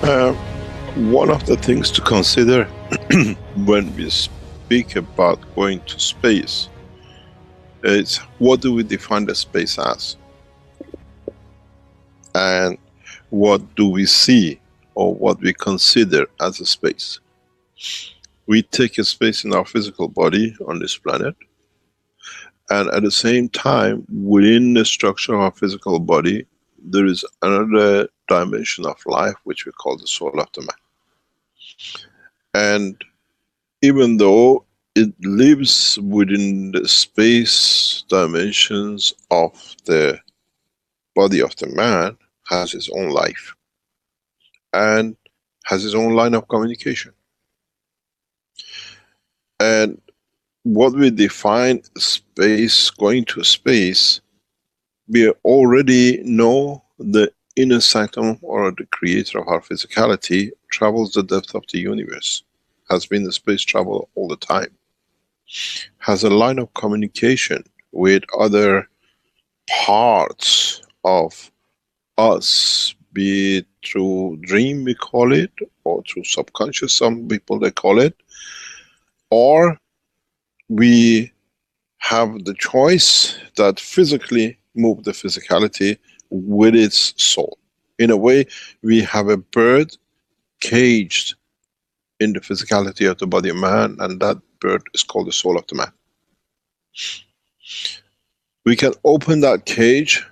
Uh, One of the things to consider when we speak about going to space is what do we define the space as? And what do we see or what we consider as a space? We take a space in our physical body on this planet, and at the same time, within the structure of our physical body, there is another dimension of life which we call the soul of the man. And even though it lives within the space dimensions of the body of the man, has its own life and has its own line of communication. And what we define space, going to space, we already know the inner sanctum or the creator of our physicality travels the depth of the universe, has been the space travel all the time, has a line of communication with other parts of us, be it through dream we call it, or through subconscious, some people they call it, or we have the choice that physically move the physicality with its soul. In a way, we have a bird caged in the physicality of the body of man, and that bird is called the soul of the man. We can open that cage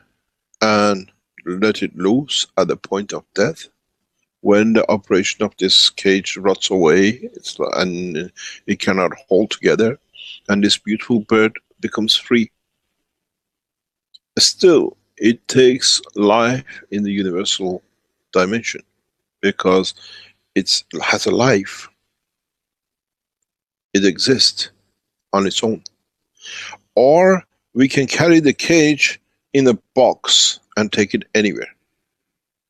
and let it loose at the point of death. When the operation of this cage rots away, and it cannot hold together, and this beautiful bird becomes free. Still, it takes life in the universal dimension, because it has a life. It exists on its own. Or we can carry the cage in a box and take it anywhere.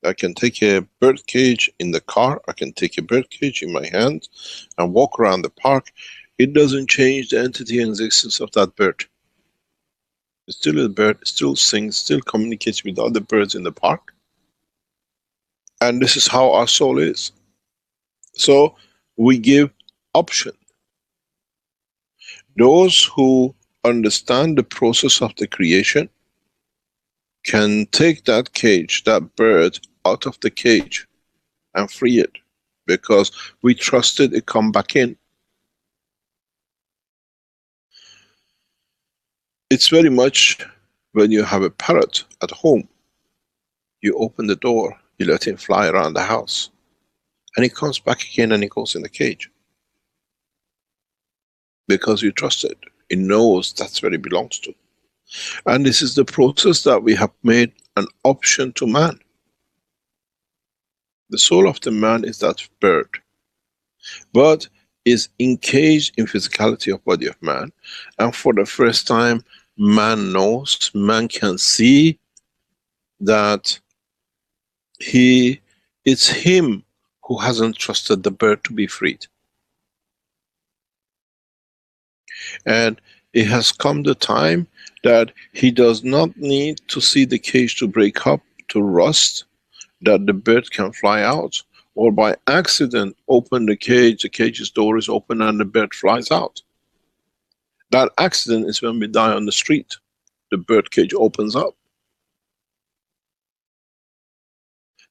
I can take a bird cage in the car, I can take a bird cage in my hand and walk around the park. It doesn't change the entity and existence of that bird. It's still a bird, still sings, still communicates with other birds in the park. And this is how our soul is. So we give option. Those who understand the process of the creation can take that cage, that bird, out of the cage and free it, because we trusted it come back in. It's very much when you have a parrot at home, you open the door, you let him fly around the house, and he comes back again and he goes in the cage. Because you trust it. It knows that's where it belongs to. And this is the process that we have made an option to man. The soul of the man is that bird, but is encaged in physicality of body of man. And for the first time, man knows, man can see that it's him who hasn't trusted the bird to be freed. And it has come the time that he does not need to see the cage to break up, to rust, that the bird can fly out, or by accident open the cage's door is open and the bird flies out. That accident is when we die on the street. The bird cage opens up.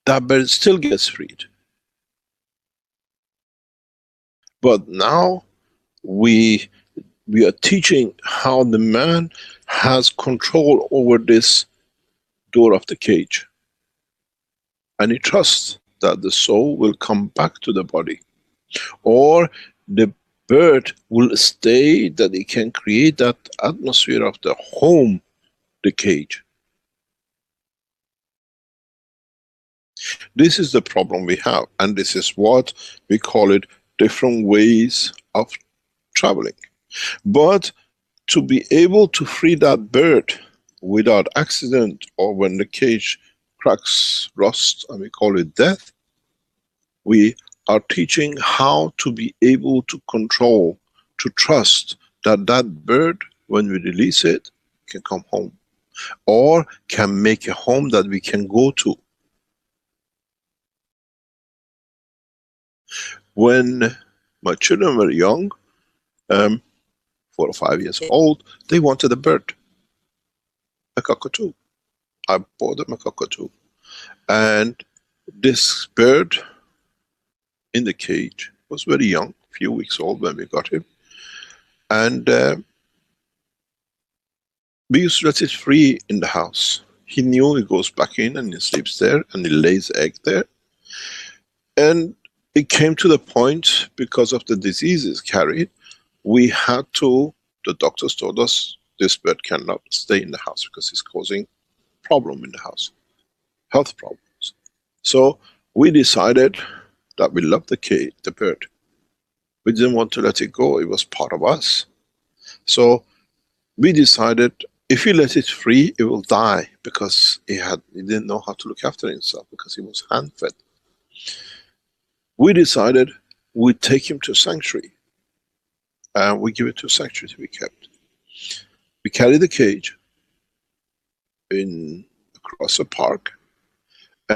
That bird still gets freed. But now we are teaching how the man has control over this door of the cage. And he trusts that the soul will come back to the body. Or the bird will stay, that it can create that atmosphere of the home, the cage. This is the problem we have, and this is what we call it different ways of traveling. But to be able to free that bird without accident, or when the cage cracks, rust, and we call it death, we are teaching how to be able to control, to trust that that bird, when we release it, can come home, or can make a home that we can go to. When my children were young, um, 4 or 5 years old, they wanted a bird, a cockatoo. I bought them a cockatoo. And this bird in the cage was very young, few weeks old when we got him. And we used to let it free in the house. He knew he goes back in and he sleeps there and he lays egg there. And it came to the point, because of the diseases carried, we had to, the doctors told us, this bird cannot stay in the house because it's causing problem in the house, health problems. So we decided that we loved the bird. We didn't want to let it go, it was part of us. So we decided if we let it free, it will die, because he didn't know how to look after himself, because he was hand fed. We decided we'd take him to a sanctuary, and we give it to a sanctuary to be kept. We carried the cage across a park,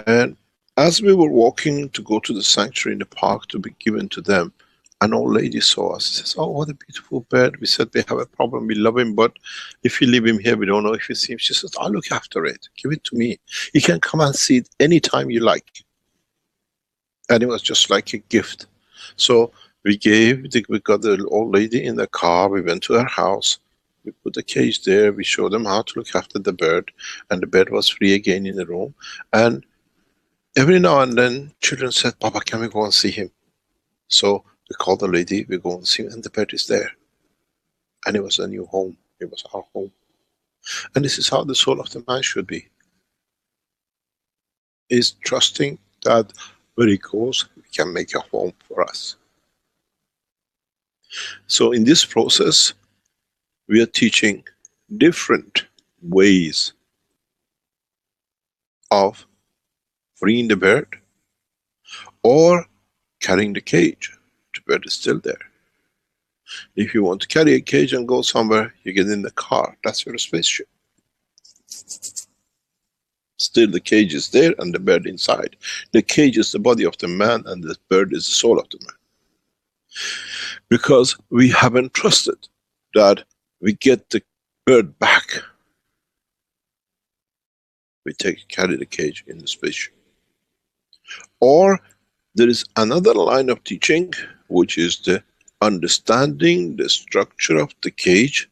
and as we were walking to go to the sanctuary in the park to be given to them, an old lady saw us. She says, "Oh, what a beautiful bird." We said, "We have a problem, we love him, but if you leave him here, we don't know if you see him." She says, "I'll look after it, give it to me. You can come and see it anytime you like." And it was just like a gift. So we got the old lady in the car, we went to her house, we put the cage there, we showed them how to look after the bird, and the bird was free again in the room. And every now and then, children said, "Papa, can we go and see him?" So we called the lady, we go and see him, and the bird is there. And it was a new home, it was our home. And this is how the soul of the man should be. Is trusting that where he goes, he can make a home for us. So in this process, we are teaching different ways of freeing the bird or carrying the cage. The bird is still there. If you want to carry a cage and go somewhere, you get in the car, that's your spaceship. Still the cage is there and the bird inside. The cage is the body of the man and the bird is the soul of the man. Because we haven't trusted that we get the bird back. We carry the cage in the spaceship. Or there is another line of teaching, which is the understanding the structure of the cage,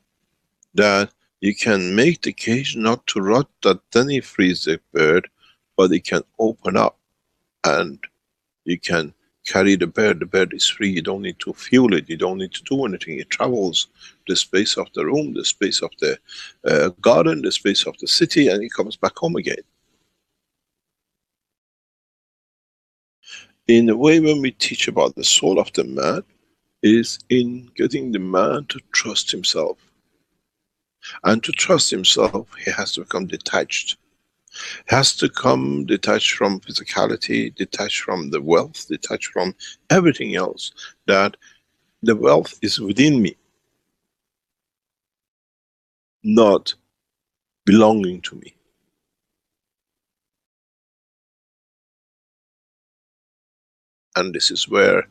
that you can make the cage not to rot, that then it frees the bird, but it can open up and you can carry the bird is free, you don't need to fuel it, you don't need to do anything, it travels the space of the room, the space of the garden, the space of the city, and it comes back home again. In a way, when we teach about the soul of the man, is in getting the man to trust himself. And to trust himself, he has to become detached. He has to come detached from physicality, detached from the wealth, detached from everything else. That the wealth is within me, not belonging to me. And this is where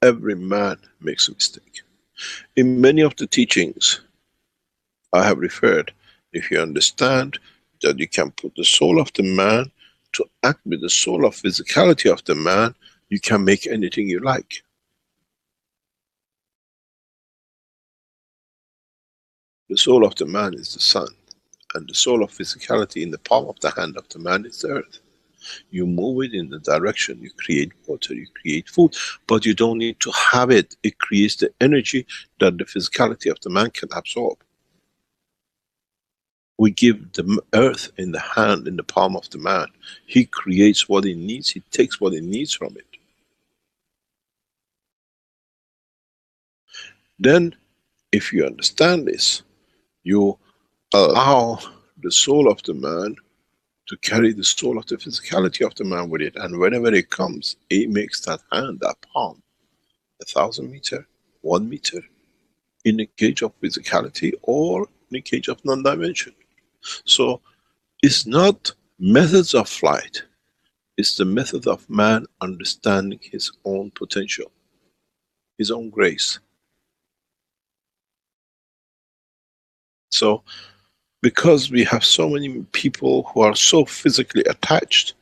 every man makes a mistake. In many of the teachings I have referred, if you understand that you can put the soul of the man to act with the soul of physicality of the man, you can make anything you like. The soul of the man is the sun, and the soul of physicality in the palm of the hand of the man is the earth. You move it in the direction, you create water, you create food, but you don't need to have it. It creates the energy that the physicality of the man can absorb. We give the earth in the hand, in the palm of the man. He creates what he needs, he takes what he needs from it. Then, if you understand this, you allow the soul of the man to carry the soul of the physicality of the man with it, and whenever it comes, it makes that hand, that palm, 1,000 meter, 1 meter, in a cage of physicality or in a cage of non-dimension. So, it's not methods of flight, It's the method of man understanding his own potential, his own grace. So, because we have so many people who are so physically attached,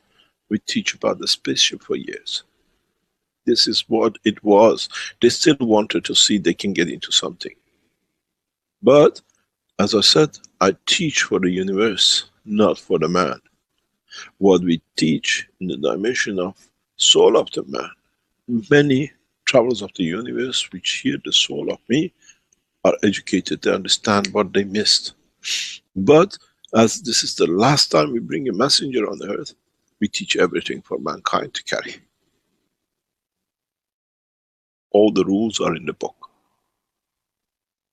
we teach about the spaceship for years. This is what it was. They still wanted to see they can get into something. But, as I said, I teach for the universe, not for the man. What we teach in the dimension of soul of the man. Many travelers of the universe which hear the soul of me are educated, they understand what they missed. But as this is the last time we bring a messenger on earth, we teach everything for mankind to carry. All the rules are in the book.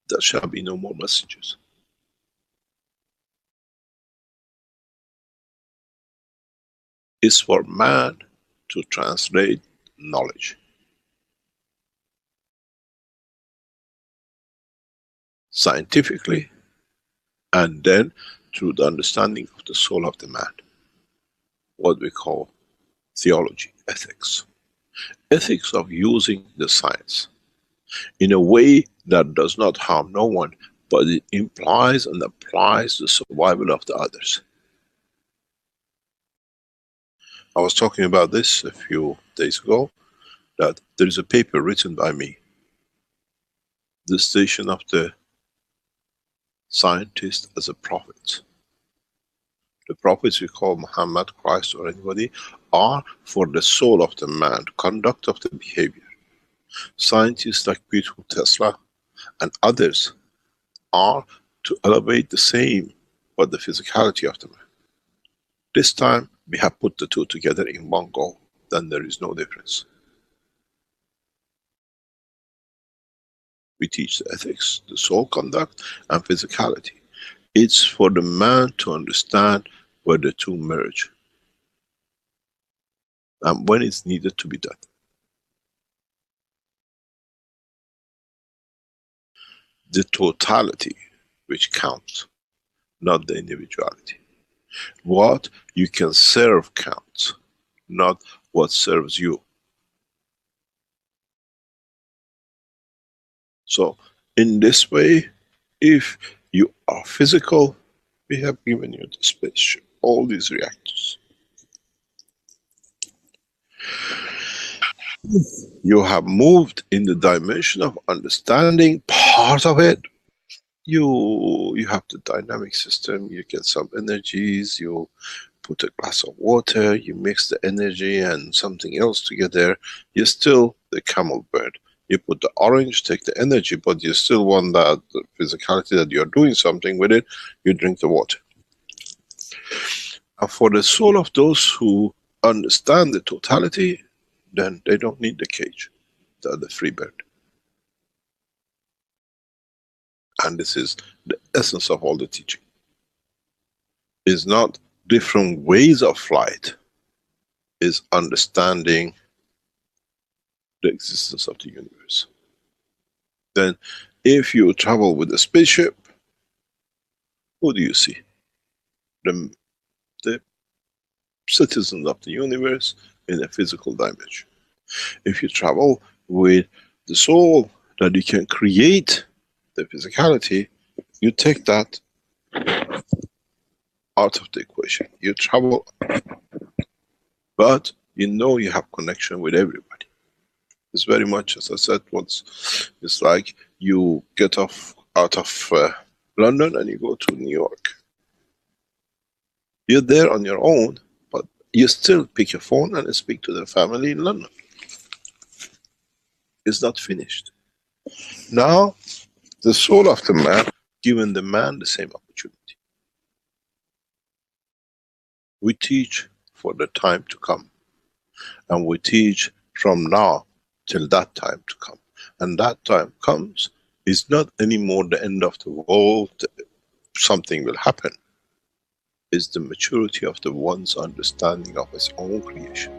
There shall be no more messengers. It's for man to translate knowledge. Scientifically, and then through the understanding of the soul of the man. What we call theology, ethics. Ethics of using the science in a way that does not harm no one, but it implies and applies the survival of the others. I was talking about this a few days ago, that there is a paper written by me, the station of the scientist as a prophet. The prophets we call Muhammad, Christ or anybody, are for the soul of the man, conduct of the behavior. Scientists like beautiful Tesla and others are to elevate the same, but the physicality of the man. This time we have put the two together in one go, then there is no difference. We teach the ethics, the soul conduct and physicality. It's for the man to understand where the two merge and when it's needed to be done. The totality which counts, not the individuality. What you can serve counts, not what serves you. So, in this way, if you are physical, we have given you the spaceship, all these reactors. You have moved in the dimension of understanding part of it. You have the dynamic system, you get some energies, you put a glass of water, you mix the energy and something else together, you're still the camel bird. You put the orange, take the energy, but you still want that the physicality that you're doing something with it, you drink the water. And for the soul of those who understand the totality, then they don't need the cage. They're the free bird. And this is the essence of all the teaching. It's not different ways of flight, is understanding the existence of the universe. Then, if you travel with a spaceship, who do you see? The citizens of the universe in a physical dimension. If you travel with the soul that you can create the physicality, you take that out of the equation. You travel, but you know you have connection with everybody. It's very much, as I said once, it's like you get off out of London and you go to New York. You're there on your own, but you still pick your phone and speak to the family in London. It's not finished. Now, the soul of the man, given the man the same opportunity. We teach for the time to come, and we teach from now till that time to come. And that time comes, is not anymore the end of the world, something will happen. It's the maturity of the one's understanding of his own creation.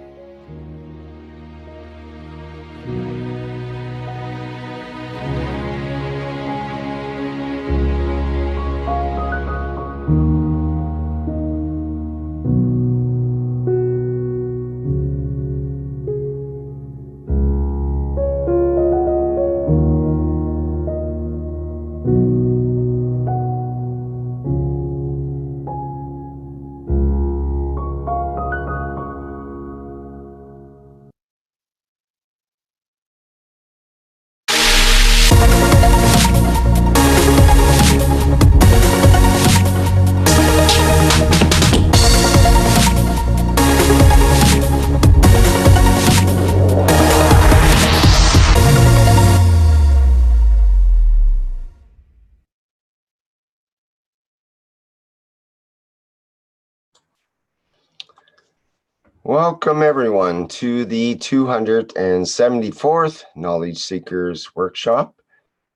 Welcome everyone to the 274th Knowledge Seekers Workshop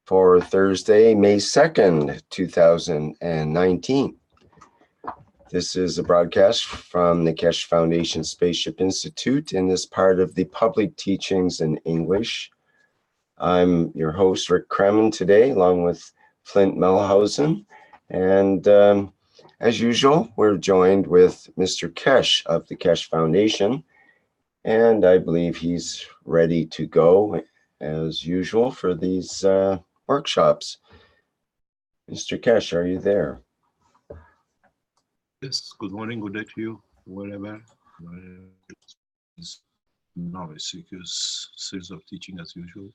for Thursday, May 2nd, 2019. This is a broadcast from the Keshe Foundation Spaceship Institute and is part of the Public Teachings in English. I'm your host, Rick Kremen, today, along with Flint Melhausen. And as usual, we're joined with Mr. Keshe of the Keshe Foundation. And I believe he's ready to go, as usual, for these workshops. Mr. Keshe, are you there? Yes, good morning, good day to you, wherever. Knowledge Seekers series of teaching as usual.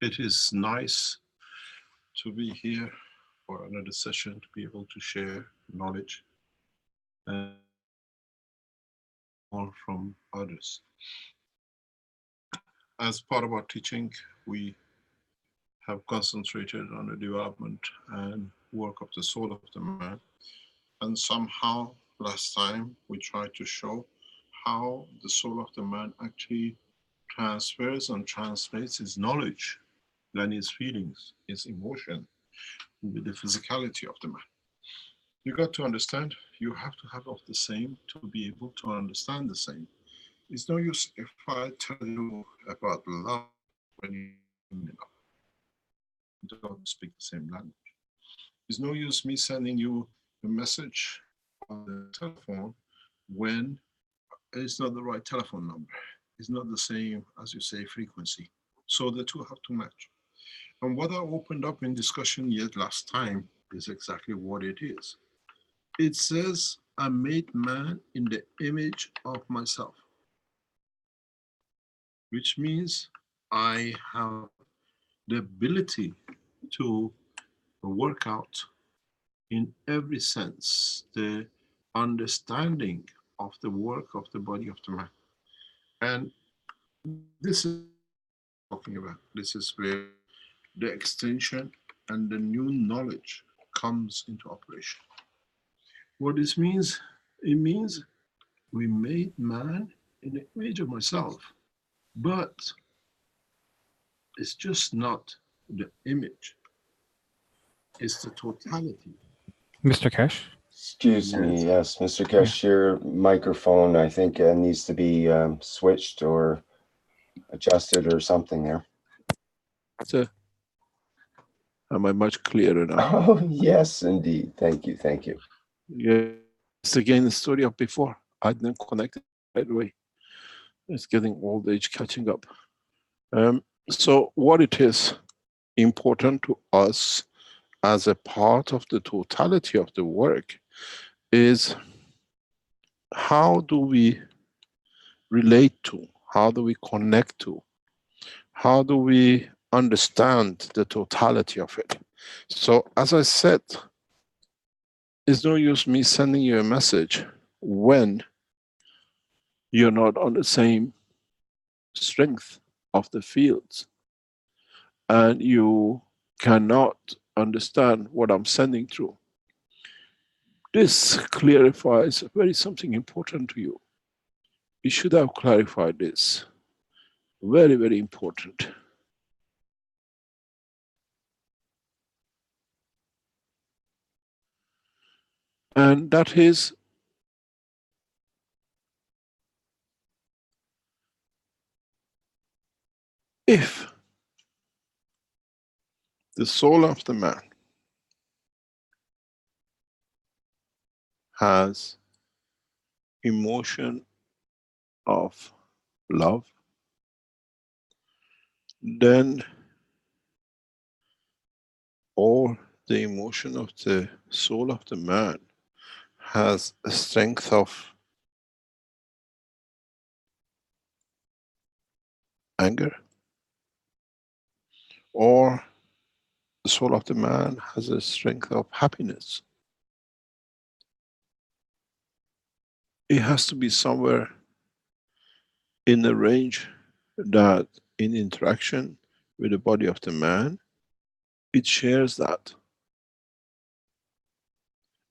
It is nice to be here for another session, to be able to share knowledge and more from others. As part of our teaching, we have concentrated on the development and work of the soul of the man. And somehow, last time, we tried to show how the soul of the man actually transfers and translates his knowledge, then his feelings, his emotion, with the physicality of the man. You got to understand, you have to have of the same to be able to understand the same. It's no use if I tell you about love when you don't speak the same language. It's no use me sending you a message on the telephone when it's not the right telephone number. It's not the same, as you say, frequency. So the two have to match. And what I opened up in discussion yet last time is exactly what it is. It says, I made man in the image of myself, which means I have the ability to work out in every sense the understanding of the work of the body of the man. And this is talking about. This is where the extension and the new knowledge comes into operation. What this means, it means we made man in the image of myself, but it's just not the image, it's the totality. Mr. Keshe? Excuse me, yes, Mr. Keshe, your microphone, I think, needs to be switched or adjusted or something there. So, am I much clearer now? Oh, yes, indeed. Thank you, thank you. Yeah, it's again the story of before. I didn't connect it right away. It's getting old age catching up. So what it is important to us as a part of the totality of the work is how do we relate to, how do we connect to, how do we understand the totality of it. So as I said, it's no use me sending you a message when you're not on the same strength of the fields and you cannot understand what I'm sending through. This clarifies very something important to you. You should have clarified this. Very, very important. And that is, if the soul of the man has emotion of love, then or the emotion of the soul of the man has a strength of anger, or the soul of the man has a strength of happiness. It has to be somewhere in the range that in interaction with the body of the man, it shares that.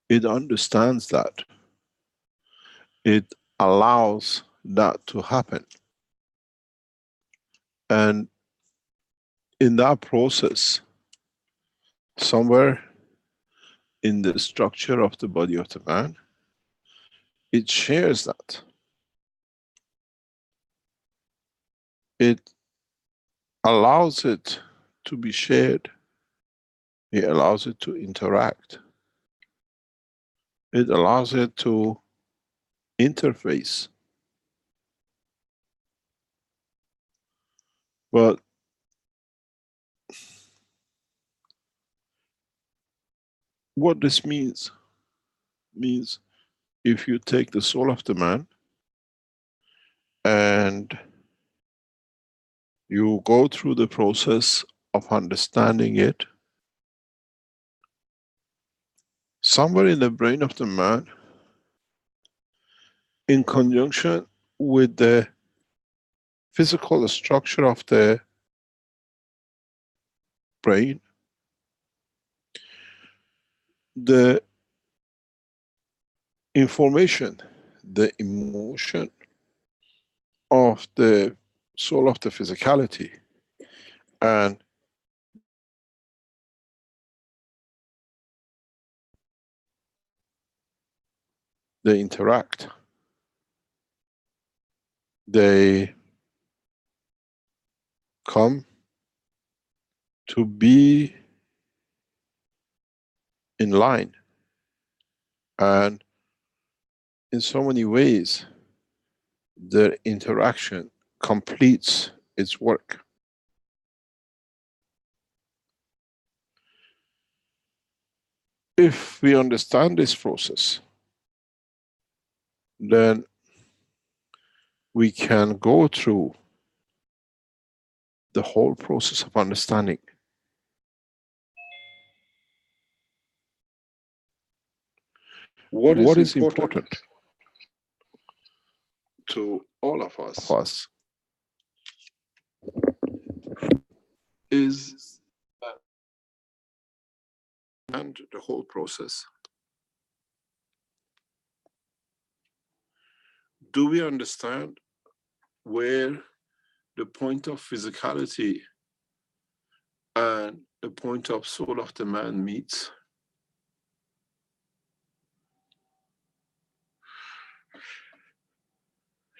It understands that. It allows that to happen. And in that process, somewhere in the structure of the body of the man, it shares that. It allows it to be shared. It allows it to interact. It allows it to interface. But what this means if you take the soul of the man and you go through the process of understanding it, somewhere in the brain of the man, in conjunction with the physical structure of the brain, the information, the emotion of the soul of the physicality and they interact. They come to be in line, and in so many ways their interaction completes its work. If we understand this process, then we can go through the whole process of understanding. What is important to all of us is and the whole process. Do we understand where the point of physicality and the point of soul of the man meets?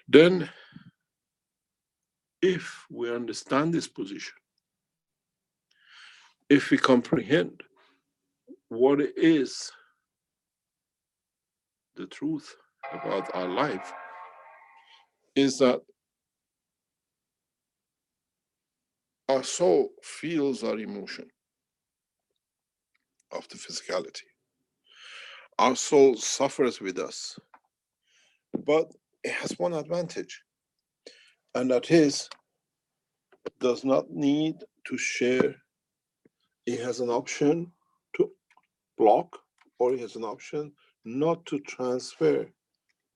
Then, if we understand this position, if we comprehend what is the truth about our life, is that our soul feels our emotion of the physicality. Our soul suffers with us, but it has one advantage, and that is, does not need to share. It has an option to block, or it has an option not to transfer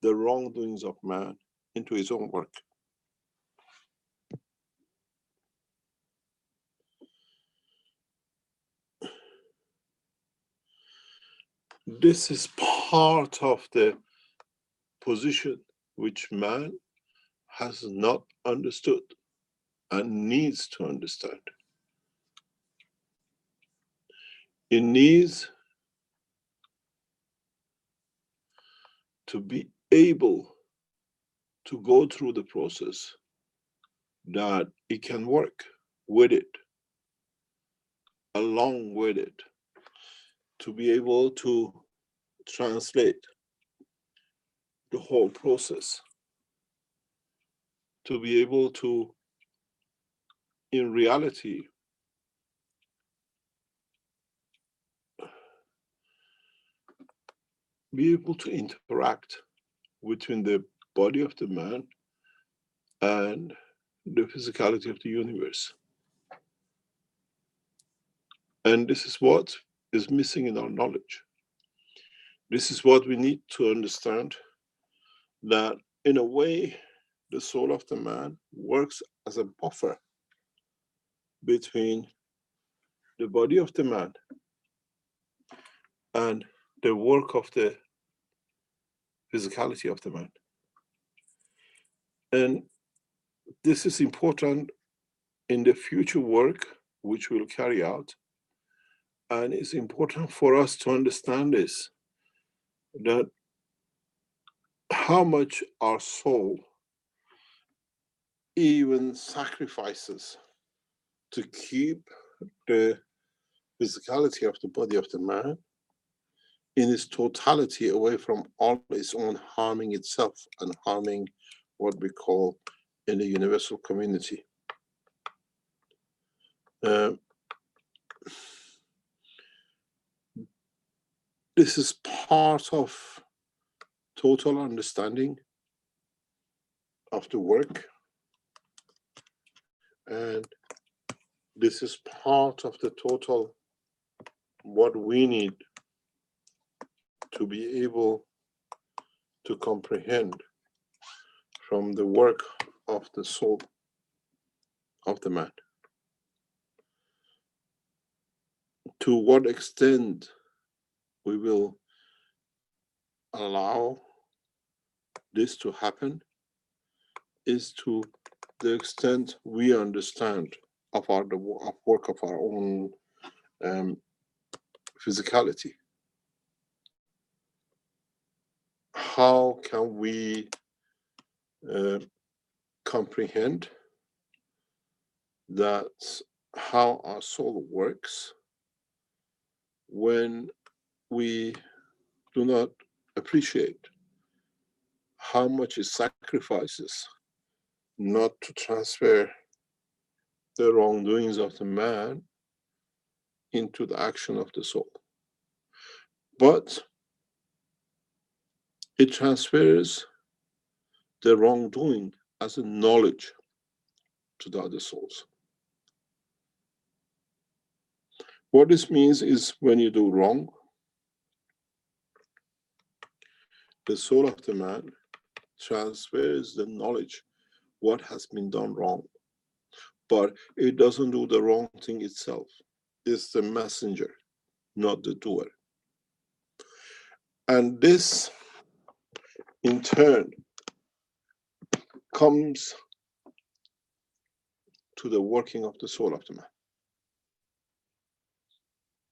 the wrongdoings of man into his own work. This is part of the position which man has not understood and needs to understand. It needs to be able to go through the process that it can work with it, along with it, to be able to translate the whole process, to be able to, in reality, be able to interact between the body of the man and the physicality of the universe. And this is what is missing in our knowledge. This is what we need to understand, that in a way, the soul of the man works as a buffer between the body of the man and the work of the physicality of the man. And this is important in the future work which we'll carry out. And it's important for us to understand this, that how much our soul even sacrifices to keep the physicality of the body of the man in its totality away from all its own harming itself and harming what we call in the universal community. This is part of total understanding of the work, and this is part of the total what we need to be able to comprehend from the work of the soul of the man. To what extent we will allow this to happen is to the extent we understand of the work of our own physicality. How can we comprehend that how our soul works when we do not appreciate how much it sacrifices not to transfer the wrongdoings of the man into the action of the soul, but it transfers the wrongdoing as a knowledge to the other souls. What this means is when you do wrong, the soul of the man transfers the knowledge what has been done wrong, but it doesn't do the wrong thing itself. It's the messenger, not the doer. And this in turn comes to the working of the soul of the man.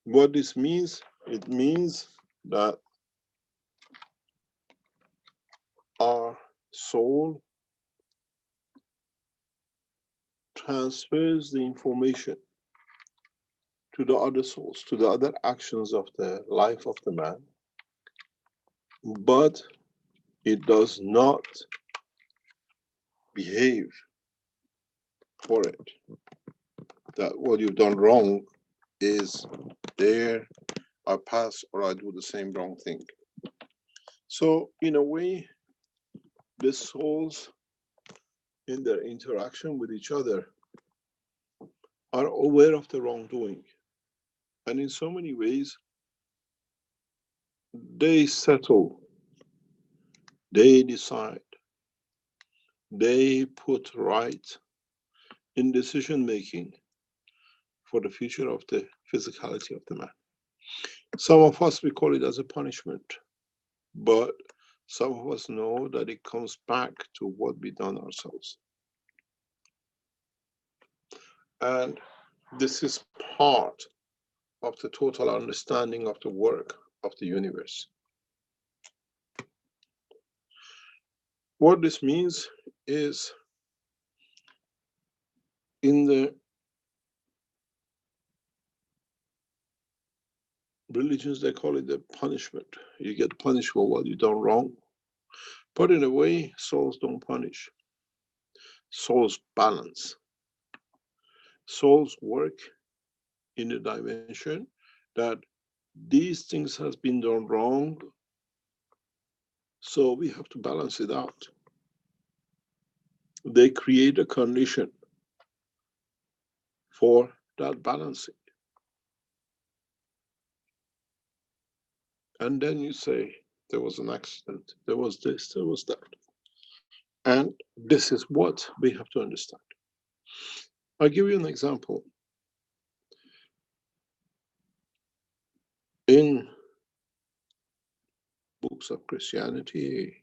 What this means, it means that our soul transfers the information to the other souls, to the other actions of the life of the man, but it does not behave for it. That what you've done wrong is there, I pass or I do the same wrong thing. So in a way, the souls in their interaction with each other are aware of the wrongdoing. And in so many ways, they settle, they decide, they put right in decision making for the future of the physicality of the man. Some of us, we call it as a punishment, but some of us know that it comes back to what we done ourselves. And this is part of the total understanding of the work of the universe. What this means is in the religions, they call it the punishment. You get punished for what you done wrong. But in a way, souls don't punish. Souls balance. Souls work in a dimension that these things has been done wrong, so we have to balance it out. They create a condition for that balancing. And then you say, there was an accident, there was this, there was that. And this is what we have to understand. I'll give you an example. In book books of Christianity,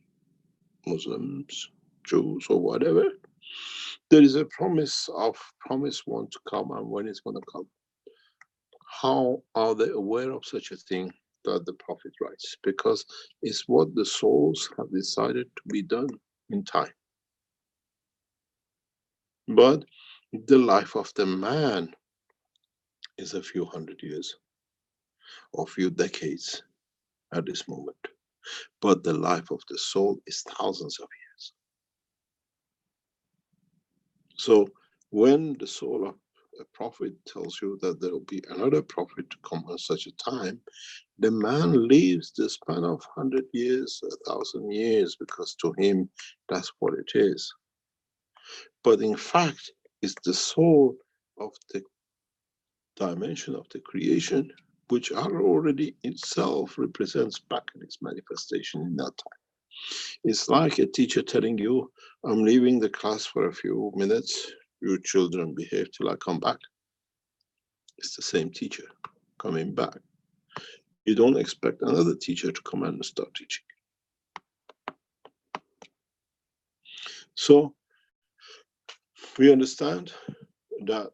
Muslims, Jews, or whatever, there is a promise one to come, and when it's going to come. How are they aware of such a thing that the Prophet writes? Because it's what the souls have decided to be done in time. But the life of the man is a few hundred years or few decades at this moment. But the life of the soul is thousands of years. So when the soul of a prophet tells you that there will be another prophet to come at such a time, the man leaves the span of 100 years, 1,000 years, because to him that's what it is. But in fact, it's the soul of the dimension of the creation, which are already itself represents back in its manifestation in that time. It's like a teacher telling you, I'm leaving the class for a few minutes, you children behave till I come back. It's the same teacher coming back. You don't expect another teacher to come and start teaching. So we understand that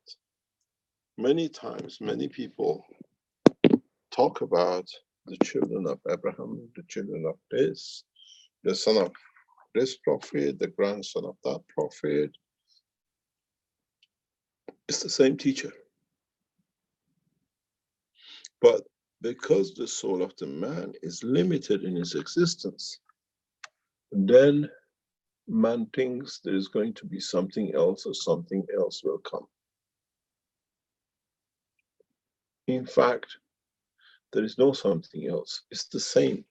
many times, many people talk about the children of Abraham, the children of this, the son of this prophet, the grandson of that prophet. It's the same teacher. But because the soul of the man is limited in its existence, then man thinks there is going to be something else, or something else will come. In fact, there is no something else. It's the same.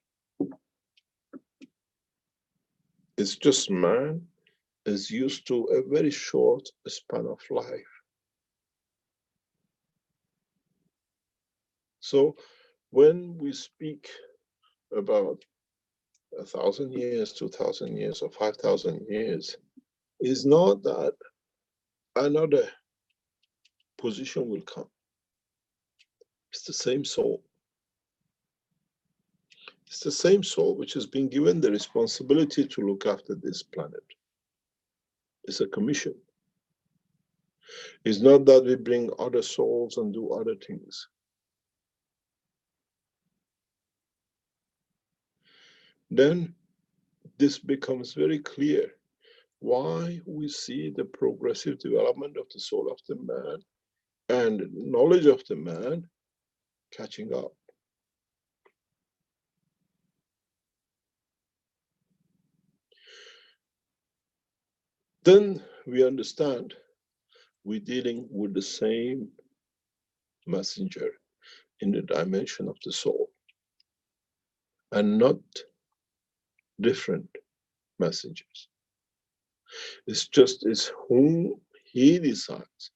It's just man is used to a very short span of life. So when we speak about 1,000 years, 2,000 years, or 5,000 years, is not that another position will come. It's the same soul. It's the same soul which has been given the responsibility to look after this planet. It's a commission. It's not that we bring other souls and do other things. Then this becomes very clear why we see the progressive development of the soul of the man and knowledge of the man catching up. Then we understand we're dealing with the same messenger in the dimension of the soul, and not different messengers. It's whom he decides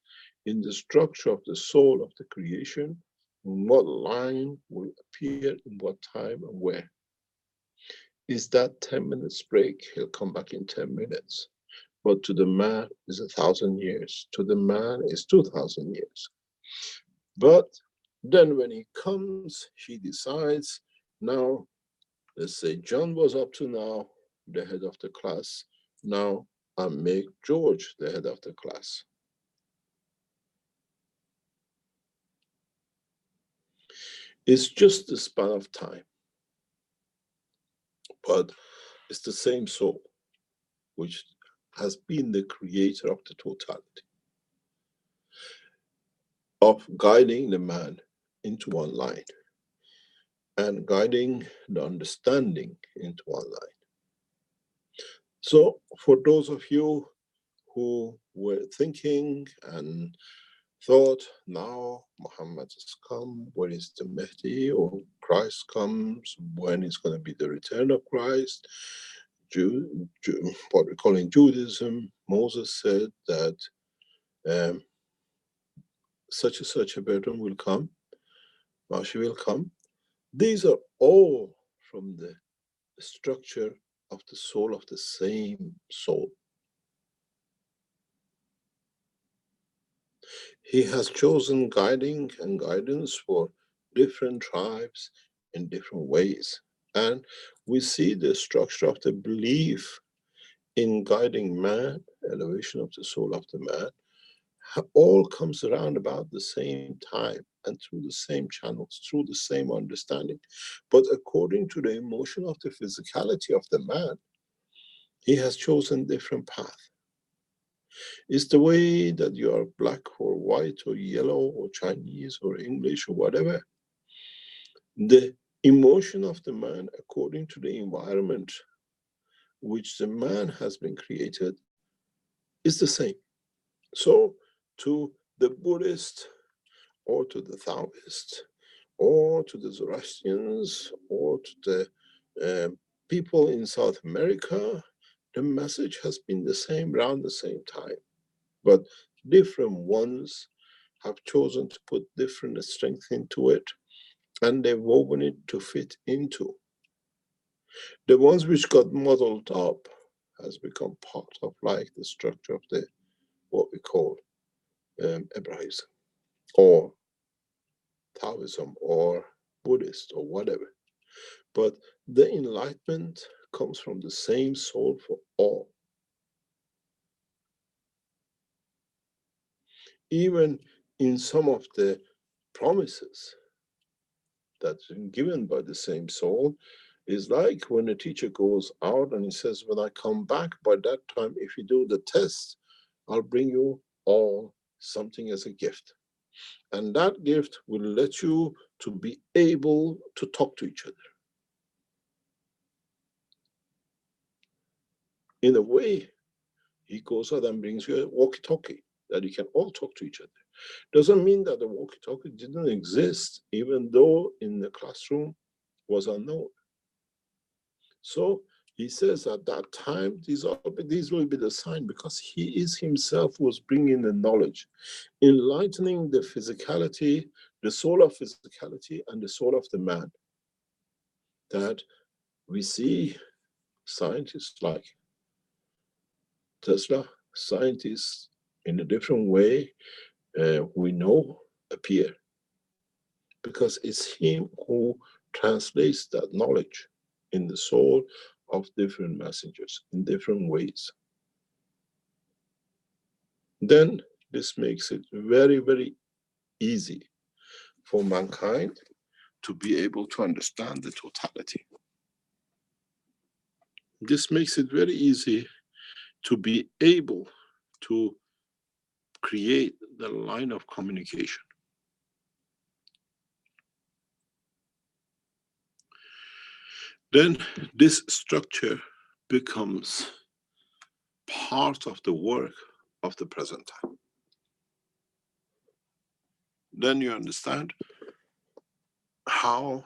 in the structure of the soul of the creation, in what line will appear, in what time and where. Is that 10 minutes break? He'll come back in 10 minutes. But to the man is 1,000 years. To the man is 2,000 years. But then when he comes, he decides, now, let's say John was up to now the head of the class. Now I make George the head of the class. It's just the span of time. But it's the same soul which has been the creator of the totality, of guiding the man into one line and guiding the understanding into one line. So for those of you who were thinking and thought, now Muhammad has come, when is the Mahdi, or Christ comes, when is going to be the return of Christ, what we call in Judaism, Moses said that such and such a person will come, Mashiach will come. These are all from the structure of the soul of the same soul. He has chosen guiding and guidance for different tribes in different ways. And we see the structure of the belief in guiding man, elevation of the soul of the man, all comes around about the same time and through the same channels, through the same understanding. But according to the emotion of the physicality of the man, he has chosen different path. It's the way that you are black or white or yellow or Chinese or English or whatever. The emotion of the man, according to the environment which the man has been created, is the same. So, to the Buddhist or to the Taoist or to the Zoroastrians or to the people in South America, the message has been the same around the same time. But different ones have chosen to put different strength into it, and they've woven it to fit into. The ones which got muddled up has become part of like the structure of the what we call Abrahism or Taoism or Buddhist or whatever. But the enlightenment comes from the same soul for all. Even in some of the promises that's been given by the same soul, is like when a teacher goes out and he says, when I come back, by that time, if you do the test, I'll bring you all something as a gift. And that gift will let you to be able to talk to each other. In a way, he goes out and brings you a walkie-talkie that you can all talk to each other. Doesn't mean that the walkie-talkie didn't exist, even though in the classroom was unknown. So he says at that time, these will be the sign, because he is himself was bringing the knowledge, enlightening the physicality, the soul of physicality and the soul of the man. That we see scientists like Tesla, scientists in a different way, we know appear, because it's him who translates that knowledge in the soul of different messengers in different ways. Then this makes it very, very easy for mankind to be able to understand the totality. This makes it very easy to be able to create the line of communication. Then this structure becomes part of the work of the present time. Then you understand how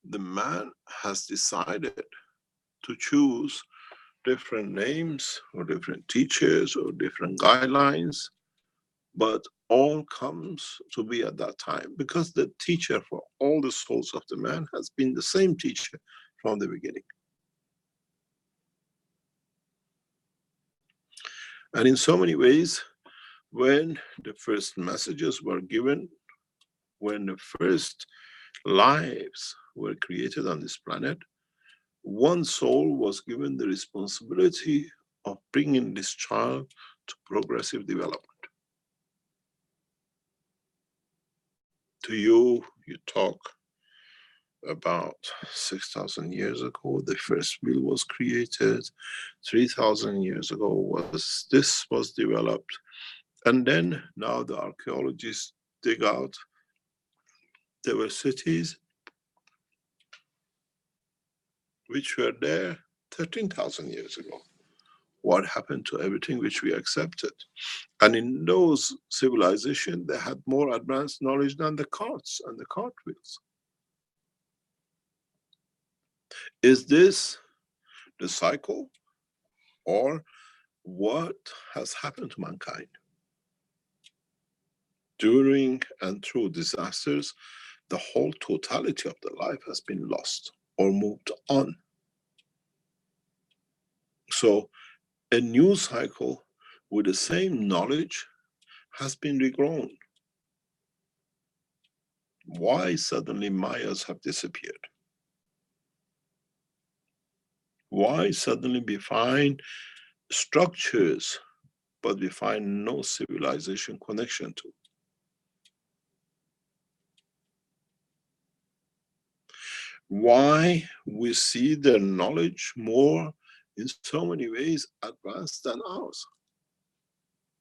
the man has decided to choose different names or different teachers or different guidelines, but all comes to be at that time, because the teacher for all the souls of the man has been the same teacher from the beginning. And in so many ways, when the first messages were given, when the first lives were created on this planet, one soul was given the responsibility of bringing this child to progressive development. To you, you talk about 6,000 years ago, the first wheel was created. 3,000 years ago, this was developed. And then now the archaeologists dig out, there were cities which were there 13,000 years ago. What happened to everything which we accepted? And in those civilizations, they had more advanced knowledge than the carts and the cartwheels. Is this the cycle, or what has happened to mankind? During and through disasters, the whole totality of the life has been lost or moved on. So a new cycle with the same knowledge has been regrown. Why suddenly Mayas have disappeared? Why suddenly we find structures, but we find no civilization connection to? Why we see their knowledge more in so many ways advanced than ours?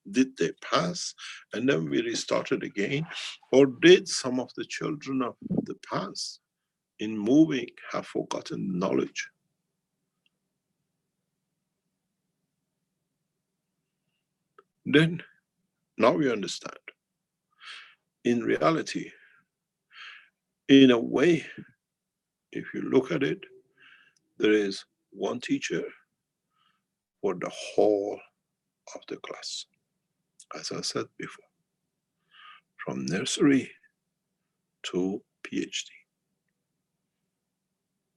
Did they pass and then we restarted again? Or did some of the children of the past in moving have forgotten knowledge? Then now we understand. In reality, in a way, if you look at it, there is one teacher for the whole of the class. As I said before, from nursery to PhD.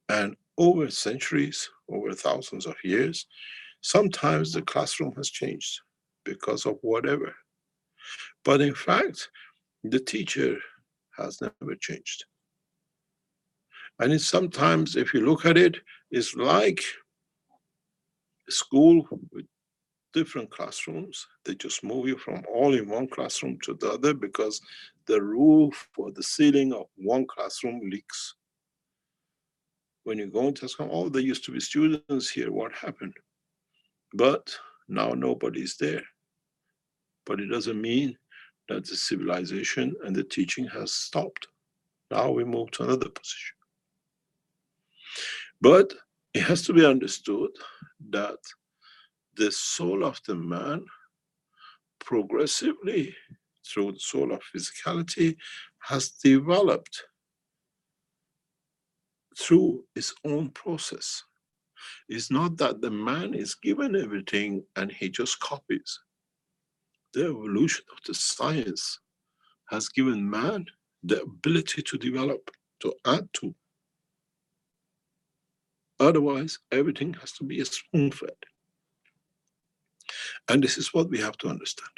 And over centuries, over thousands of years, sometimes the classroom has changed because of whatever. But in fact, the teacher has never changed. And it's sometimes, if you look at it, it's like a school with different classrooms. They just move you from all in one classroom to the other because the roof or the ceiling of one classroom leaks. When you go into school, oh, there used to be students here, what happened? But now nobody's there. But it doesn't mean that the civilization and the teaching has stopped. Now we move to another position. But it has to be understood that the soul of the man progressively, through the soul of physicality, has developed through its own process. It's not that the man is given everything and he just copies. The evolution of the science has given man the ability to develop, to add to. Otherwise, everything has to be spoon fed. And this is what we have to understand.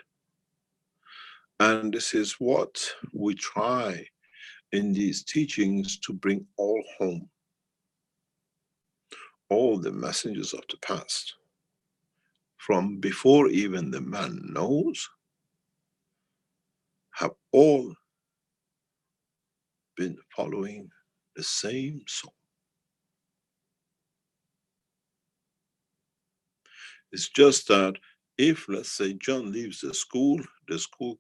And this is what we try in these teachings to bring all home. All the messengers of the past, from before even the man knows, have all been following the same soul. It's just that if, let's say, John leaves the school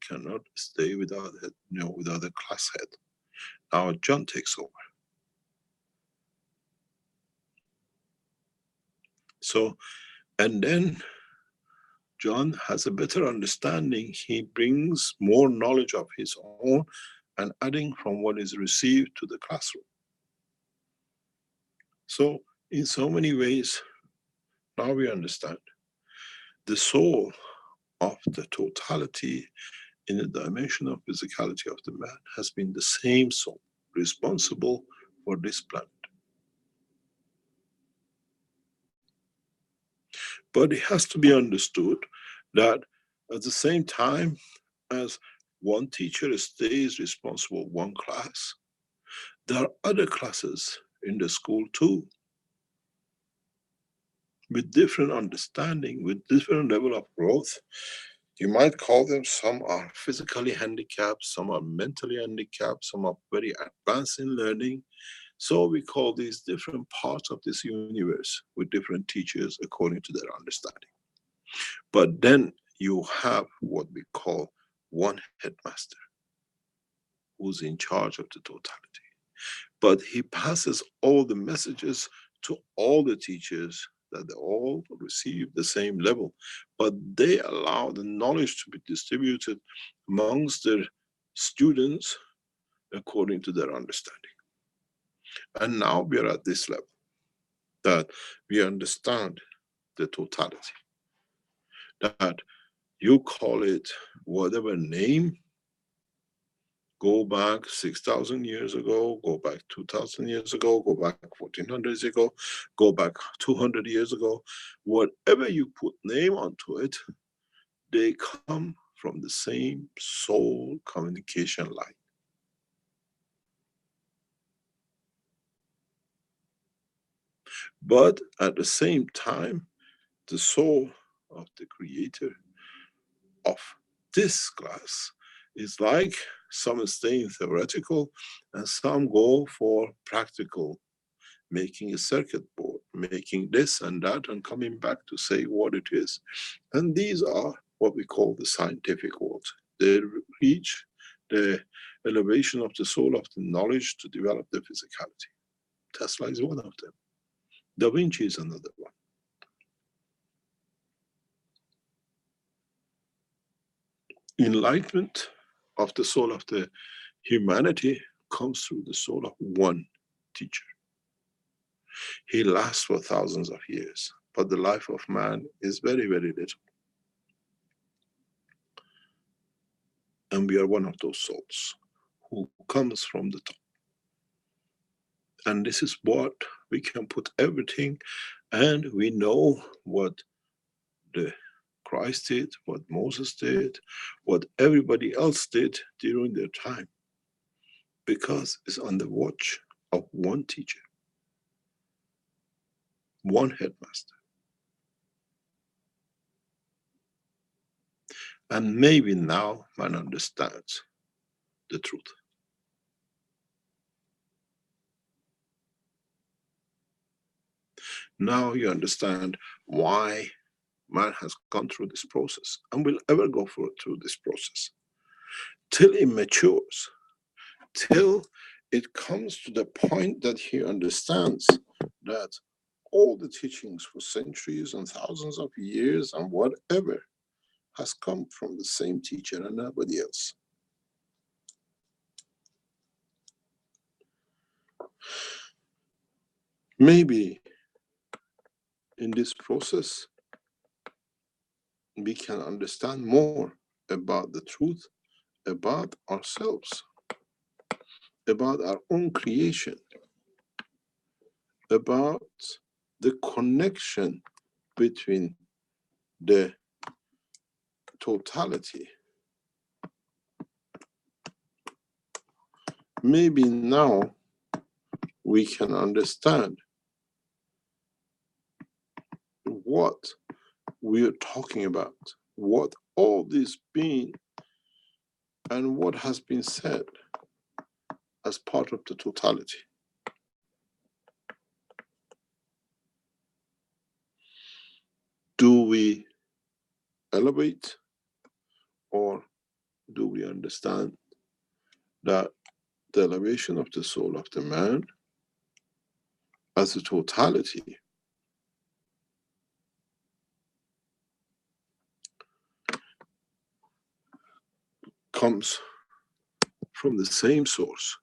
cannot stay without it, without a class head. Now John takes over. So, and then John has a better understanding. He brings more knowledge of his own and adding from what is received to the classroom. So, in so many ways, now we understand the soul of the totality in the dimension of physicality of the man has been the same soul responsible for this planet. But it has to be understood that at the same time as one teacher stays responsible one class, there are other classes in the school too, with different understanding, with different level of growth. You might call them, some are physically handicapped, some are mentally handicapped, some are very advanced in learning. So we call these different parts of this universe with different teachers according to their understanding. But then you have what we call one headmaster who's in charge of the totality. But he passes all the messages to all the teachers that they all receive the same level, but they allow the knowledge to be distributed amongst their students according to their understanding. And now we are at this level that we understand the totality, that you call it whatever name. Go back 6,000 years ago, go back 2,000 years ago, go back 1400 years ago, go back 200 years ago. Whatever you put name onto it, they come from the same soul communication line. But at the same time, the soul of the creator of this class is like some staying theoretical and some go for practical, making a circuit board, making this and that, and coming back to say what it is. And these are what we call the scientific world. They reach the elevation of the soul of the knowledge to develop the physicality. Tesla is one of them. Da Vinci is another one. Enlightenment of the soul of the humanity comes through the soul of one teacher. He lasts for thousands of years, but the life of man is very, very little. And we are one of those souls who comes from the top. And this is what we can put everything, and we know what the Christ did, what Moses did, what everybody else did during their time, because it's on the watch of one teacher, one headmaster. And maybe now man understands the truth. Now you understand why man has gone through this process and will ever go through this process. Till it matures, till it comes to the point that he understands that all the teachings for centuries and thousands of years and whatever has come from the same teacher and nobody else. Maybe in this process we can understand more about the truth, about ourselves, about our own creation, about the connection between the totality. Maybe now we can understand what we are talking about, what all this being and what has been said as part of the totality. Do we elevate, or do we understand that the elevation of the soul of the man as a totality comes from the same source?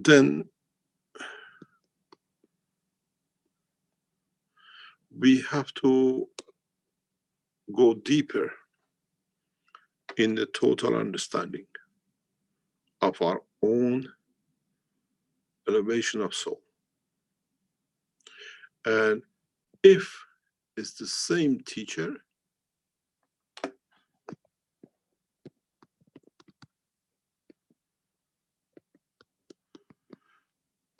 Then we have to go deeper in the total understanding of our own elevation of soul. And if it's the same teacher,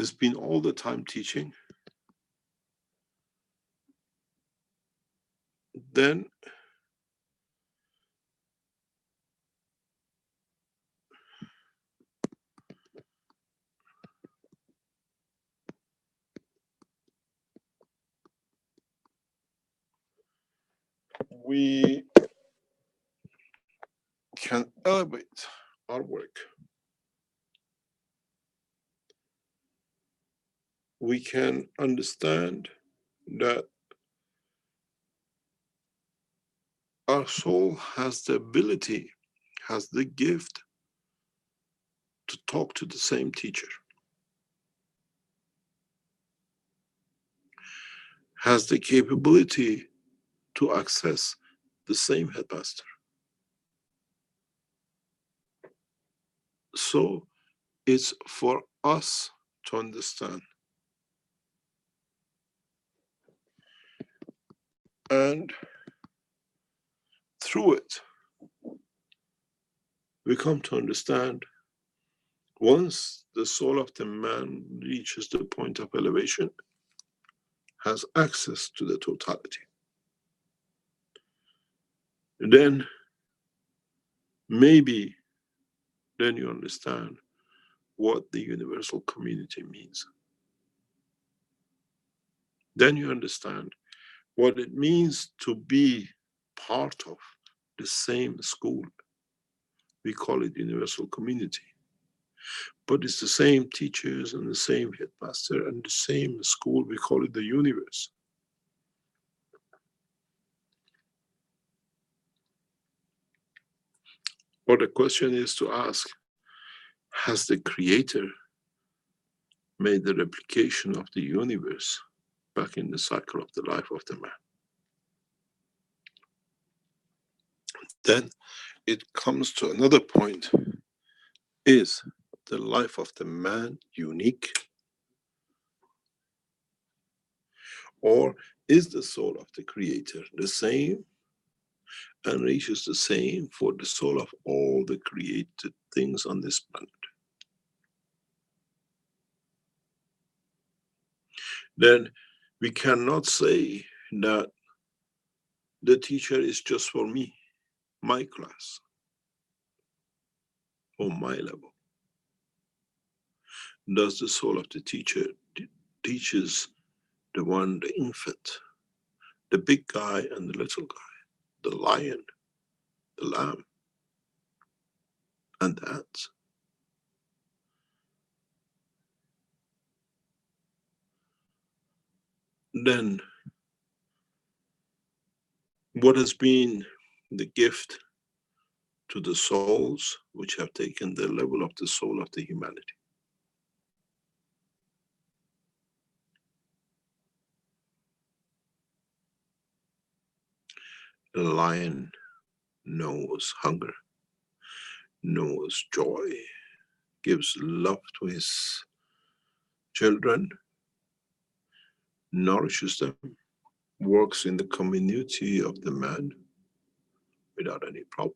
has been all the time teaching, then we can elevate our work. We can understand that our soul has the ability, has the gift to talk to the same teacher. has the capability to access the same headmaster. So it's for us to understand. And through it, we come to understand once the soul of the man reaches the point of elevation, has access to the totality. Then maybe then you understand what the universal community means. Then you understand what it means to be part of the same school. We call it universal community. But it's the same teachers and the same headmaster and the same school. We call it the universe. But the question is to ask, has the creator made the replication of the universe back in the cycle of the life of the man? Then it comes to another point. Is the life of the man unique? Or is the soul of the creator the same and reaches the same for the soul of all the created things on this planet? Then we cannot say that the teacher is just for me, my class, or my level. Does the soul of the teacher teaches the one, the infant, the big guy and the little guy, the lion, the lamb, and the ants? Then what has been the gift to the souls which have taken the level of the soul of the humanity? The lion knows hunger, knows joy, gives love to his children, nourishes them, works in the community of the man without any problem.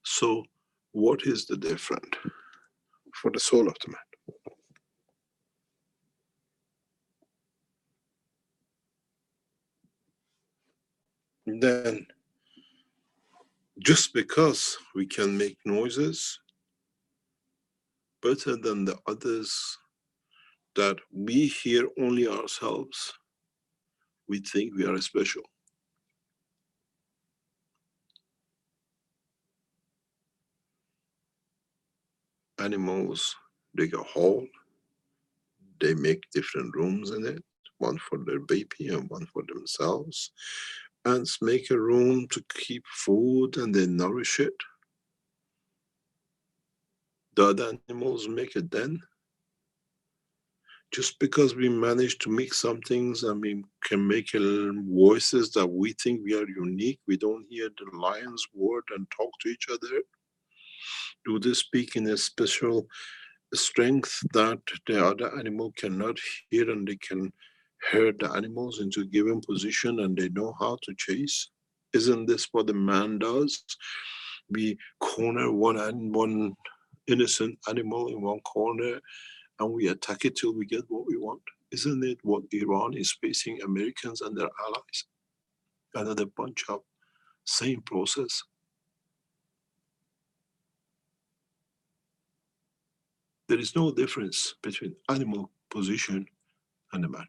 So, what is the difference for the soul of the man? Then, just because we can make noises better than the others, that we hear only ourselves, we think we are special. Animals dig a hole, they make different rooms in it, one for their baby and one for themselves. Ants make a room to keep food and they nourish it. The other animals make a den. Just because we manage to mix some things and we can make voices that we think we are unique, we don't hear the lion's word and talk to each other. Do they speak in a special strength that the other animal cannot hear, and they can herd the animals into a given position and they know how to chase? Isn't this what the man does? We corner one innocent animal in one corner and we attack it till we get what we want. Isn't it what Iran is facing Americans and their allies? Another bunch of same process. There is no difference between animal position and the man.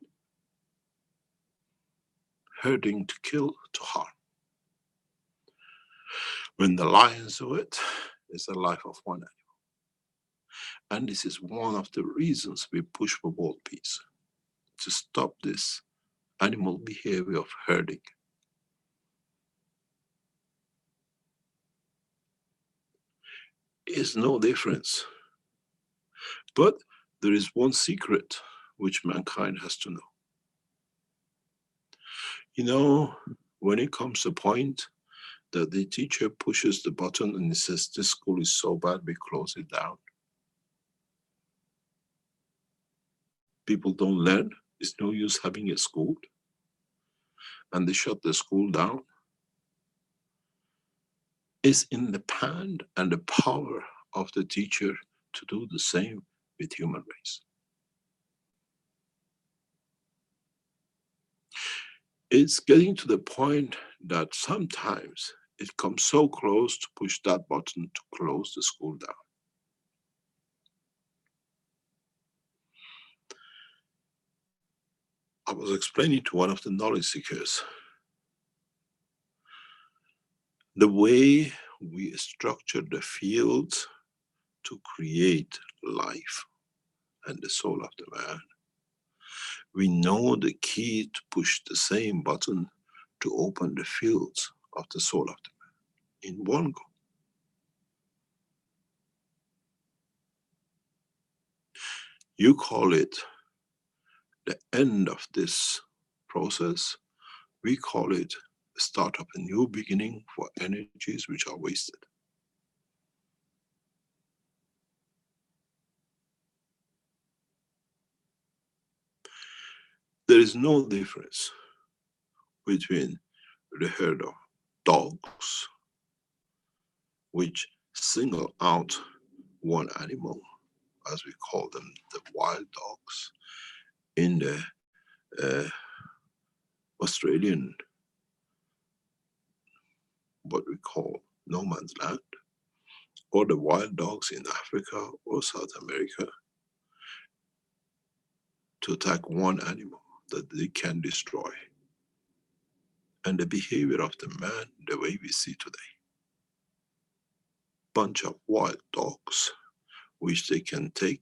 Herding to kill, to harm. When the lions do it, it's the life of one animal. And this is one of the reasons we push for world peace, to stop this animal behavior of herding. Is no difference. But there is one secret which mankind has to know. You know, when it comes to a point that the teacher pushes the button and he says, this school is so bad, we close it down. People don't learn. It's no use having a school. And they shut the school down. It's in the hand and the power of the teacher to do the same with human race. It's getting to the point that sometimes it comes so close to push that button to close the school down. I was explaining to one of the knowledge seekers the way we structure the fields to create life and the soul of the man. We know the key to push the same button to open the fields of the soul of the man in one go. You call it the end of this process. We call it the start of a new beginning for energies which are wasted. There is no difference between the herd of dogs, which single out one animal, as we call them, the wild dogs, in the Australian, what we call no man's land, or the wild dogs in Africa or South America, to attack one animal that they can destroy. And the behavior of the man, the way we see today. Bunch of wild dogs, which they can take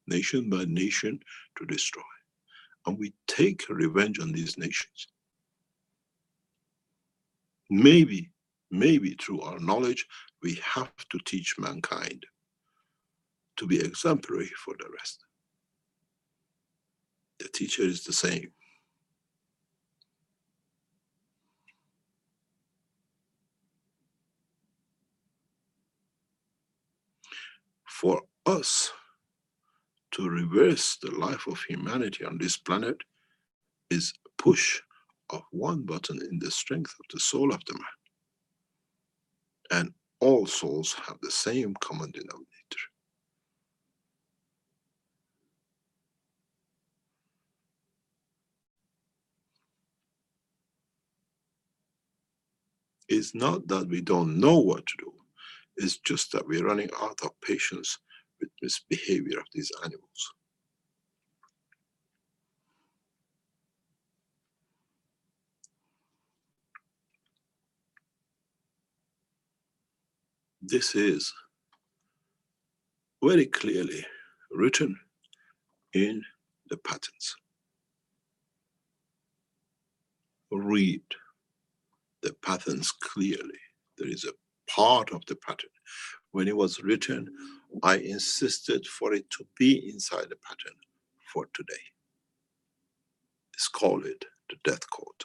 nation by nation to destroy. And we take revenge on these nations. Maybe through our knowledge, we have to teach mankind to be exemplary for the rest. The teacher is the same. For us to reverse the life of humanity on this planet is a push of one button in the strength of the soul of the man. And all souls have the same common denominator. It's not that we don't know what to do, it's just that we're running out of patience with misbehavior of these animals. This is very clearly written in the patterns. Read the patterns clearly. There is a part of the pattern. When it was written, I insisted for it to be inside the pattern for today. Let's call it the death code.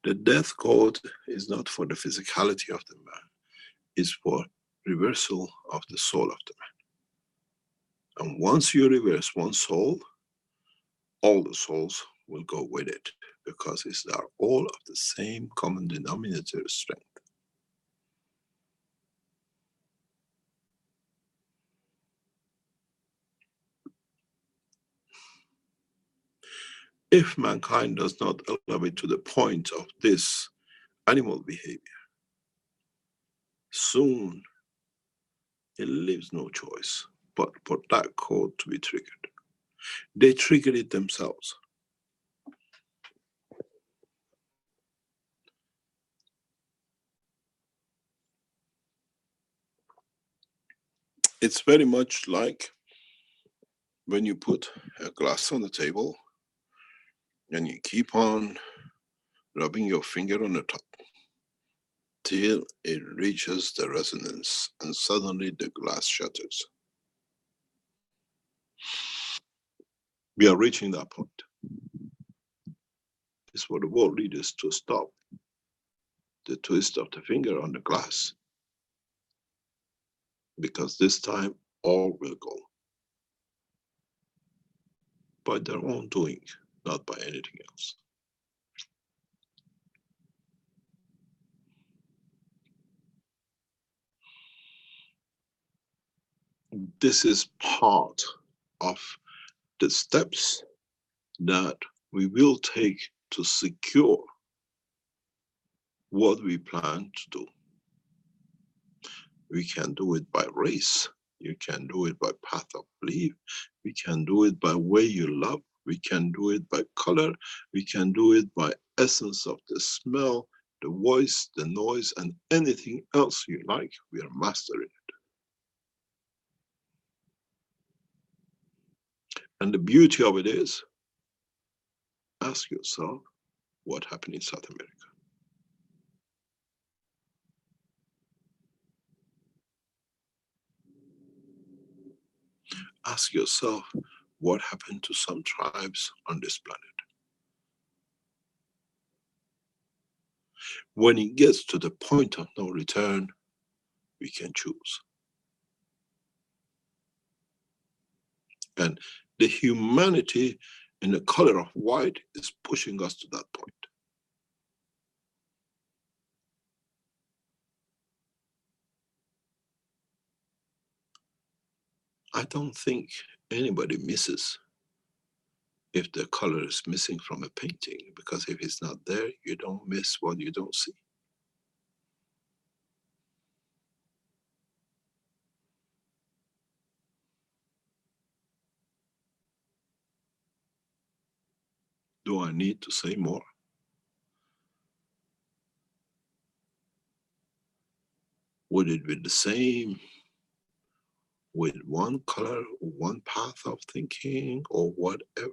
The death code is not for the physicality of the man, it's for reversal of the soul of the man. And once you reverse one soul, all the souls will go with it, because they are all of the same common denominator strength. If mankind does not elevate to the point of this animal behavior, soon it leaves no choice but for that code to be triggered. They trigger it themselves. It's very much like when you put a glass on the table and you keep on rubbing your finger on the top till it reaches the resonance and suddenly the glass shatters. We are reaching that point. It's for the world leaders to stop the twist of the finger on the glass, because this time all will go by their own doing, not by anything else. This is part of the steps that we will take to secure what we plan to do. We can do it by race. You can do it by path of belief. We can do it by way you love. We can do it by color. We can do it by essence of the smell, the voice, the noise, and anything else you like. We are mastering it. And the beauty of it is, ask yourself what happened in South America. Ask yourself what happened to some tribes on this planet. When it gets to the point of no return, we can choose. And the humanity in the color of white is pushing us to that point. I don't think anybody misses if the color is missing from a painting, because if it's not there, you don't miss what you don't see. Do I need to say more? Would it be the same with one color, one path of thinking, or whatever?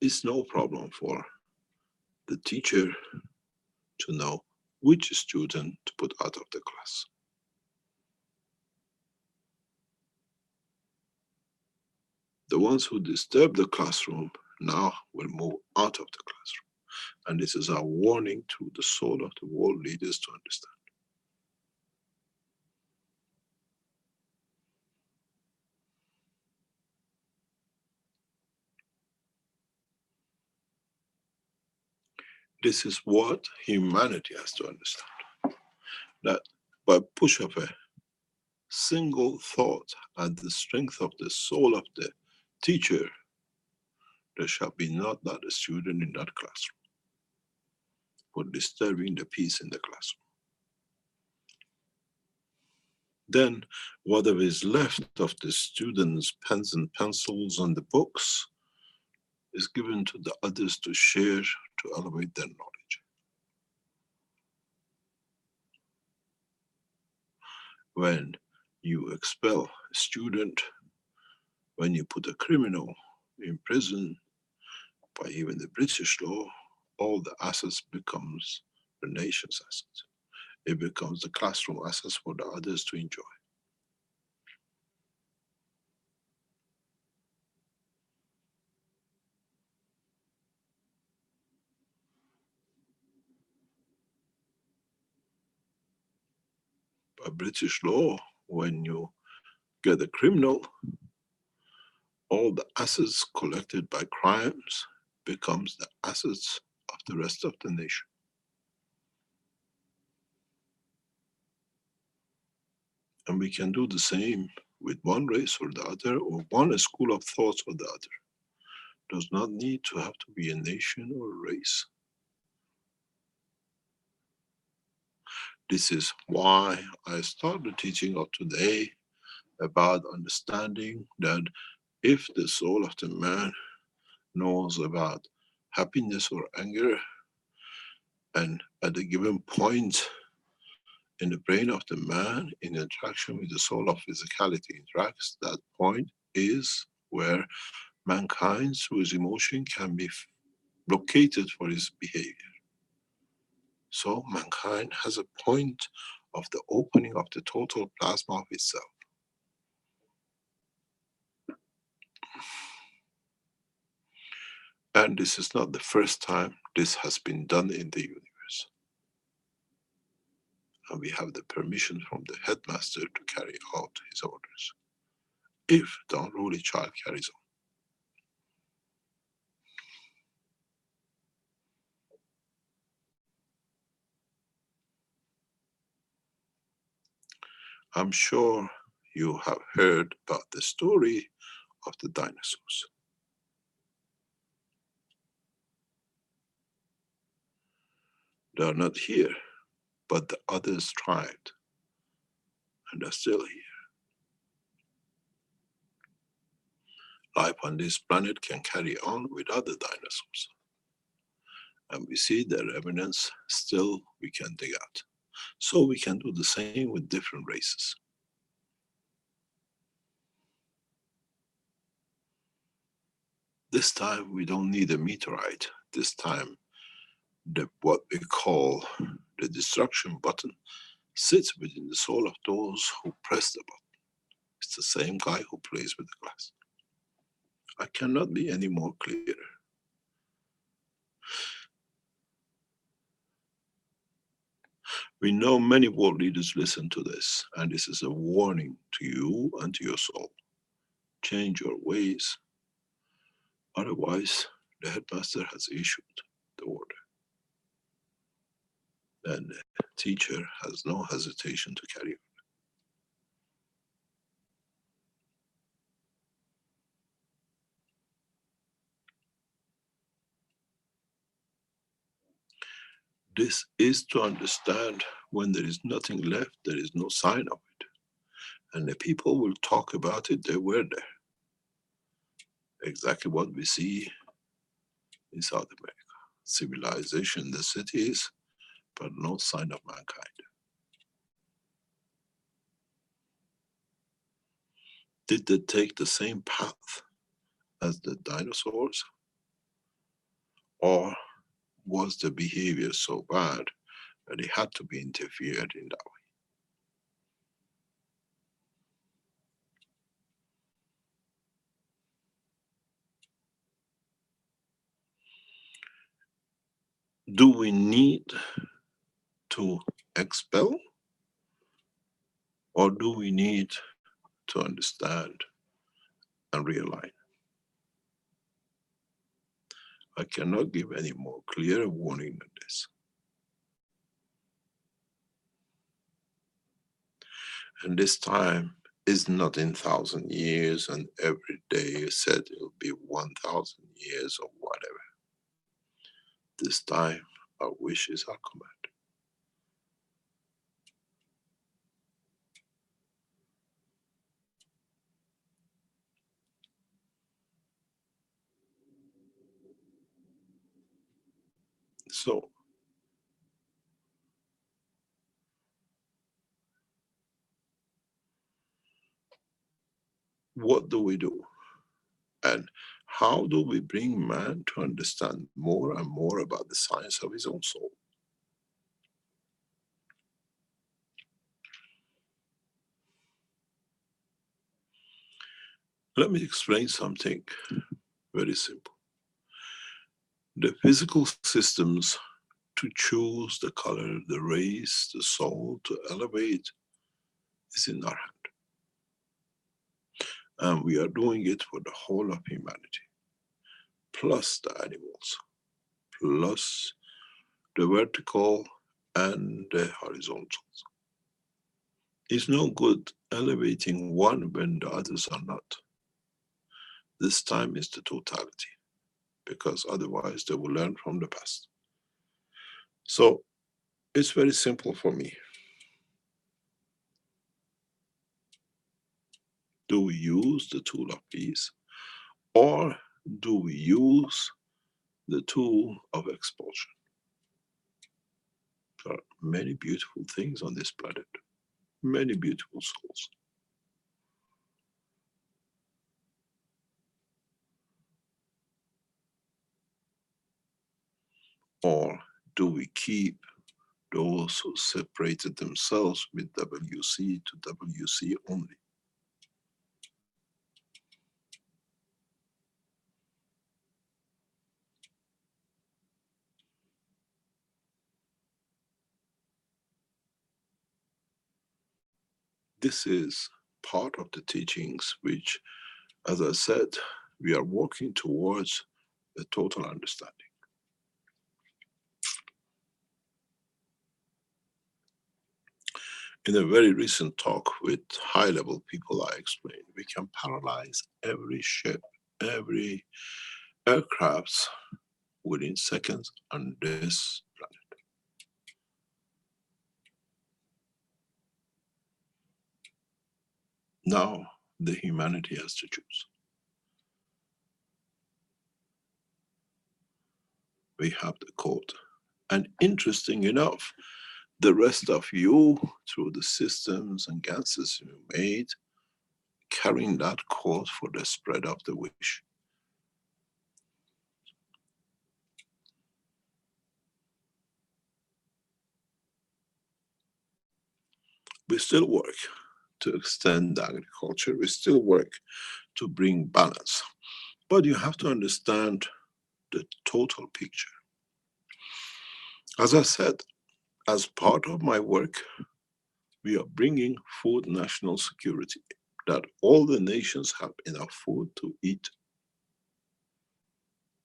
It's no problem for the teacher to know which student to put out of the class. The ones who disturb the classroom now will move out of the classroom. And this is our warning to the soul of the world leaders to understand. This is what humanity has to understand. That by push of a single thought and the strength of the soul of the teacher, there shall be not a student in that classroom for disturbing the peace in the classroom. Then whatever is left of the students' pens and pencils and the books is given to the others to share, to elevate their knowledge. When you expel a student, when you put a criminal in prison, by even the British law, all the assets becomes the nation's assets. It becomes the classroom assets for the others to enjoy. By British law, when you get a criminal, all the assets collected by crimes becomes the assets of the rest of the nation. And we can do the same with one race or the other, or one school of thoughts or the other. Does not need to have to be a nation or a race. This is why I started the teaching of today about understanding that if the soul of the man knows about happiness or anger, and at a given point in the brain of the man, in interaction with the soul of physicality interacts, that point is where mankind through his emotion can be located for his behavior. So mankind has a point of the opening of the total plasma of itself. And this is not the first time this has been done in the universe. And we have the permission from the headmaster to carry out his orders, if the unruly child carries on. I'm sure you have heard about the story of the dinosaurs. They are not here, but the others tried, and are still here. Life on this planet can carry on without the dinosaurs. And we see their evidence still we can dig out. So we can do the same with different races. This time we don't need a meteorite. This time what we call the destruction button sits within the soul of those who press the button. It's the same guy who plays with the glass. I cannot be any more clearer. We know many world leaders listen to this, and this is a warning to you and to your soul. Change your ways. Otherwise, the headmaster has issued the order. And the teacher has no hesitation to carry on. This is to understand when there is nothing left, there is no sign of it. And the people will talk about it, they were there. Exactly what we see in South America. Civilization, the cities, but no sign of mankind. Did they take the same path as the dinosaurs? Or was the behavior so bad that it had to be interfered in that way? Do we need to expel? Or do we need to understand and realign? I cannot give any more clear warning than this. And this time is not in 1,000 years, and every day you said it'll be 1,000 years or whatever. This time, our wish is our command. So, what do we do? And how do we bring man to understand more and more about the science of his own soul? Let me explain something very simple. The physical systems to choose the color, the race, the soul to elevate is in our hand. And we are doing it for the whole of humanity, plus the animals, plus the vertical and the horizontals. It's no good elevating one when the others are not. This time is the totality, because otherwise they will learn from the past. So it's very simple for me. Do we use the tool of peace, or do we use the tool of expulsion? There are many beautiful things on this planet, many beautiful souls. Or do we keep those who separated themselves with WC to WC only? This is part of the teachings which, as I said, we are working towards a total understanding. In a very recent talk with high level people, I explained we can paralyze every ship, every aircraft within seconds on this planet. Now the humanity has to choose. We have the code. And interesting enough, the rest of you, through the systems and ganses you made, carrying that code for the spread of the wish. We still work to extend the agriculture, we still work to bring balance. But you have to understand the total picture. As I said, as part of my work, we are bringing food national security, that all the nations have enough food to eat.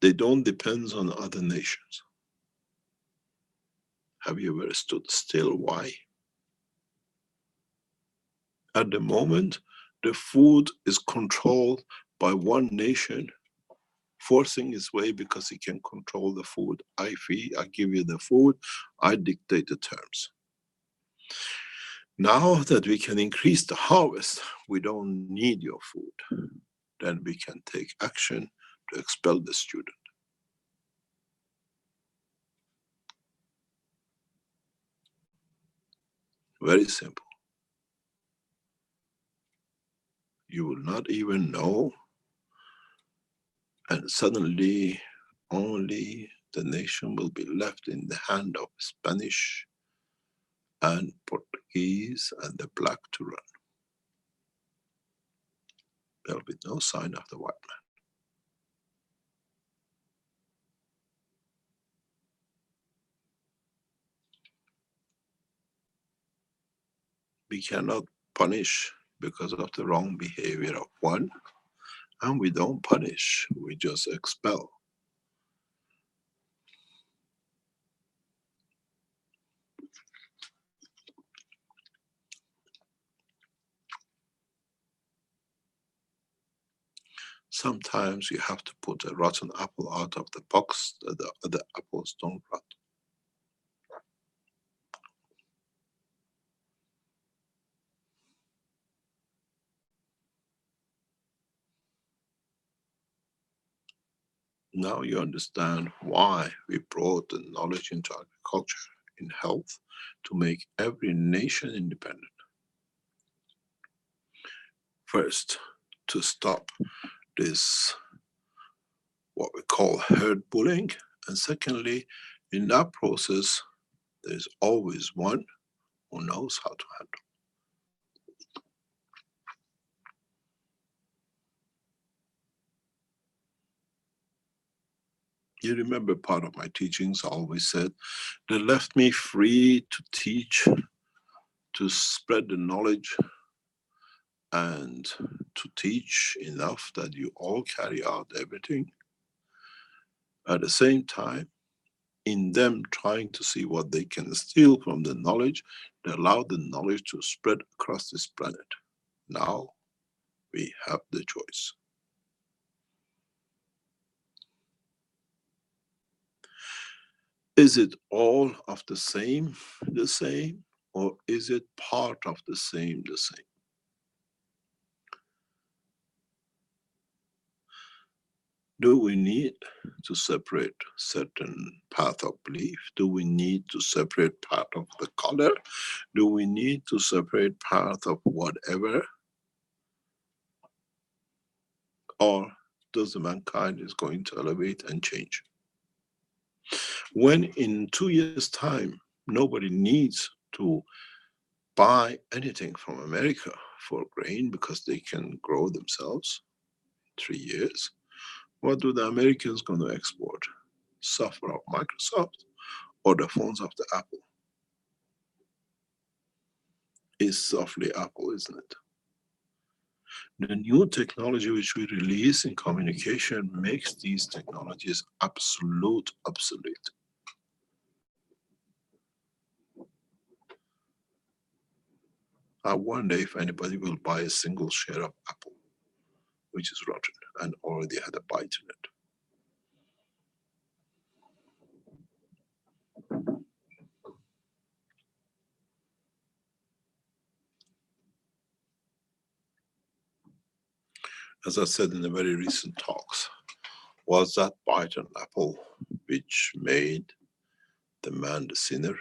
They don't depend on other nations. Have you ever stood still why? At the moment, the food is controlled by one nation, forcing its way because he can control the food. I feed, I give you the food, I dictate the terms. Now that we can increase the harvest, we don't need your food. Then we can take action to expel the student. Very simple. You will not even know, and suddenly only the nation will be left in the hand of Spanish and Portuguese and the black to run. There will be no sign of the white man. We cannot punish because of the wrong behavior of one, and we don't punish, we just expel. Sometimes you have to put a rotten apple out of the box that the other apples don't rot. Now you understand why we brought the knowledge into agriculture, in health, to make every nation independent. First, to stop this, what we call herd bullying, and secondly, in that process, there's always one who knows how to handle. You remember part of my teachings, I always said, they left me free to teach, to spread the knowledge, and to teach enough that you all carry out everything. At the same time, in them trying to see what they can steal from the knowledge, they allow the knowledge to spread across this planet. Now we have the choice. Is it all of the same, or is it part of the same, the same? Do we need to separate certain path of belief? Do we need to separate part of the color? Do we need to separate part of whatever? Or does the mankind is going to elevate and change? When in 2 years' time, nobody needs to buy anything from America for grain because they can grow themselves 3 years, what do the Americans going to export? Software of Microsoft or the phones of the Apple? It's softly Apple, isn't it? The new technology which we release in communication makes these technologies absolute obsolete. I wonder if anybody will buy a single share of Apple, which is rotten and already had a bite in it. As I said in the very recent talks, was that bite on Apple which made the man the sinner?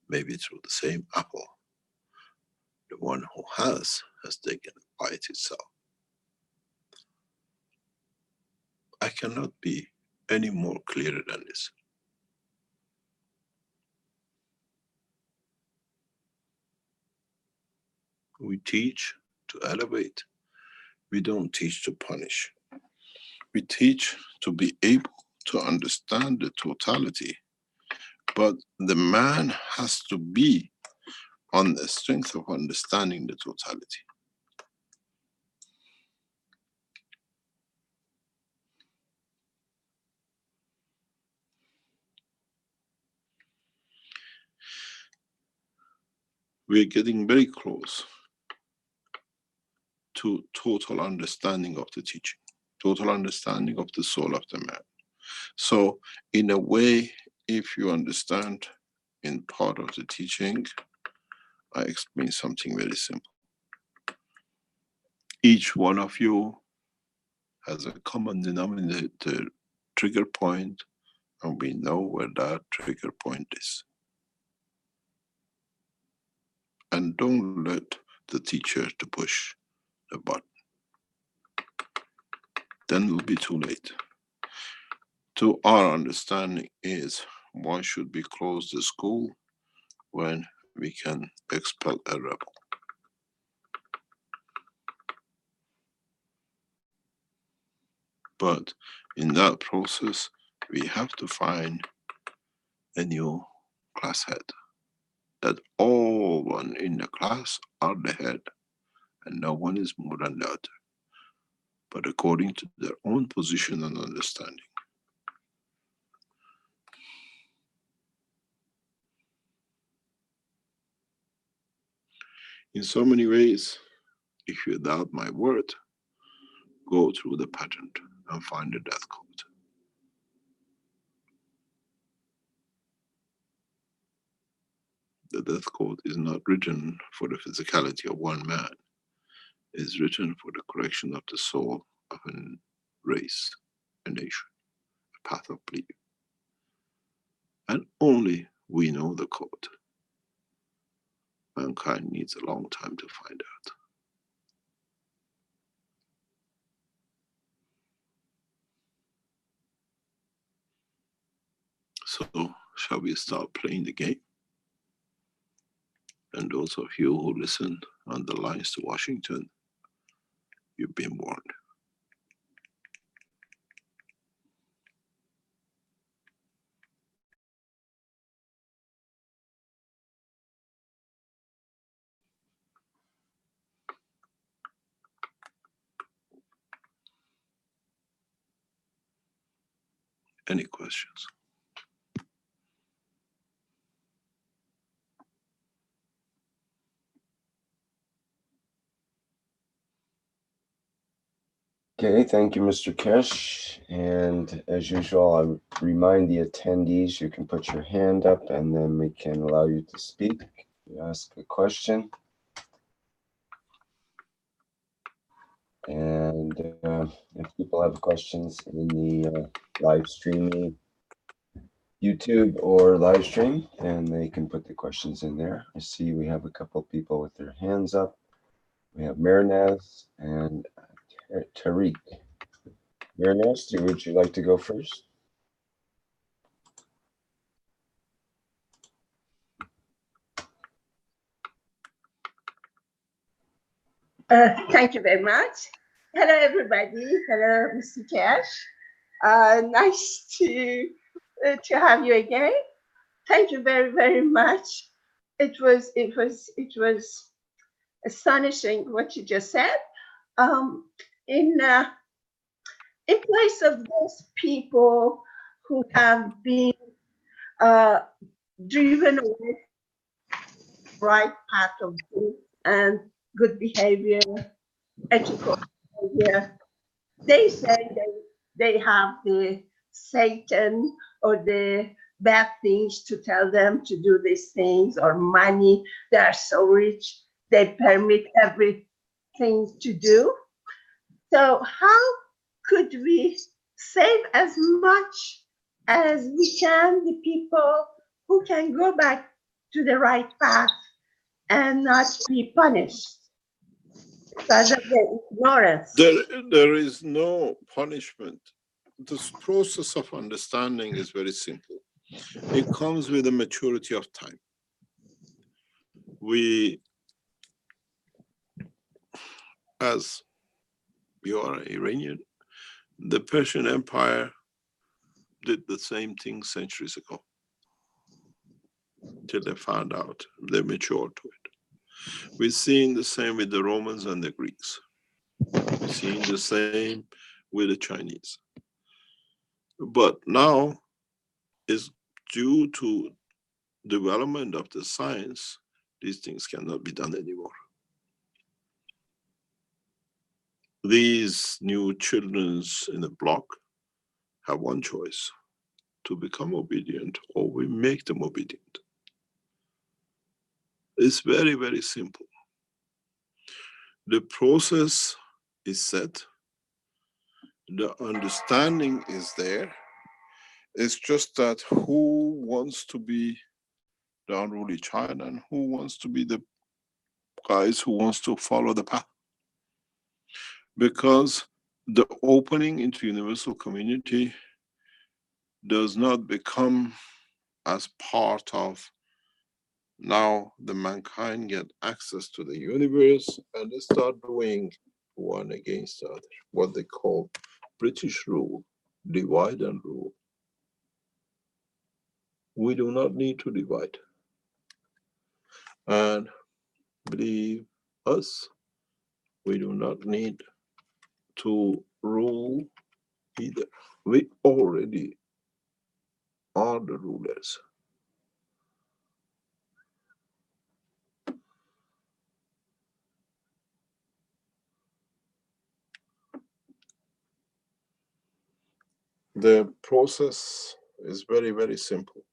Maybe through the same Apple, the one who has taken a bite itself. I cannot be any more clearer than this. We teach to elevate. We don't teach to punish. We teach to be able to understand the totality. But the man has to be on the strength of understanding the totality. We're getting very close to total understanding of the teaching, total understanding of the soul of the man. So, in a way, if you understand in part of the teaching, I explain something very simple. Each one of you has a common denominator, trigger point, and we know where that trigger point is. And don't let the teacher to push the button. Then it will be too late. To our understanding is, why should we close the school when we can expel a rebel? But in that process, we have to find a new class head. That all one in the class are the head, and no one is more than the other, but according to their own position and understanding. In so many ways, if you doubt my word, go through the pattern and find the death code. The death code is not written for the physicality of one man. It is written for the correction of the soul of a race, a nation, a path of belief. And only we know the code. Mankind needs a long time to find out. So, shall we start playing the game? And those of you who listen on the lines to Washington, you've been warned. Any questions? Okay, thank you, Mr. Keshe. And as usual, I remind the attendees you can put your hand up and then we can allow you to speak, ask a question. And if people have questions in the live streaming YouTube or live stream, and they can put the questions in there. I see we have a couple people with their hands up. We have Marinaz and Tariq. Ernest, would you like to go first? Thank you very much. Hello, everybody. Hello, Mr. Cash. Nice to have you again. Thank you very, very much. It was astonishing what you just said. Um, in place of those people who have been uh, driven away from the right path of good and good behavior, ethical behavior, they say they have the Satan or the bad things to tell them to do these things, or money. They are so rich, they permit everything to do. So how could we save as much as we can the people who can go back to the right path and not be punished because of the ignorance? There is no punishment. This process of understanding is very simple. It comes with the maturity of time. As you are Iranian, the Persian Empire did the same thing centuries ago, till they found out, they matured to it. We've seen the same with the Romans and the Greeks. We've seen the same with the Chinese. But now, is due to development of the science, these things cannot be done anymore. These new children in the block have one choice: to become obedient, or we make them obedient. It's very, very simple. The process is set. The understanding is there. It's just that who wants to be the unruly child and who wants to be the guys who wants to follow the path. Because the opening into universal community does not become as part of now the mankind get access to the universe and they start doing one against the other, what they call British rule, divide and rule. We do not need to divide. And believe us, we do not need to rule either. We already are the rulers. The process is very, very simple.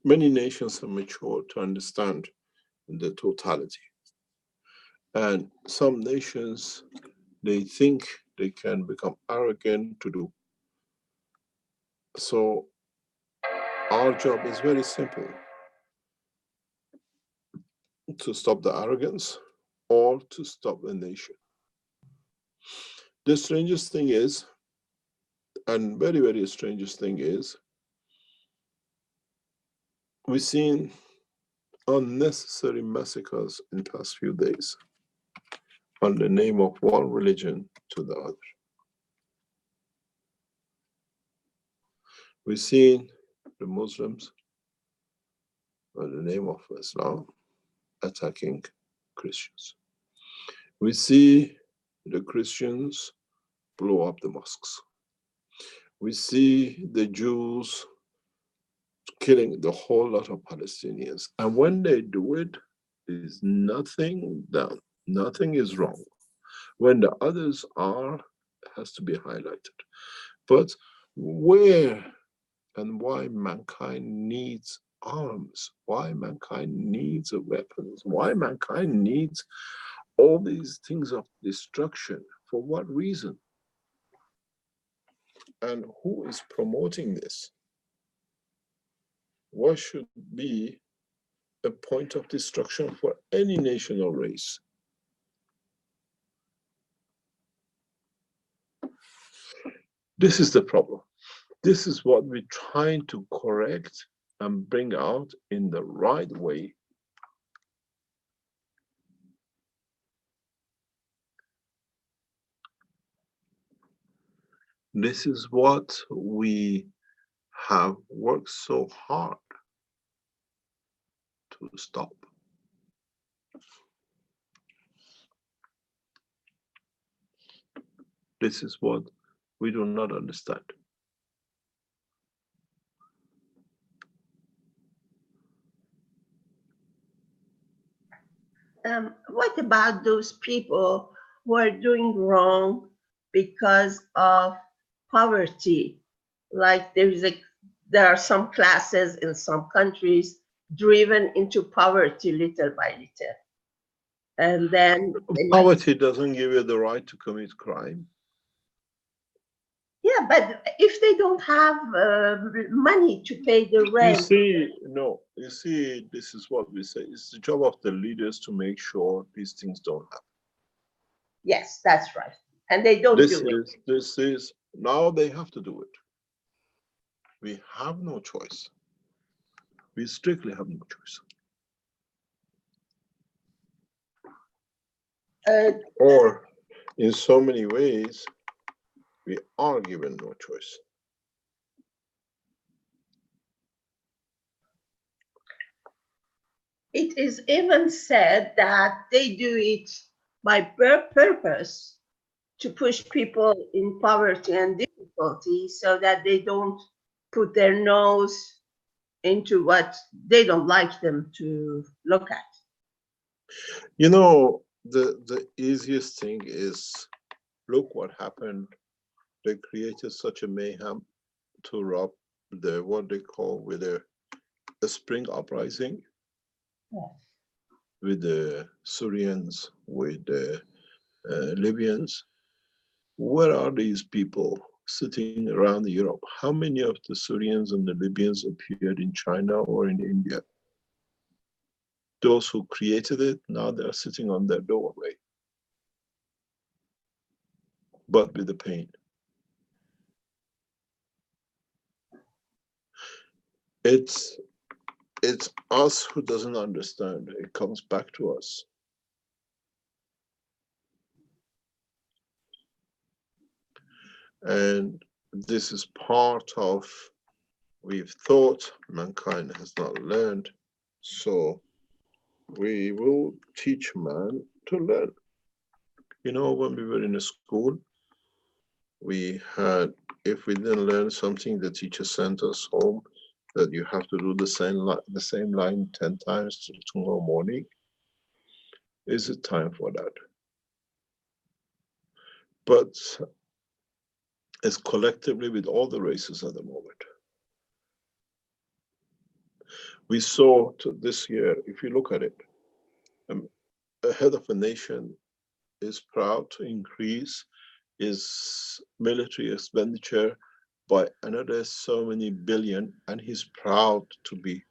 Many nations have matured to understand the totality. And some nations, they think they can become arrogant to do. So our job is very simple: to stop the arrogance or to stop the nation. The strangest thing is, and very, very strangest thing is, we've seen unnecessary massacres in the past few days on the name of one religion to the other. We've seen the Muslims, on the name of Islam, attacking Christians. We see the Christians blow up the mosques. We see the Jews killing the whole lot of Palestinians. And when they do it, there's nothing done. Nothing is wrong. When the others are, it has to be highlighted. But where and why mankind needs arms, why mankind needs weapons, why mankind needs all these things of destruction, for what reason? And who is promoting this? What should be a point of destruction for any nation or race? This is the problem. This is what we're trying to correct and bring out in the right way. This is what we have worked so hard to stop. This is what we do not understand. What about those people who are doing wrong because of poverty? Like there are some classes in some countries driven into poverty little by little. And then Poverty doesn't give you the right to commit crime. yeah, but if they don't have money to pay the rent. You see, no, you see, this is what we say. It's the job of the leaders to make sure these things don't happen. Yes, that's right. And they don't do it. This is, now they have to do it. We have no choice. We strictly have no choice. Or in so many ways, we are given no choice. It is even said that they do it by purpose to push people in poverty and difficulty so that they don't put their nose into what they don't like them to look at. You know, the easiest thing is, look what happened. They created such a mayhem to rob the, what they call with a spring uprising. Yes. With the Syrians, with the Libyans. Where are these people sitting around Europe? How many of the Syrians and the Libyans appeared in China or in India? Those who created it, now they're sitting on their doorway, but with the pain. It's us who doesn't understand. It comes back to us. And this is part of, we've thought mankind has not learned, so we will teach man to learn. You know, when we were in a school, we had, if we didn't learn something, the teacher sent us home that you have to do the same line 10 times tomorrow morning. Is it time for that? But it's collectively with all the races at the moment. We saw this year, if you look at it, a head of a nation is proud to increase his military expenditure by another so many billion, and he's proud to be.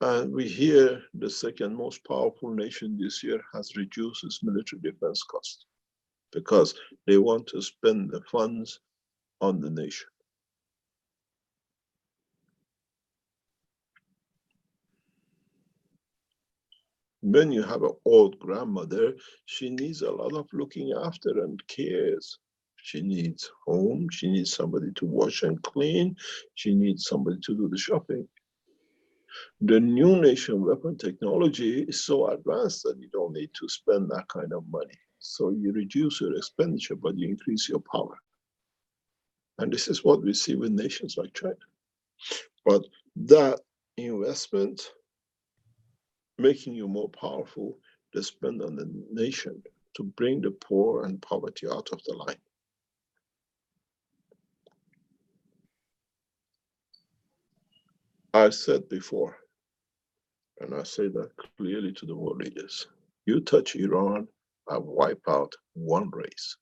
And we hear the second most powerful nation this year has reduced its military defense cost because they want to spend the funds on the nation. When you have an old grandmother, she needs a lot of looking after and cares. She needs home, she needs somebody to wash and clean, she needs somebody to do the shopping. The new nation weapon technology is so advanced that you don't need to spend that kind of money. So you reduce your expenditure, but you increase your power. And this is what we see with nations like China. But that investment, making you more powerful, they spend on the nation to bring the poor and poverty out of the line. I said before, and I say that clearly to the world leaders, you touch Iran, I wipe out one race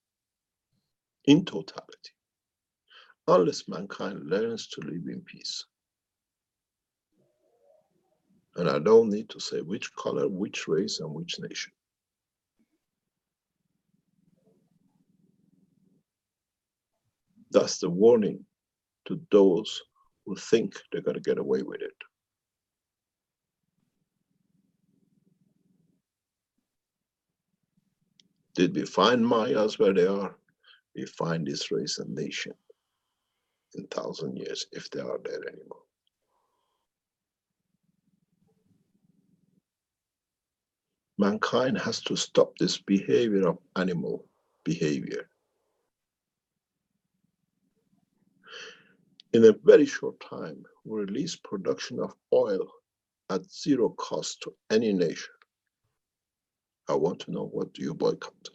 in totality, unless mankind learns to live in peace. And I don't need to say which color, which race, and which nation. That's the warning to those who think they're going to get away with it. Did we find Mayas where they are? We find this race and nation in 1,000 years, if they are there anymore. Mankind has to stop this behavior of animal behavior. In a very short time, we release production of oil at zero cost to any nation. I want to know, what do you boycott?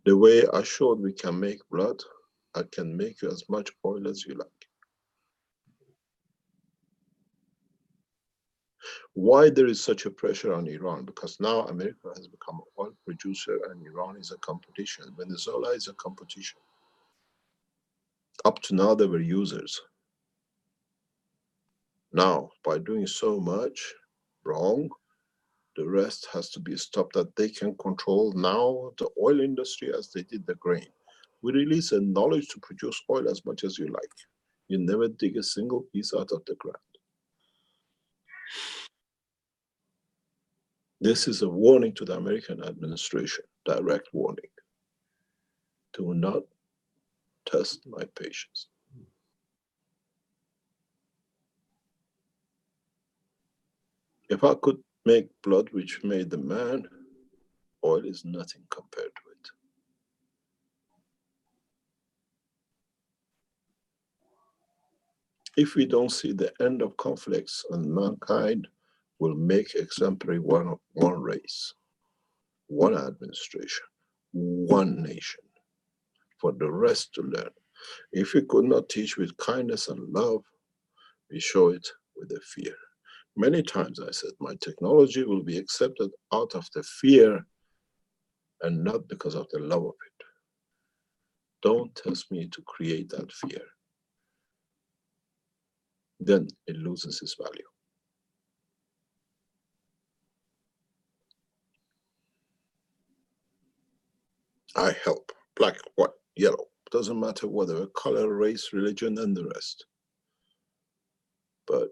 The way I showed we can make blood, I can make you as much oil as you like. Why there is such a pressure on Iran? Because now America has become an oil producer and Iran is a competition. Venezuela is a competition. Up to now they were users. Now, by doing so much wrong, the rest has to be stopped, that they can control now the oil industry as they did the grain. We release a knowledge to produce oil as much as you like. You never dig a single piece out of the ground. This is a warning to the American administration, direct warning. Do not test my patience. If I could make blood which made the man, oil is nothing compared to it. If we don't see the end of conflicts, and mankind will make exemplary one race, one administration, one nation, for the rest to learn. If we could not teach with kindness and love, we show it with the fear. Many times I said, my technology will be accepted out of the fear and not because of the love of it. Don't test me to create that fear. Then it loses its value. I help, black, white, yellow. Doesn't matter whether color, race, religion, and the rest. But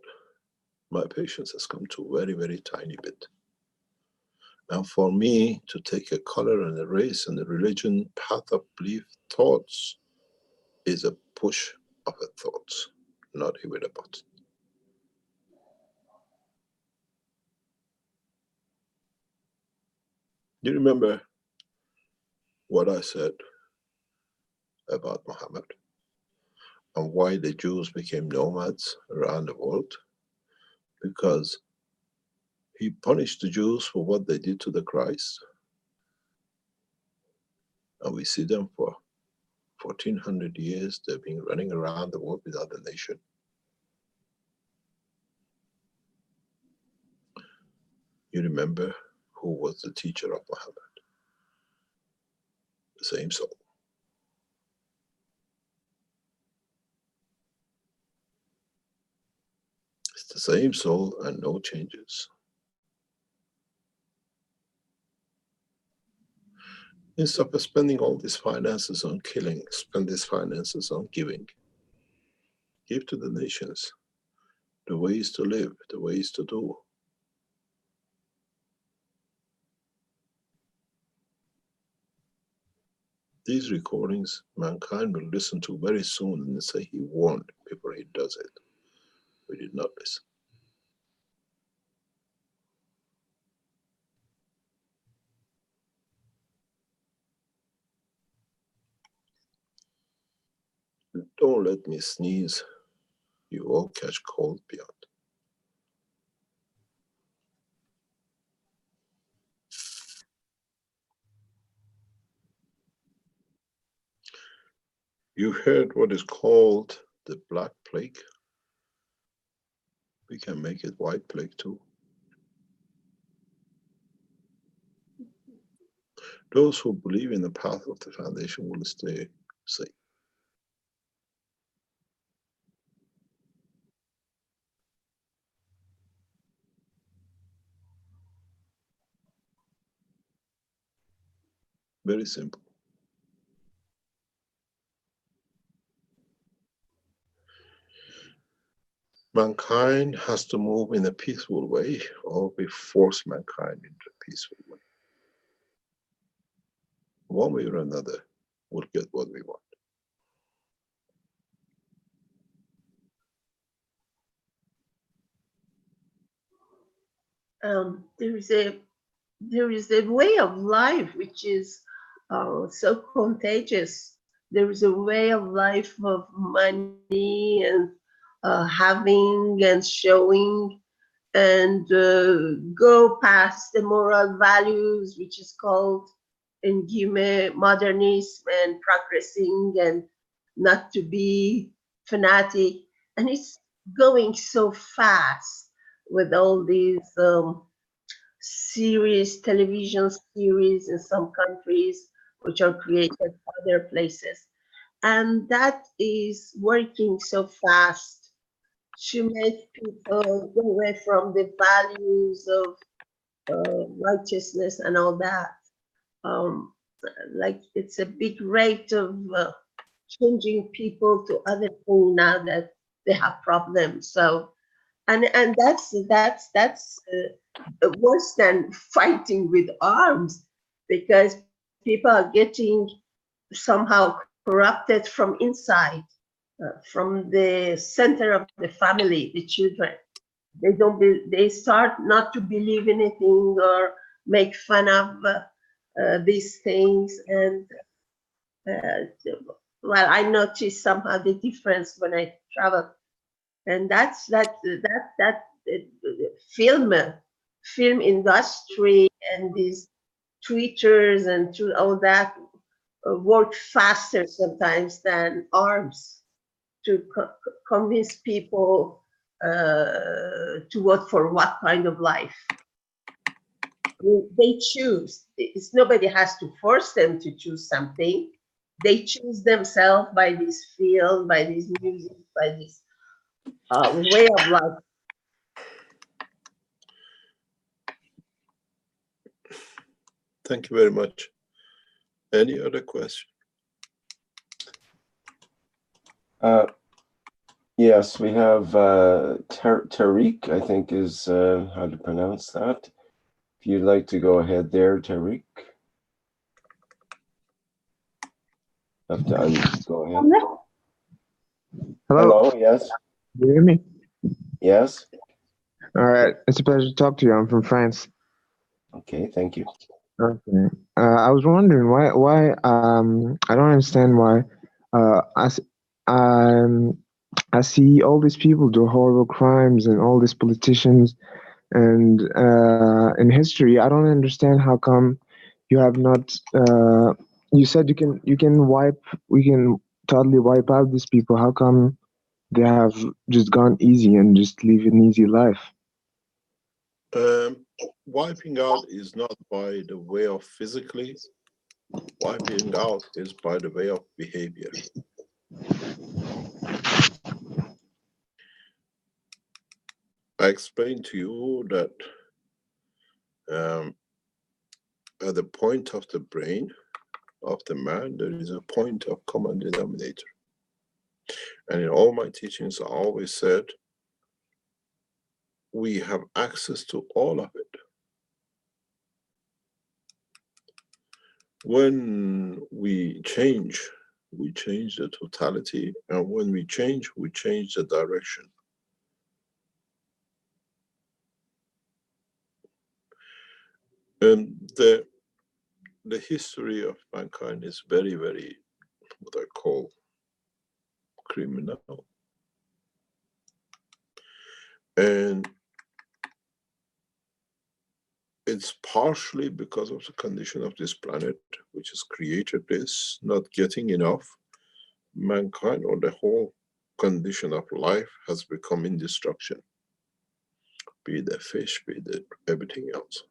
my patience has come to a very, very tiny bit. And for me to take a color and a race and a religion, path of belief, thoughts, is a push of a thought, not even a button. Do you remember what I said about Muhammad and why the Jews became nomads around the world? Because he punished the Jews for what they did to the Christ. And we see them for 1400 years, they've been running around the world without a nation. You remember who was the teacher of Muhammad? The same soul. It's the same soul and no changes. Instead of spending all these finances on killing, spend these finances on giving. Give to the nations the ways to live, the ways to do. These recordings, mankind will listen to very soon and say he warned before he does it. We did not listen. Don't let me sneeze. You all catch cold beyond. You heard what is called the Black Plague. We can make it White Plague too. Those who believe in the path of the foundation will stay safe. Very simple. Mankind has to move in a peaceful way, or we force mankind into a peaceful way. One way or another, we'll get what we want. There is a way of life which is so contagious. There is a way of life of money and having and showing and go past the moral values, which is called in Guillemets modernism and progressing and not to be fanatic. And it's going so fast with all these series, television series in some countries, which are created other places. And that is working so fast to make people go away from the values of righteousness and all that. Um, like it's a big rate of changing people to other things now that they have problems. So, and that's worse than fighting with arms, because people are getting somehow corrupted from inside, from the center of the family, the children. They start not to believe anything or make fun of these things. And uh, well, I noticed somehow the difference when I travel. And that's film film industry and these tweeters and all that work faster sometimes than arms to convince people to vote for what kind of life. They choose. Nobody has to force them to choose something. They choose themselves by this field, by this music, by this way of life. Thank you very much. Any other question? Yes, we have Tariq, I think is how to pronounce that. If you'd like to go ahead there, Tariq. Have to go ahead. Hello. Hello, yes. Do you hear me? Yes. All right. It's a pleasure to talk to you. I'm from France. Okay, thank you. Okay. I was wondering why I don't understand why um I see all these people do horrible crimes and all these politicians and in history I don't understand how come you have not you said we can totally wipe out these people. How come they have just gone easy and just live an easy life? Wiping out is not by the way of physically. Wiping out is by the way of behavior. I explained to you that at the point of the brain of the man, there is a point of common denominator. And in all my teachings, I always said, we have access to all of it. When we change the totality, and when we change the direction. And the history of mankind is very, very, what I call, criminal. And it's partially because of the condition of this planet, which has created this, not getting enough. Mankind, or the whole condition of life, has become in destruction. Be it a fish, be it everything else.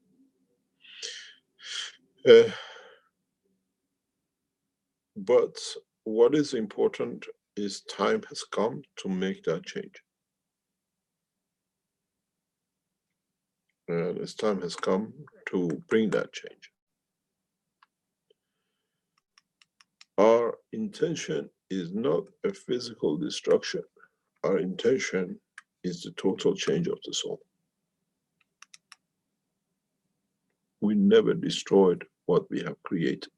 But what is important is time has come to make that change. And its time has come to bring that change. Our intention is not a physical destruction. Our intention is the total change of the soul. We never destroyed what we have created.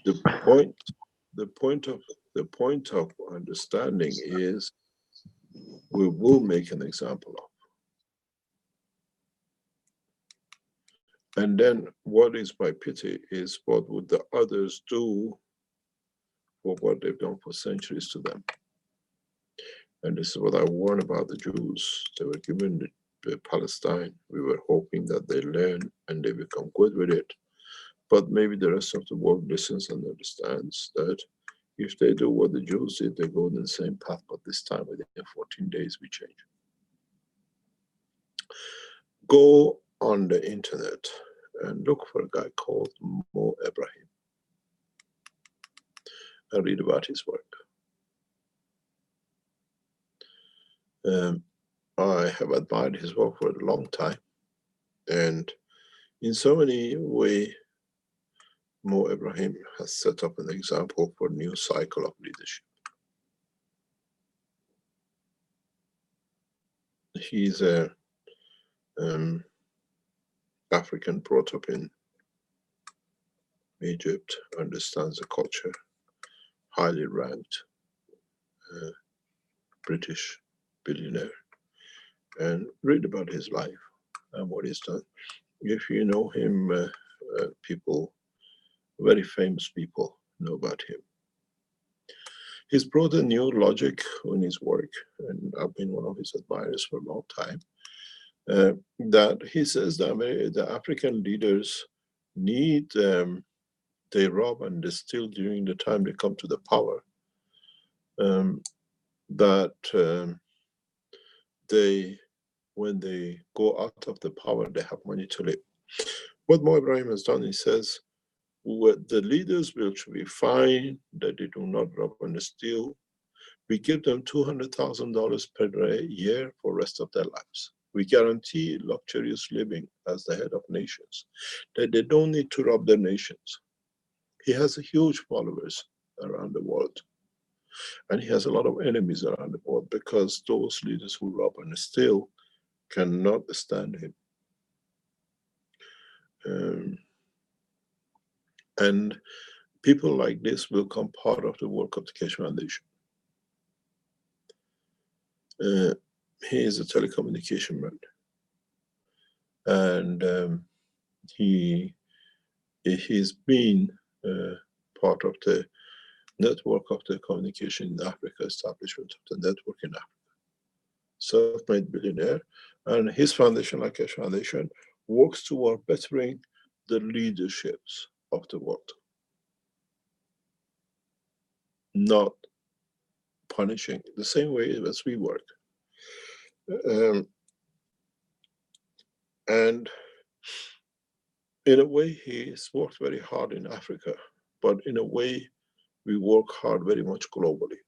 The point of understanding is we will make an example of. And then what is my pity is what would the others do for what they've done for centuries to them. And this is what I warn about the Jews. They were given the Palestine. We were hoping that they learn and they become good with it. But maybe the rest of the world listens and understands that if they do what the Jews did, they go in the same path, but this time within 14 days we change. Go on the internet and look for a guy called Mo Ibrahim and read about his work. I have admired his work for a long time, and in so many ways, Mo Ibrahim has set up an example for a new cycle of leadership. He's a African brought up in Egypt, understands the culture, highly ranked British billionaire, and read about his life and what he's done. If you know him, people, very famous people know about him. He's brought a new logic in his work, and I've been one of his admirers for a long time, that he says that the African leaders need, they rob and they steal during the time they come to the power, when they go out of the power, they have money to live. What Mo Ibrahim has done, he says, the leaders will be fine that they do not rob and steal. We give them $200,000 per year for the rest of their lives. We guarantee luxurious living as the head of nations, that they don't need to rob their nations. He has a huge followers around the world. And he has a lot of enemies around the world because those leaders who rob and steal cannot stand him. And people like this will become part of the work of the Keshe Foundation. He is a telecommunication man. And he's been part of the network of the communication in Africa, establishment of the network in Africa. Self-made billionaire, and his foundation, like Keshe Foundation, works toward bettering the leaderships of the world, not punishing, the same way as we work. And in a way, he's worked very hard in Africa, but in a way, we work hard very much globally.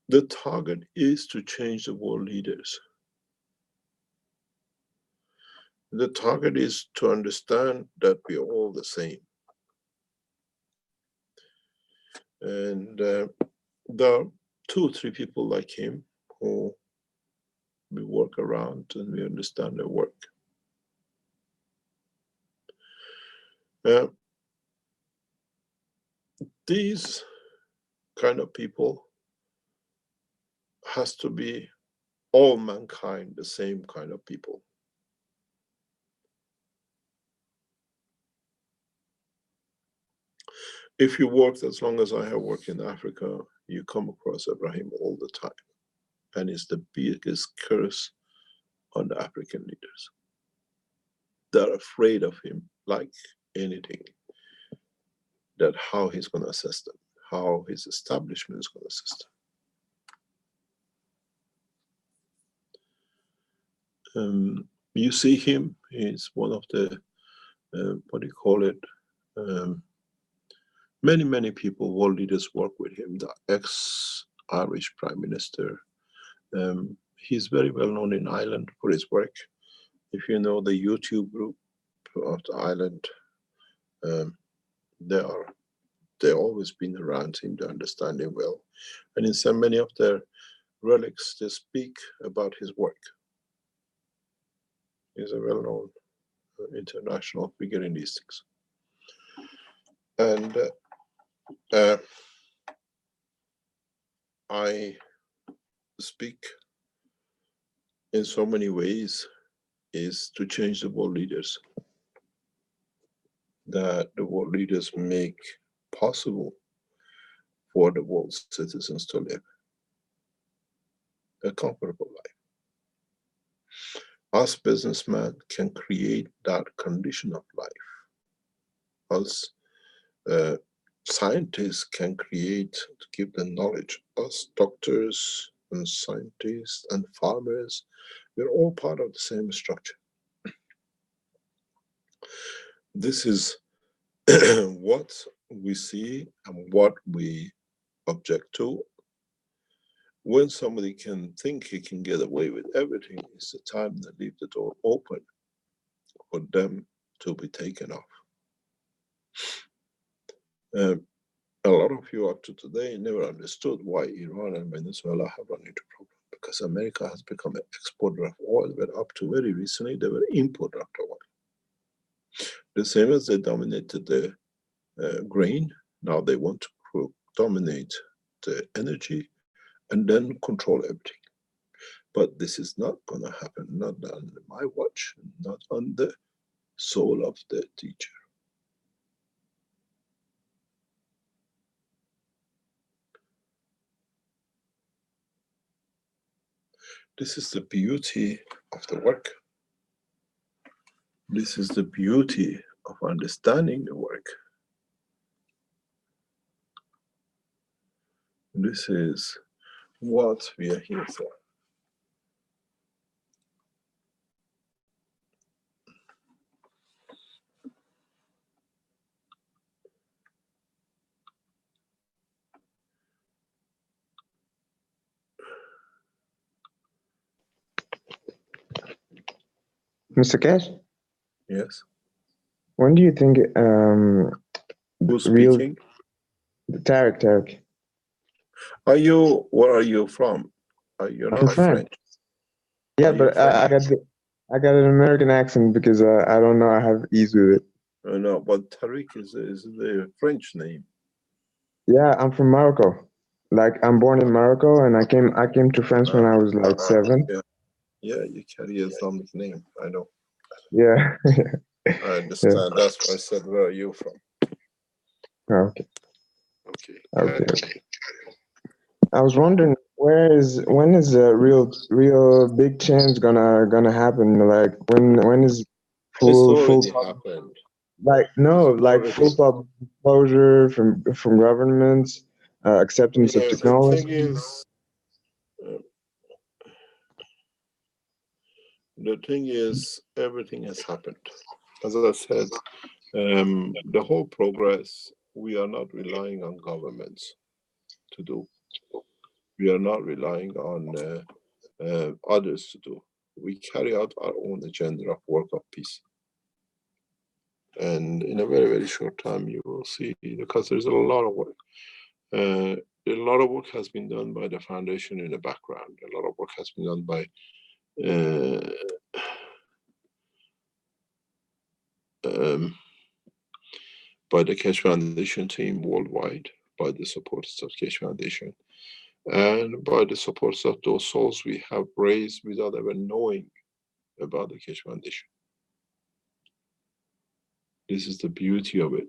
The target is to change the world leaders. The target is to understand that we are all the same. And there are 2 or 3 people like him who we work around and we understand their work. These kind of people has to be all mankind, the same kind of people. If you worked as long as I have worked in Africa, you come across Ibrahim all the time. And it's the biggest curse on the African leaders. They're afraid of him like anything, that how he's going to assess them, how his establishment is going to assess them. You see him, he's one of the, what do you call it, many people, world leaders work with him. The ex-Irish Prime Minister, He's very well known in Ireland for his work. If you know the YouTube group of the island, um, they are, they've always been around him, they understand him well. And in so many of their relics, they speak about his work. He's a well-known international figure in these things. And I speak in so many ways is to change the world leaders. That the world leaders make possible for the world's citizens to live a comfortable life. Us businessmen can create that condition of life. Us scientists can create, to give the knowledge. Us doctors and scientists and farmers, we're all part of the same structure. This is what we see and what we object to. When somebody can think he can get away with everything, it's the time they leave the door open for them to be taken off. A lot of you up to today never understood why Iran and Venezuela have run into problems. Because America has become an exporter of oil, but up to very recently they were importer of oil. The same as they dominated the grain, now they want to dominate the energy and then control everything. But this is not going to happen, not on my watch, not on the soul of the teacher. This is the beauty of the work. This is the beauty of understanding the work. This is what we are here for. Mr. Cash, Yes. when do you think Who's real speaking? Tarek? Are you? Where are you from? You're I'm not French. French. Yeah, Are you but I got an American accent because I don't know I have ease with it. No, but Tariq is the French name. Yeah, I'm from Morocco. Like I'm born in Morocco, and I came to France when I was like 7. Yeah, yeah. You carry an Islamic name. I know. Yeah. I understand. That's why I said, where are you from? Okay. Okay. Okay. I was wondering when is a real big change gonna happen? Like when is It's full already happened. like no like full public disclosure from governments, acceptance of Yeah, the technology. thing is, everything has happened. As I said, the whole progress, we are not relying on governments to do. We are not relying on others to do. We carry out our own agenda of work of peace. And in a very, very short time, you will see, because there's a lot of work. A lot of work has been done by the foundation in the background. A lot of work has been done by the Keshe Foundation team worldwide, by the supporters of Keshe Foundation, and by the supporters of those souls we have raised without ever knowing about the Keshe Foundation. This is the beauty of it.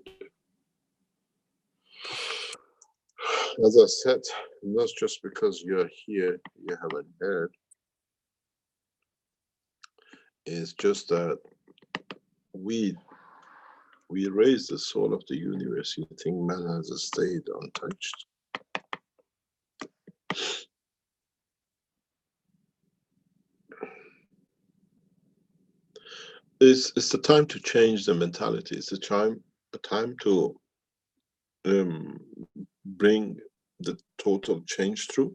As I said, not just because you're here, you haven't heard. It's just that we raise the soul of the universe. You think man has stayed untouched. It's the time to change the mentality. It's the time to bring the total change through.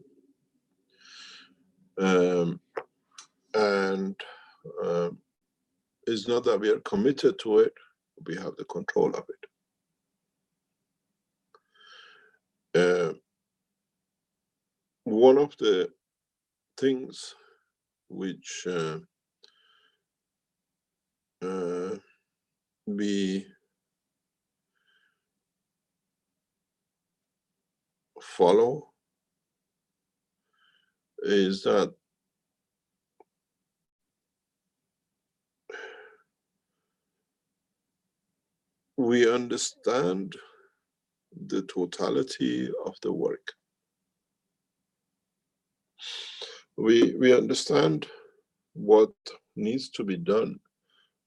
And it's not that we are committed to it, we have the control of it. One of the things which we follow is that we understand the totality of the work. We understand what needs to be done,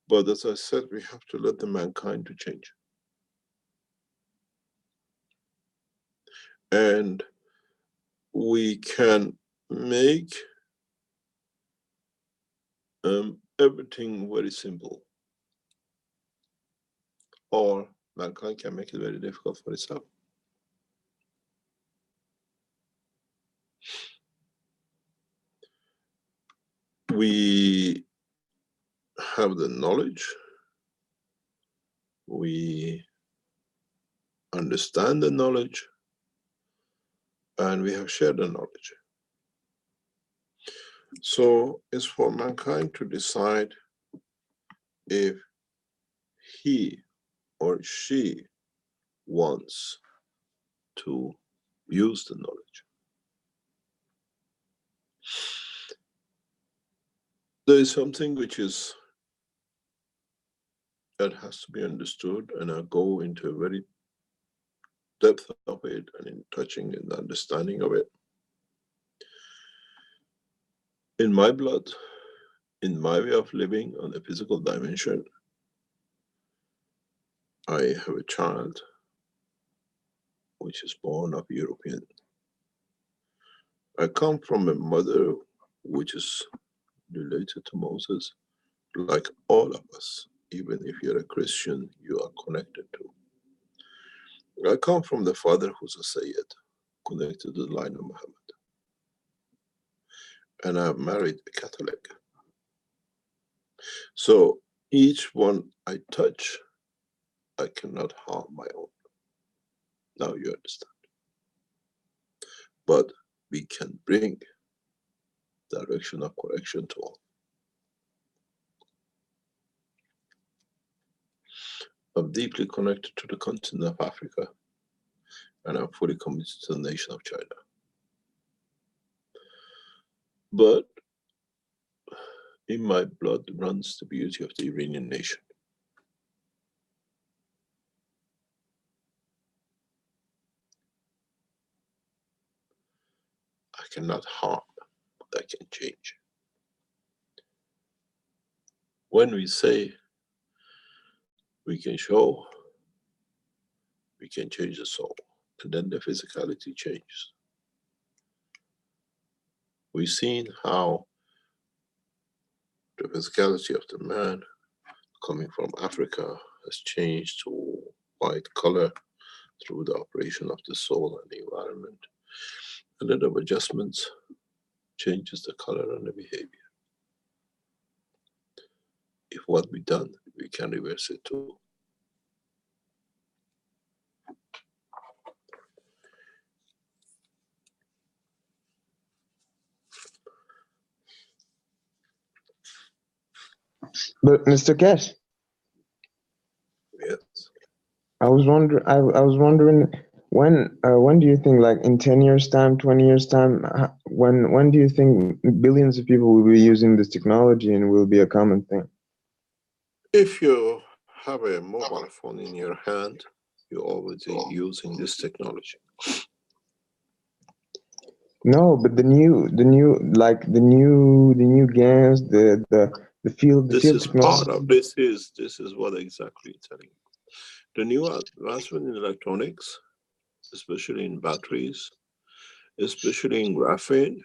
but as I said, we have to let the mankind to change. And we can make everything very simple, or mankind can make it very difficult for itself. We have the knowledge, we understand the knowledge, and we have shared the knowledge. So it's for mankind to decide if he or she wants to use the knowledge. There is something which is that has to be understood, and I'll go into a very depth of it and in touching and understanding of it. In my blood, in my way of living on the physical dimension, I have a child which is born of European. I come from a mother which is related to Moses, like all of us. Even if you're a Christian, you are connected to. I come from the father who's a Sayyid, connected to the line of Muhammad. And I married a Catholic. So each one I touch, I cannot harm my own. Now you understand. But we can bring direction of correction to all. I'm deeply connected to the continent of Africa, and I'm fully committed to the nation of China. But in my blood runs the beauty of the Iranian nation. I cannot harm, but I can change. When we say we can show, we can change the soul, and then the physicality changes. We've seen how the physicality of the man coming from Africa has changed to white color through the operation of the soul and the environment. A lot of adjustments changes the color and the behavior. If what we done, we can reverse it too. But Mr. Keshe, Yes. I was wondering when do you think, like in 10 years time, 20 years time, when do you think billions of people will be using this technology and will be a common thing? If you have a mobile phone in your hand, you're always using this technology. No, but the new games, the field This technology. part of this is what exactly it's telling you. The new advancement in electronics, especially in batteries, especially in graphene,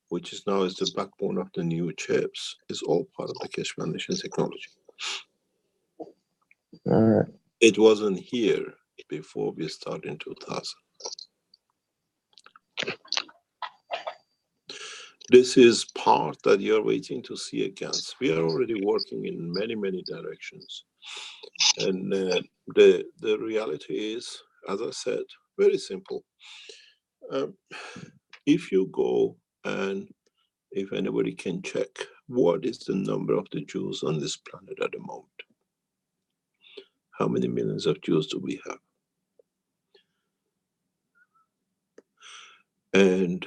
which is now the backbone of the new chips, is all part of the Keshe Foundation technology. All right. It wasn't here before we started in 2000. This is part that you're waiting to see against. We are already working in many, many directions. And the reality is, as I said, very simple. Um, if you go and if anybody can check, what is the number of the Jews on this planet at the moment? How many millions of Jews do we have? And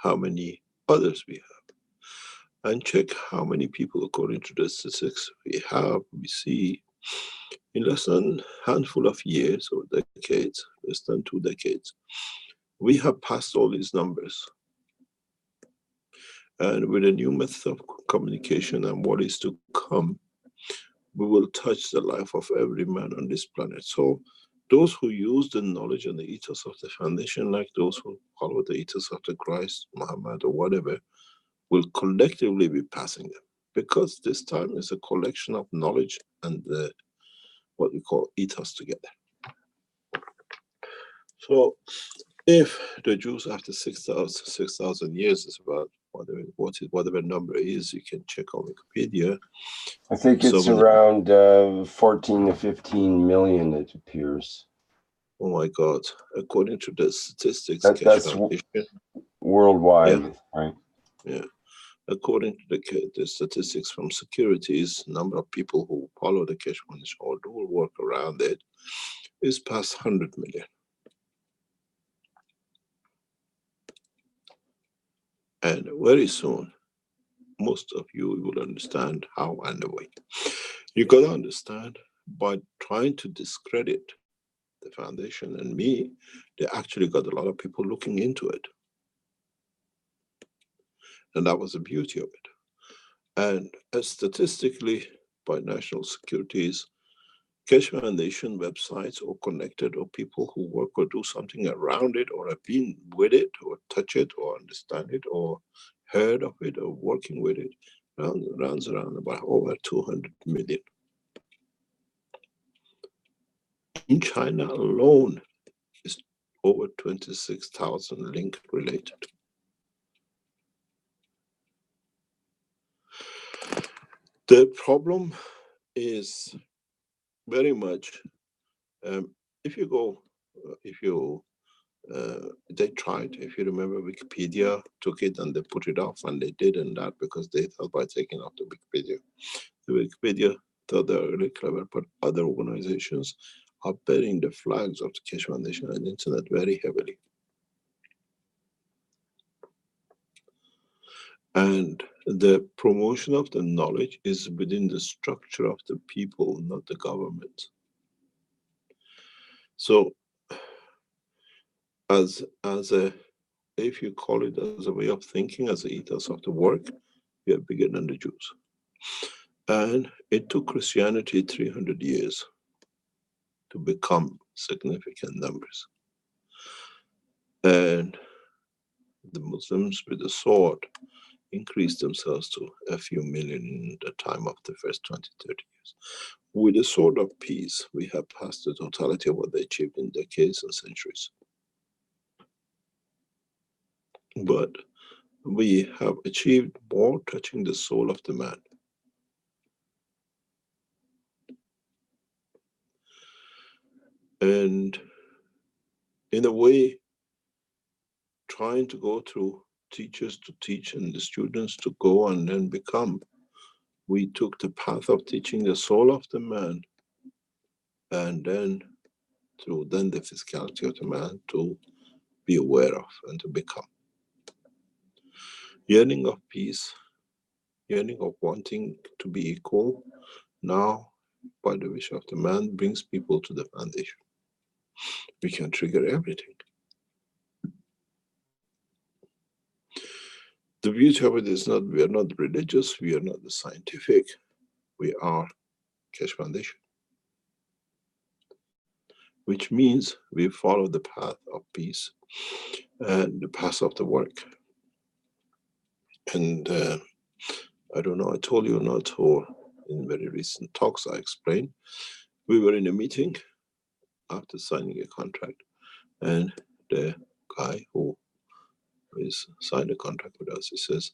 how many others we have? And check how many people, according to the statistics we have, we see in less than a handful of years or decades, less than 2 decades, we have passed all these numbers. And with a new method of communication and what is to come, we will touch the life of every man on this planet. So those who use the knowledge and the ethos of the foundation, like those who follow the ethos of the Christ, Muhammad, or whatever, will collectively be passing them. Because this time is a collection of knowledge and what we call ethos together. So if the Jews after 6,000 years is about whatever number is, you can check on Wikipedia. I think it's around 14 to 15 million, it appears. Oh my God. According to the statistics, that's worldwide, yeah, right? Yeah. According to the statistics from securities, number of people who follow the Keshe Foundation or do work around it is past 100 million. And very soon, most of you will understand how and the way. You got to understand, by trying to discredit the foundation and me, they actually got a lot of people looking into it. And that was the beauty of it. And statistically, by national securities, Keshe Foundation websites or connected or people who work or do something around it or have been with it or touch it or understand it or heard of it or working with it runs around about over 200 million. In China alone is over 26,000 link related. The problem is very much, if they tried, if you remember, Wikipedia took it and they put it off, and they didn't that because they thought by taking off the Wikipedia thought they were really clever, but other organizations are bearing the flags of the Keshe Foundation and internet very heavily. And the promotion of the knowledge is within the structure of the people, not the government. So if you call it as a way of thinking, as an ethos of the work, we are bigger than the Jews. And it took Christianity 300 years to become significant numbers. And the Muslims with the sword increased themselves to a few million in the time of the first 20, 30 years. With the sword of peace, we have passed the totality of what they achieved in decades and centuries. But we have achieved more touching the soul of the man. And in a way, trying to go through teachers to teach and the students to go and then become, we took the path of teaching the soul of the man, and then through then the physicality of the man to be aware of and to become. Yearning of peace, yearning of wanting to be equal, now by the wish of the man brings people to the foundation. We can trigger everything. The beauty of it is not, we are not religious, we are not the scientific, we are Keshe Foundation. Which means we follow the path of peace and the path of the work. And I don't know, I told you not, or in very recent talks I explained, we were in a meeting after signing a contract, and the guy who He's signed a contract with us. He says,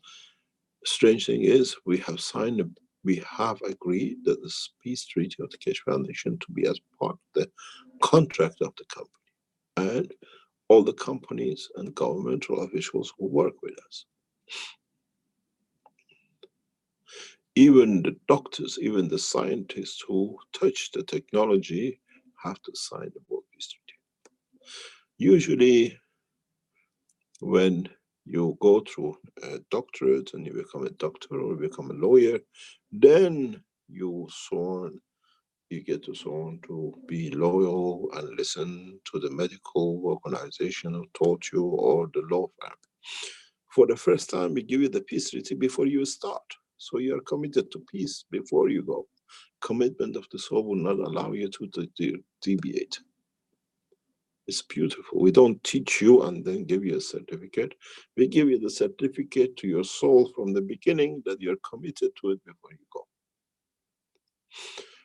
strange thing is, we have agreed that the peace treaty of the Keshe Foundation to be as part of the contract of the company and all the companies and governmental officials who work with us. Even the doctors, even the scientists who touch the technology have to sign the World Peace Treaty. Usually, when you go through a doctorate and you become a doctor or become a lawyer, then you get to sworn to be loyal and listen to the medical organization who taught you or the law firm. For the first time, we give you the peace treaty before you start. So you are committed to peace before you go. Commitment of the soul will not allow you to deviate. It's beautiful. We don't teach you and then give you a certificate. We give you the certificate to your soul from the beginning that you're committed to it before you go.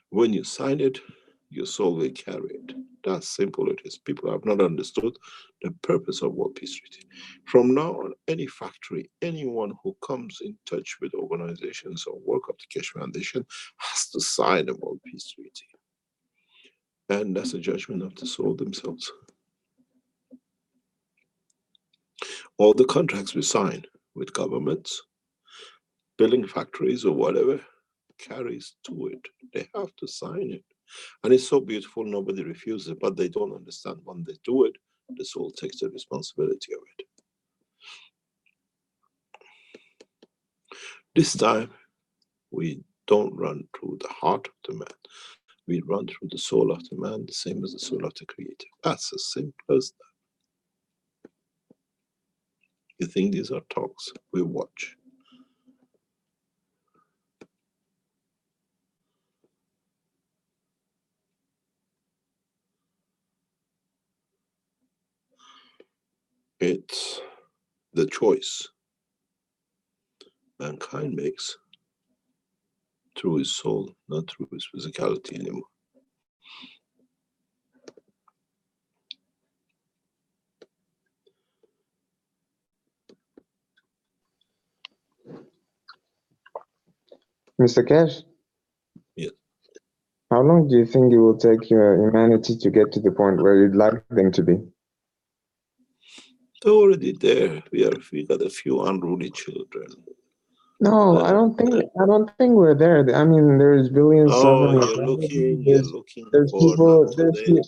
When you sign it, your soul will carry it. That's simple it is. People have not understood the purpose of World Peace Treaty. From now on, any factory, anyone who comes in touch with organizations or work of the Keshe Foundation has to sign a World Peace Treaty. And that's a judgment of the soul themselves. All the contracts we sign with governments, building factories or whatever, carries to it. They have to sign it. And it's so beautiful, nobody refuses it, but they don't understand when they do it, the soul takes the responsibility of it. This time, we don't run through the heart of the man. We run through the soul of the man, the same as the soul of the Creator. That's as simple as that. You think these are talks? We watch. It's the choice mankind makes through his soul, not through his physicality anymore. Mr. Keshe, Yes. how long do you think it will take humanity to get to the point where you'd like them to be? They're already there. We got a few unruly children. No, I don't think we're there. I mean, there's billions Oh, suffering. you're looking There's for not people. today.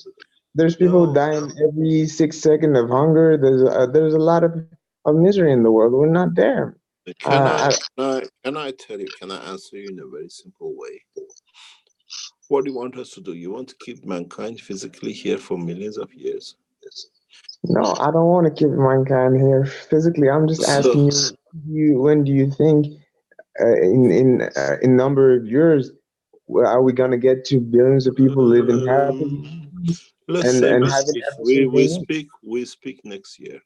There's people No. dying every 6 seconds of hunger. There's a lot of misery in the world. We're not there. Can I tell you, can I answer you in a very simple way? What do you want us to do? You want to keep mankind physically here for millions of years? No, I don't want to keep mankind here physically. I'm just asking you, when do you think, in number of years, are we gonna get to billions of people living happily Let's and say having everything they need? we speak next year.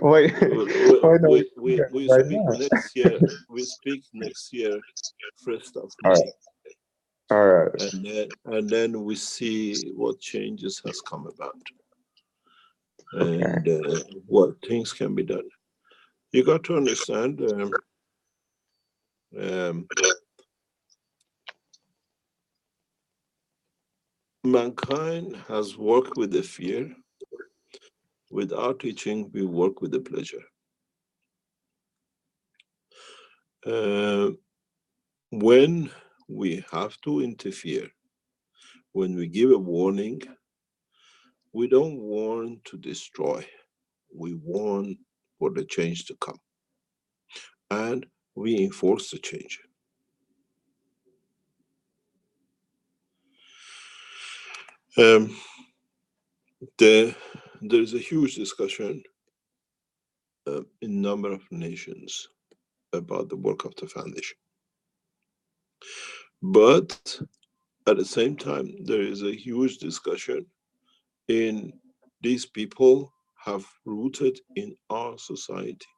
Wait, why don't We right speak now? next year. We speak next year, 1st of All May. right, all right. And then we see what changes has come about and Okay. what things can be done. You got to understand, mankind has worked with the fear. With our teaching, we work with the pleasure. When we have to interfere, when we give a warning, we don't warn to destroy. We warn for the change to come. And we enforce the change. There's a huge discussion in a number of nations about the work of the foundation. But at the same time, there is a huge discussion in these people have rooted in our society.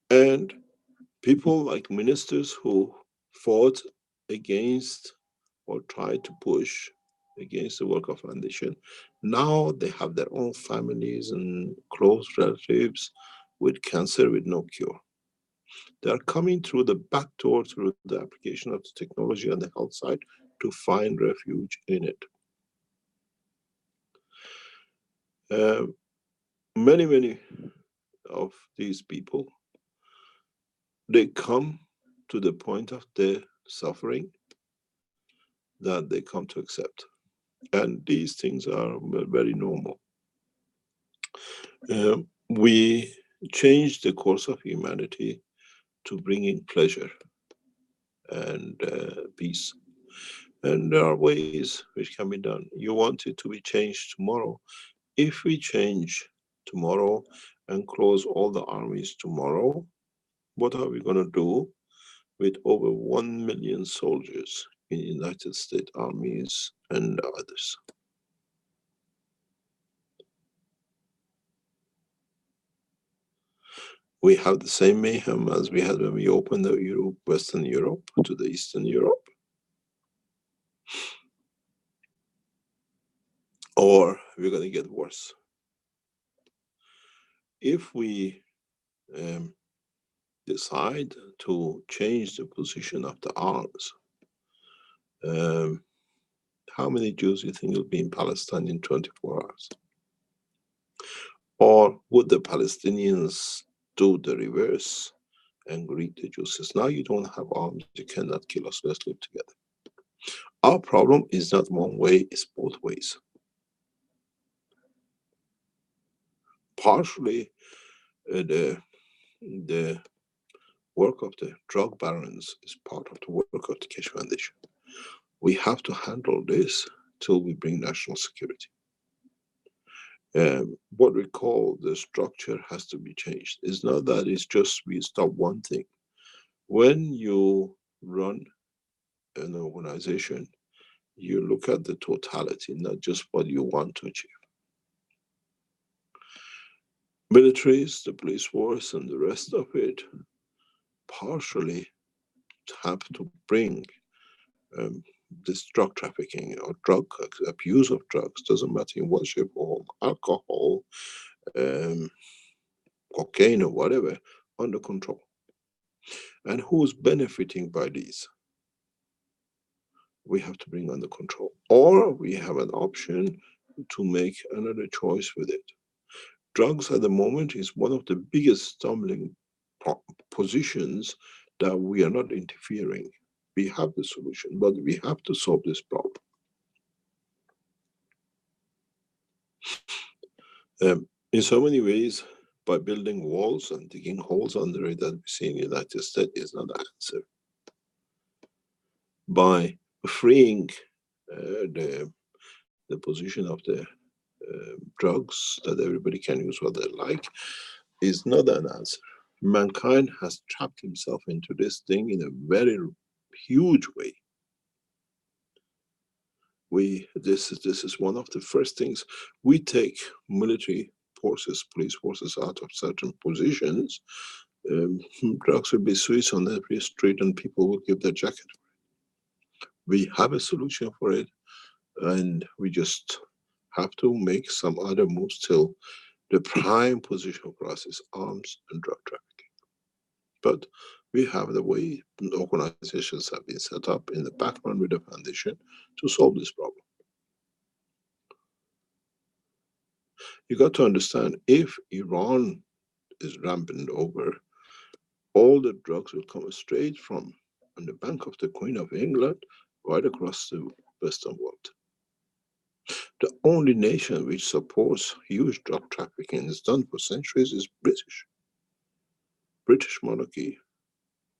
And people like ministers who fought against or tried to push against the work of foundation Now they have their own families and close relatives with cancer with no cure. They are coming through the back door through the application of the technology on the health side to find refuge in it. Many of these people, they come to the point of their suffering that they come to accept. And these things are very normal. We changed the course of humanity to bringing pleasure and peace. And there are ways which can be done. You want it to be changed tomorrow. If we change tomorrow and close all the armies tomorrow, what are we going to do with over 1 million soldiers in United States armies and others? We have the same mayhem as we had when we opened the Western Europe to the Eastern Europe. Or we're going to get worse. If we decide to change the position of the arms, how many Jews do you think will be in Palestine in 24 hours? Or would the Palestinians do the reverse and greet the Jews? Says, now you don't have arms, you cannot kill us, let's live together. Our problem is not one way, it's both ways. Partially, the work of the drug barons is part of the work of the Keshe Foundation. We have to handle this till we bring national security. What we call the structure has to be changed. It's not that it's just we stop one thing. When you run an organization, you look at the totality, not just what you want to achieve. Militaries, the police force, and the rest of it partially have to bring this drug trafficking or drug abuse of drugs, doesn't matter in what shape or alcohol, cocaine or whatever, under control. And who's benefiting by these? We have to bring under control. Or we have an option to make another choice with it. Drugs at the moment is one of the biggest stumbling positions that we are not interfering. We have the solution, but we have to solve this problem. In so many ways, by building walls and digging holes under it that we see in the United States is not the answer. By freeing the position of the drugs that everybody can use what they like is not an answer. Mankind has trapped himself into this thing in a very huge way. This is one of the first things. We take military forces, police forces out of certain positions. Drugs will be switched on every street and people will give their jacket. We have a solution for it, and we just have to make some other moves till the prime position for us is arms and drug trafficking. But we have the way organizations have been set up in the background with the foundation to solve this problem. You got to understand, if Iran is rampant over, all the drugs will come straight from on the bank of the Queen of England right across the Western world. The only nation which supports huge drug trafficking and has done for centuries is British monarchy.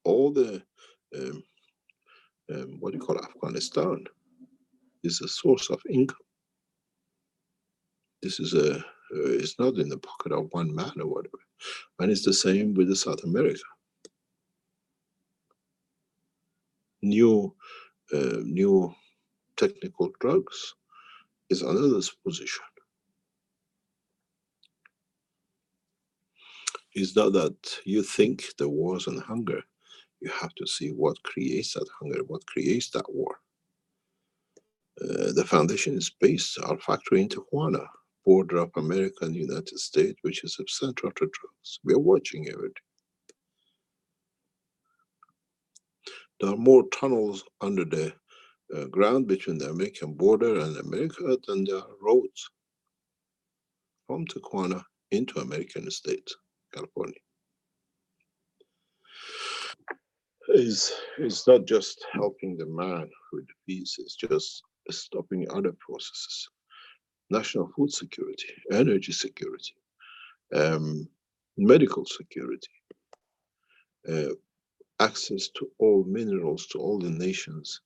All the what do you call Afghanistan is a source of income. This is it's not in the pocket of one man or whatever. And it's the same with the South America. New technical drugs is another position. It's not that you think the wars and hunger. You have to see what creates that hunger, what creates that war. The foundation is based, our factory in Tijuana, border of America and United States, which is a center of the drugs. We are watching everything. There are more tunnels under the ground between the American border and America than there are roads from Tijuana into American states, California. Is not just helping the man with the peace, it's just stopping other processes. National food security, energy security, medical security, access to all minerals, to all the nations,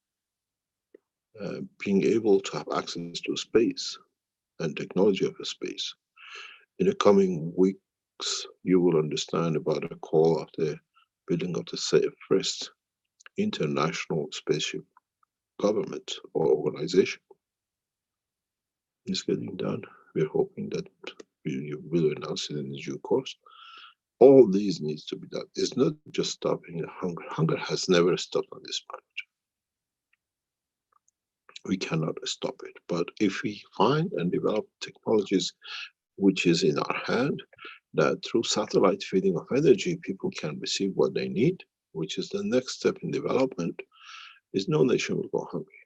being able to have access to space and technology of a space. In the coming weeks, you will understand about a call of the building of the first international spaceship government or organization. It's getting done. We're hoping that we will announce it in due course. All these needs to be done. It's not just stopping the hunger. Hunger has never stopped on this planet. We cannot stop it. But if we find and develop technologies which is in our hand, that through satellite feeding of energy, people can receive what they need, which is the next step in development, is no nation will go hungry.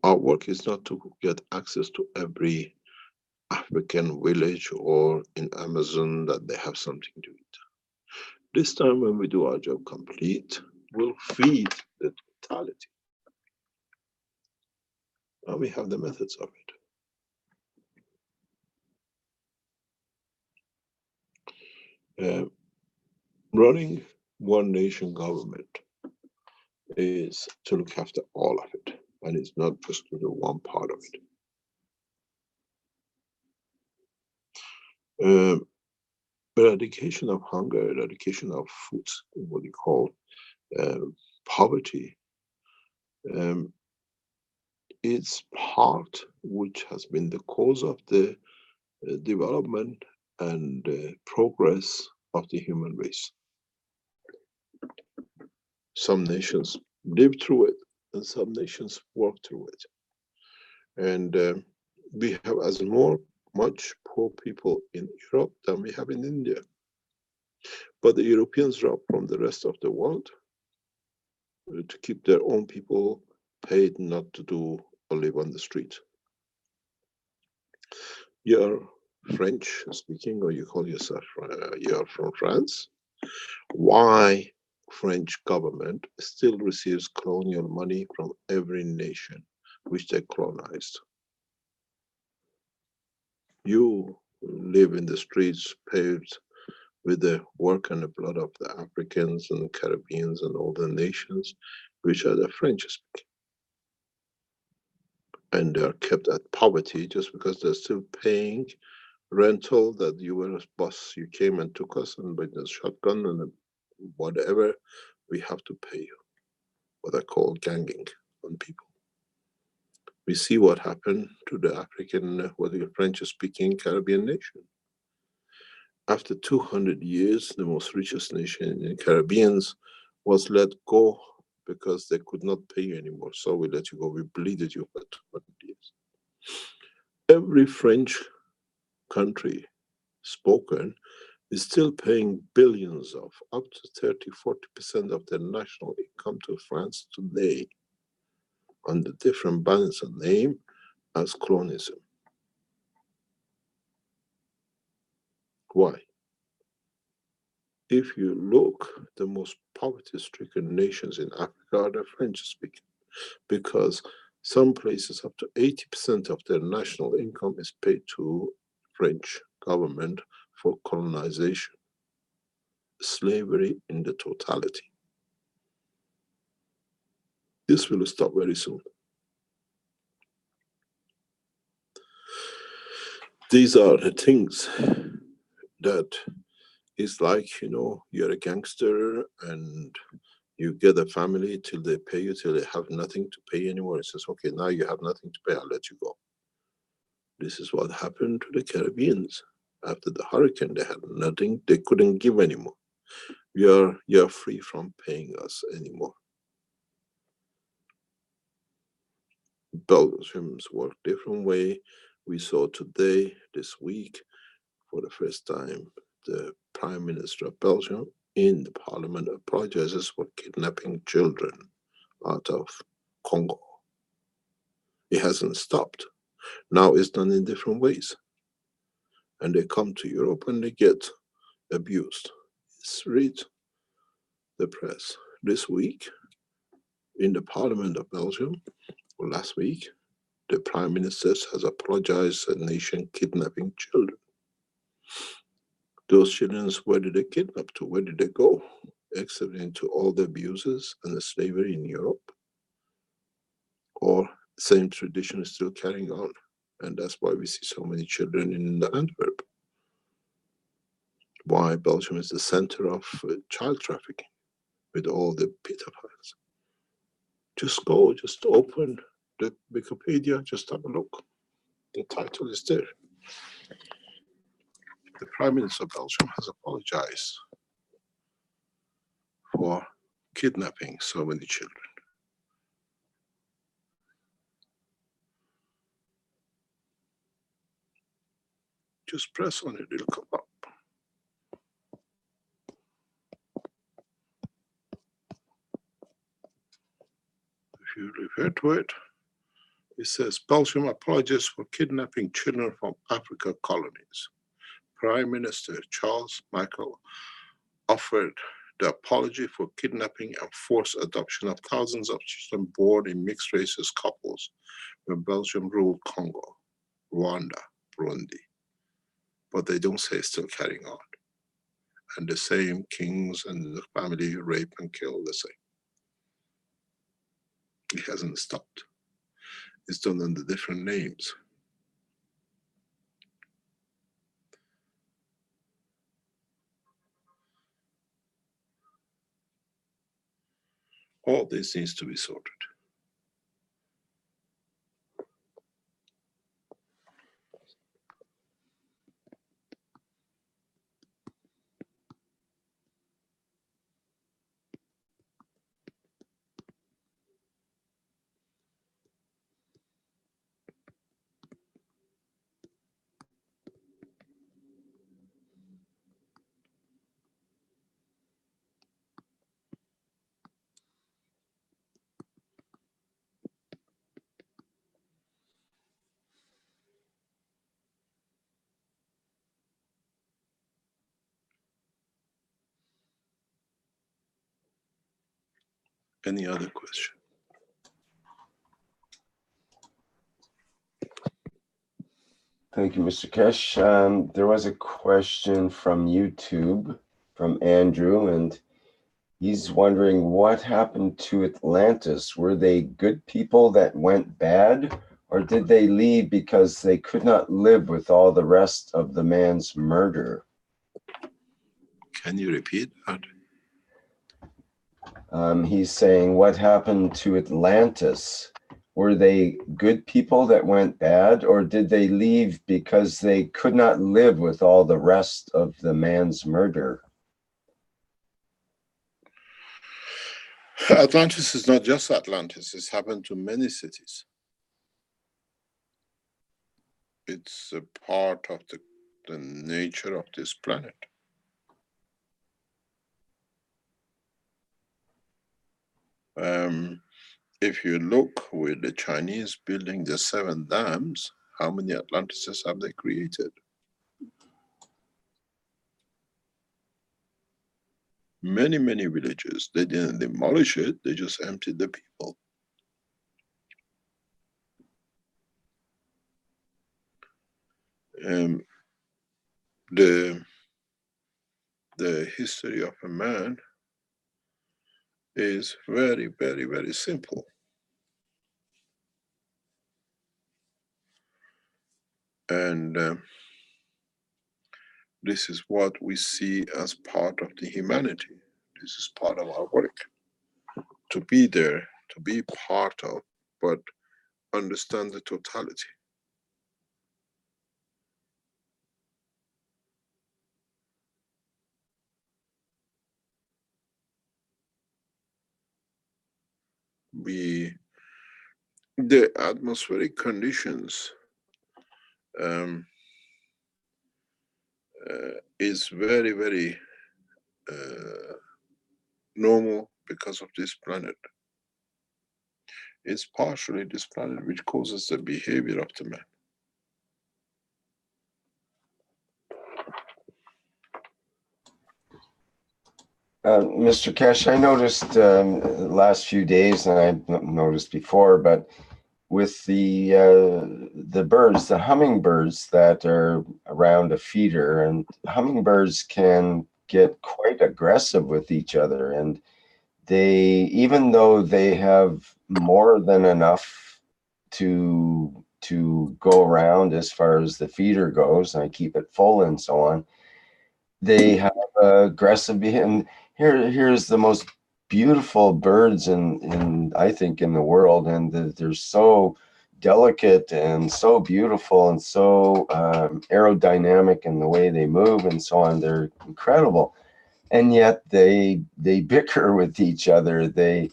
Our work is not to get access to every African village or in Amazon that they have something to eat. This time when we do our job complete, we'll feed the totality. And we have the methods of it. Running one nation government is to look after all of it, and it's not just to do one part of it. Eradication of hunger, eradication of food, what you call poverty, it's part which has been the cause of the development and progress of the human race. Some nations live through it and some nations work through it. And we have as much poor people in Europe than we have in India. But the Europeans rob from the rest of the world to keep their own people paid not to do or live on the street. You're French speaking, or you call yourself, you're from France. Why French government still receives colonial money from every nation which they colonized? You live in the streets paved with the work and the blood of the Africans and the Caribbeans and all the nations which are the French speaking. And they are kept at poverty just because they're still paying rental, that you were a boss, you came and took us, and with the shotgun and whatever, we have to pay you. What I call ganging on people. We see what happened to the African, what the French speaking Caribbean nation. After 200 years, the most richest nation in the Caribbeans was let go because they could not pay you anymore. So we let you go, we bleeded you for 200 years. Every French country spoken is still paying billions of, up to 30–40% of their national income to France today under different banners and name as cronyism. Why? If you look, the most poverty-stricken nations in Africa are the French-speaking, because some places up to 80% of their national income is paid to French government for colonization. Slavery in the totality. This will stop very soon. These are the things that is like, you know, you're a gangster and you get a family till they pay you, till they have nothing to pay anymore. It says, okay, now you have nothing to pay, I'll let you go. This is what happened to the Caribbeans. After the hurricane, they had nothing, they couldn't give anymore. You're free from paying us anymore. Belgians work different way. We saw today, this week, for the first time, the Prime Minister of Belgium in the parliament apologizes for kidnapping children out of Congo. It hasn't stopped. Now it's done in different ways. And they come to Europe and they get abused. Read the press. This week, in the parliament of Belgium, or last week, the Prime Minister has apologized to the nation kidnapping children. Those children, where did they kidnap to? Where did they go? Except into all the abuses and the slavery in Europe? Or same tradition is still carrying on? And that's why we see so many children in the Antwerp. Why Belgium is the center of child trafficking with all the pedophiles. Just go, just open the Wikipedia, just have a look. The title is there. The Prime Minister of Belgium has apologized for kidnapping so many children. Just press on it, it'll come up. If you refer to it, it says Belgium apologizes for kidnapping children from Africa colonies. Prime Minister Charles Michel offered the apology for kidnapping and forced adoption of thousands of children born in mixed races couples when Belgium ruled Congo, Rwanda, Burundi. But they don't say it's still carrying on. And the same kings and the family rape and kill the same. It hasn't stopped. It's done under different names. All this needs to be sorted. Any other question? Thank you, Mr. Keshe. There was a question from YouTube from Andrew, and he's wondering what happened to Atlantis. Were they good people that went bad, or did they leave because they could not live with all the rest of the man's murder? Can you repeat that? He's saying, what happened to Atlantis? Were they good people that went bad, or did they leave because they could not live with all the rest of the man's murder? Atlantis is not just Atlantis, it's happened to many cities. It's a part of the nature of this planet. If you look with the Chinese building the 7 dams, how many Atlantises have they created? Many, many villages. They didn't demolish it, they just emptied the people. The history of a man is very, very, very simple. And this is what we see as part of the humanity. This is part of our work. To be there, to be part of, but understand the totality. the atmospheric conditions is very, very normal because of this planet. It's partially this planet which causes the behavior of the man. Mr. Keshe, I noticed the last few days, and I've noticed before, but with the birds, the hummingbirds that are around a feeder, and hummingbirds can get quite aggressive with each other, and they, even though they have more than enough to go around as far as the feeder goes, and I keep it full and so on, they have aggressive behavior. Here's the most beautiful birds in I think in the world, and they're so delicate and so beautiful and so aerodynamic in the way they move and so on. They're incredible, and yet they bicker with each other. They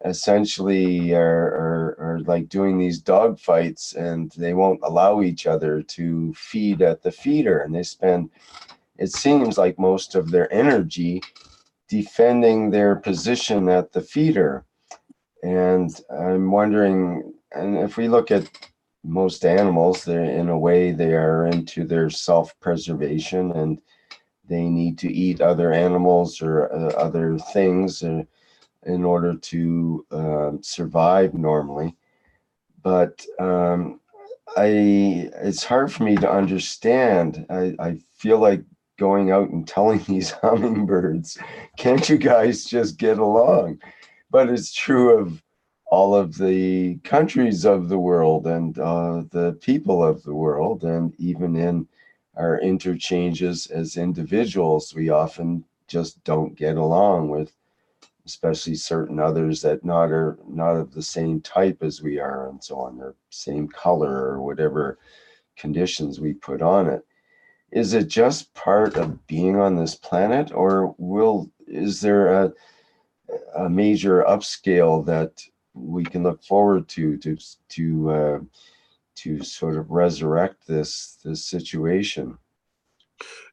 essentially are like doing these dog fights, and they won't allow each other to feed at the feeder, and they spend, it seems like, most of their energy defending their position at the feeder. And I'm wondering, and if we look at most animals, they're, in a way, they are into their self-preservation, and they need to eat other animals or other things in order to survive normally. But it's hard for me to understand. I feel like going out and telling these hummingbirds, can't you guys just get along? But it's true of all of the countries of the world and the people of the world, and even in our interchanges as individuals, we often just don't get along with, especially certain others that are not of the same type as we are and so on, or same color or whatever conditions we put on it. Is it just part of being on this planet, or is there a major upscale that we can look forward to sort of resurrect this situation?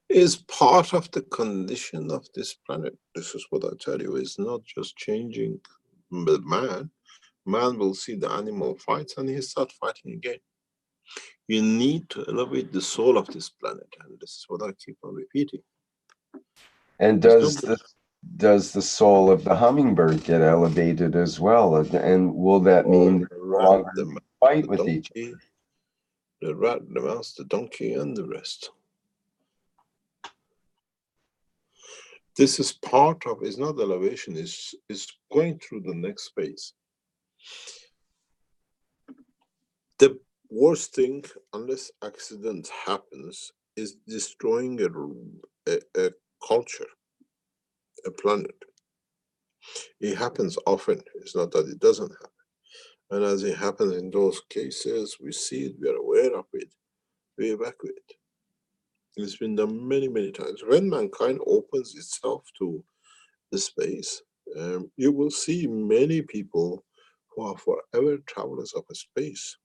Is part of the condition of this planet. This is what I tell you. It's not just changing the man. Man will see the animal fights and he start fighting again. You need to elevate the soul of this planet, and this is what I keep on repeating. And does the soul of the hummingbird get elevated as well? And will that mean they no longer fight with each other? The rat, the mouse, the donkey, and the rest. This is part of, it's not elevation, is going through the next phase. The worst thing, unless accident happens, is destroying a culture, a planet. It happens often. It's not that it doesn't happen. And as it happens in those cases, we see it, we are aware of it, we evacuate. It's been done many, many times. When mankind opens itself to the space, you will see many people who are forever travelers of space.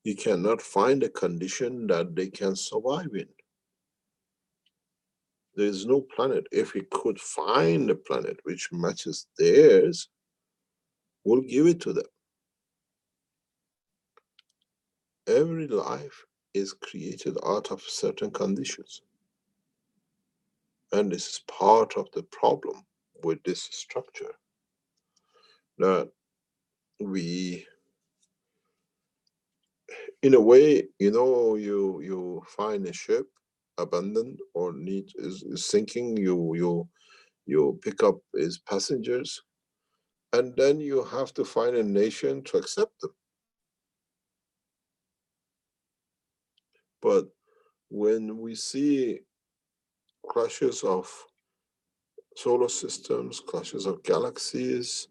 You cannot find a condition that they can survive in. There is no planet. If we could find a planet which matches theirs, we'll give it to them. Every life is created out of certain conditions. And this is part of the problem with this structure. That we, in a way, you know, you find a ship abandoned or is sinking, you pick up its passengers, and then you have to find a nation to accept them. But when we see crashes of solar systems, crashes of galaxies,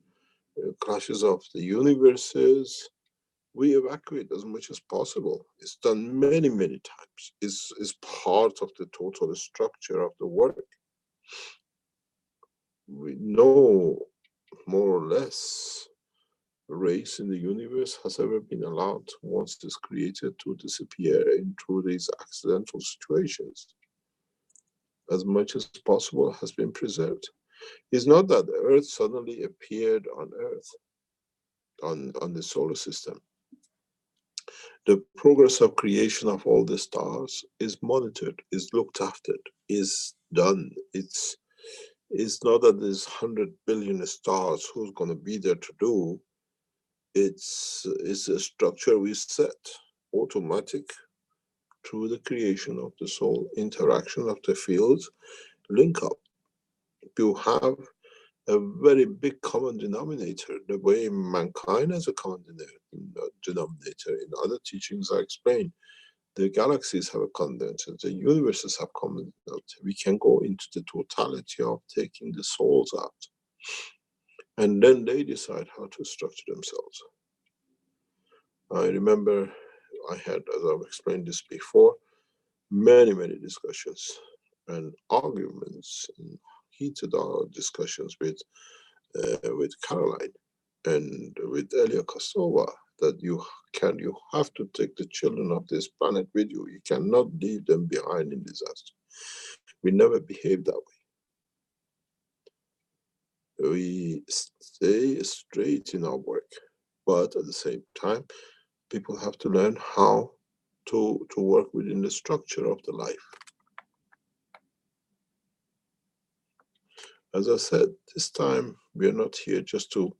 crashes of the universes, we evacuate as much as possible. It's done many, many times. It's part of the total structure of the work. We know more or less race in the universe has ever been allowed, once it's created, to disappear into these accidental situations. As much as possible has been preserved. It's not that the Earth suddenly appeared on Earth, on the solar system. The progress of creation of all the stars is monitored, is looked after, is done. It's not that there's 100 billion stars who's going to be there to do. It's a structure we set, automatic, through the creation of the soul, interaction of the fields, link up. You have a very big common denominator, the way mankind has a common denominator. In other teachings I explained, the galaxies have a common denominator, the universes have common denominator. We can go into the totality of taking the souls out. And then they decide how to structure themselves. I remember I had, as I've explained this before, many discussions and arguments and heated discussions with Caroline and with Elia Kostova, that you have to take the children of this planet with you. You cannot leave them behind in disaster. We never behave that way. We stay straight in our work, but at the same time, people have to learn how to work within the structure of the life. As I said, this time we are not here just to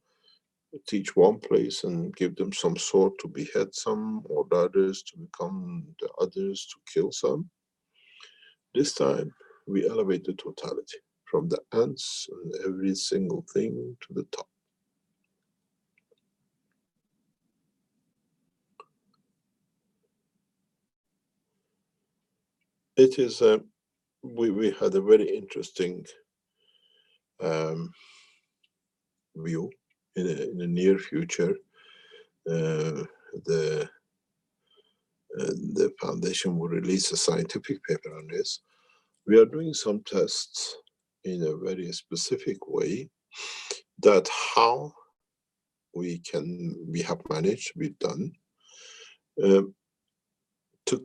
teach one place and give them some sword to behead some, or the others to become the others, to kill some. This time we elevate the totality, from the ants and every single thing to the top. It is we had a very interesting view in the near future. The foundation will release a scientific paper on this. We are doing some tests in a very specific way, that how we have managed, we've done, to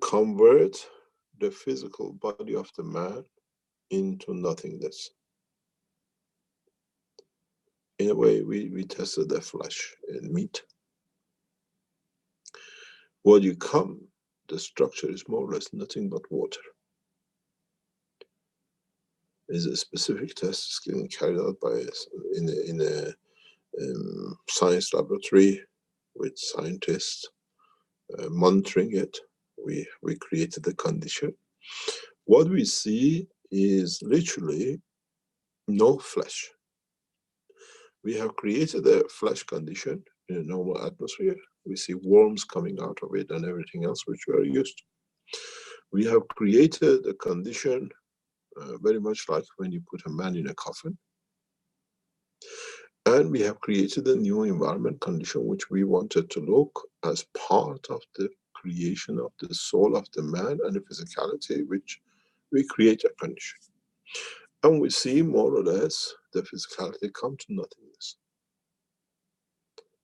convert the physical body of the man into nothingness. In a way, we tested the flesh and meat. What you come, the structure is more or less nothing but water. Is a specific test getting carried out by in a science laboratory with scientists monitoring it. We created the condition. What we see is literally no flesh. We have created a flesh condition in a normal atmosphere. We see worms coming out of it and everything else which we are used to. We have created a condition very much like when you put a man in a coffin. And we have created a new environment condition which we wanted to look as part of the creation of the soul of the man and the physicality, which we create a condition. And we see more or less the physicality come to nothingness.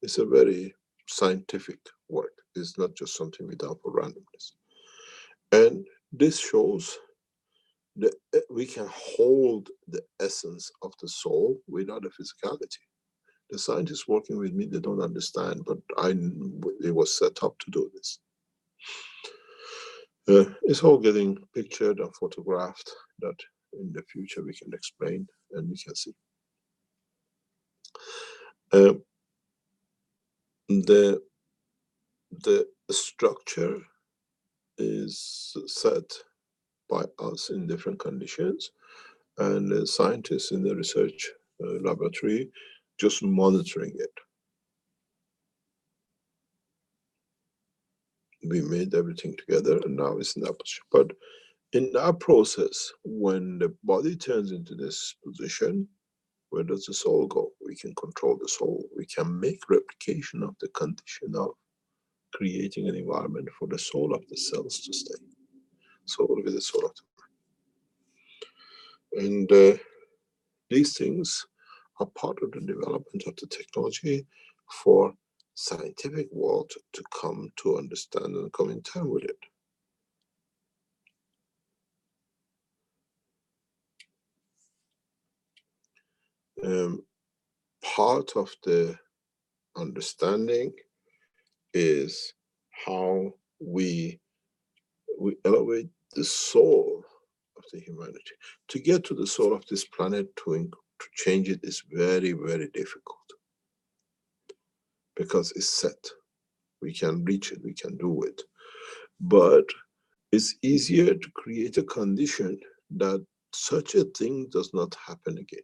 It's a very scientific work. It's not just something we done for randomness. And this shows that we can hold the essence of the soul without a physicality. The scientists working with me, they don't understand, but it was set up to do this. It's all getting pictured and photographed, that in the future we can explain and we can see. The structure is set by us in different conditions, and the scientists in the research laboratory just monitoring it. We made everything together and now it's in that position. But in that process, when the body turns into this position, where does the soul go? We can control the soul. We can make replication of the condition of creating an environment for the soul of the cells to stay. Soul with the soul of the mind. And these things are part of the development of the technology for scientific world to come to understand and come in time with it. Part of the understanding is how we elevate the soul of the humanity. To get to the soul of this planet, to change it is very, very difficult. Because it's set. We can reach it, we can do it. But it's easier to create a condition that such a thing does not happen again.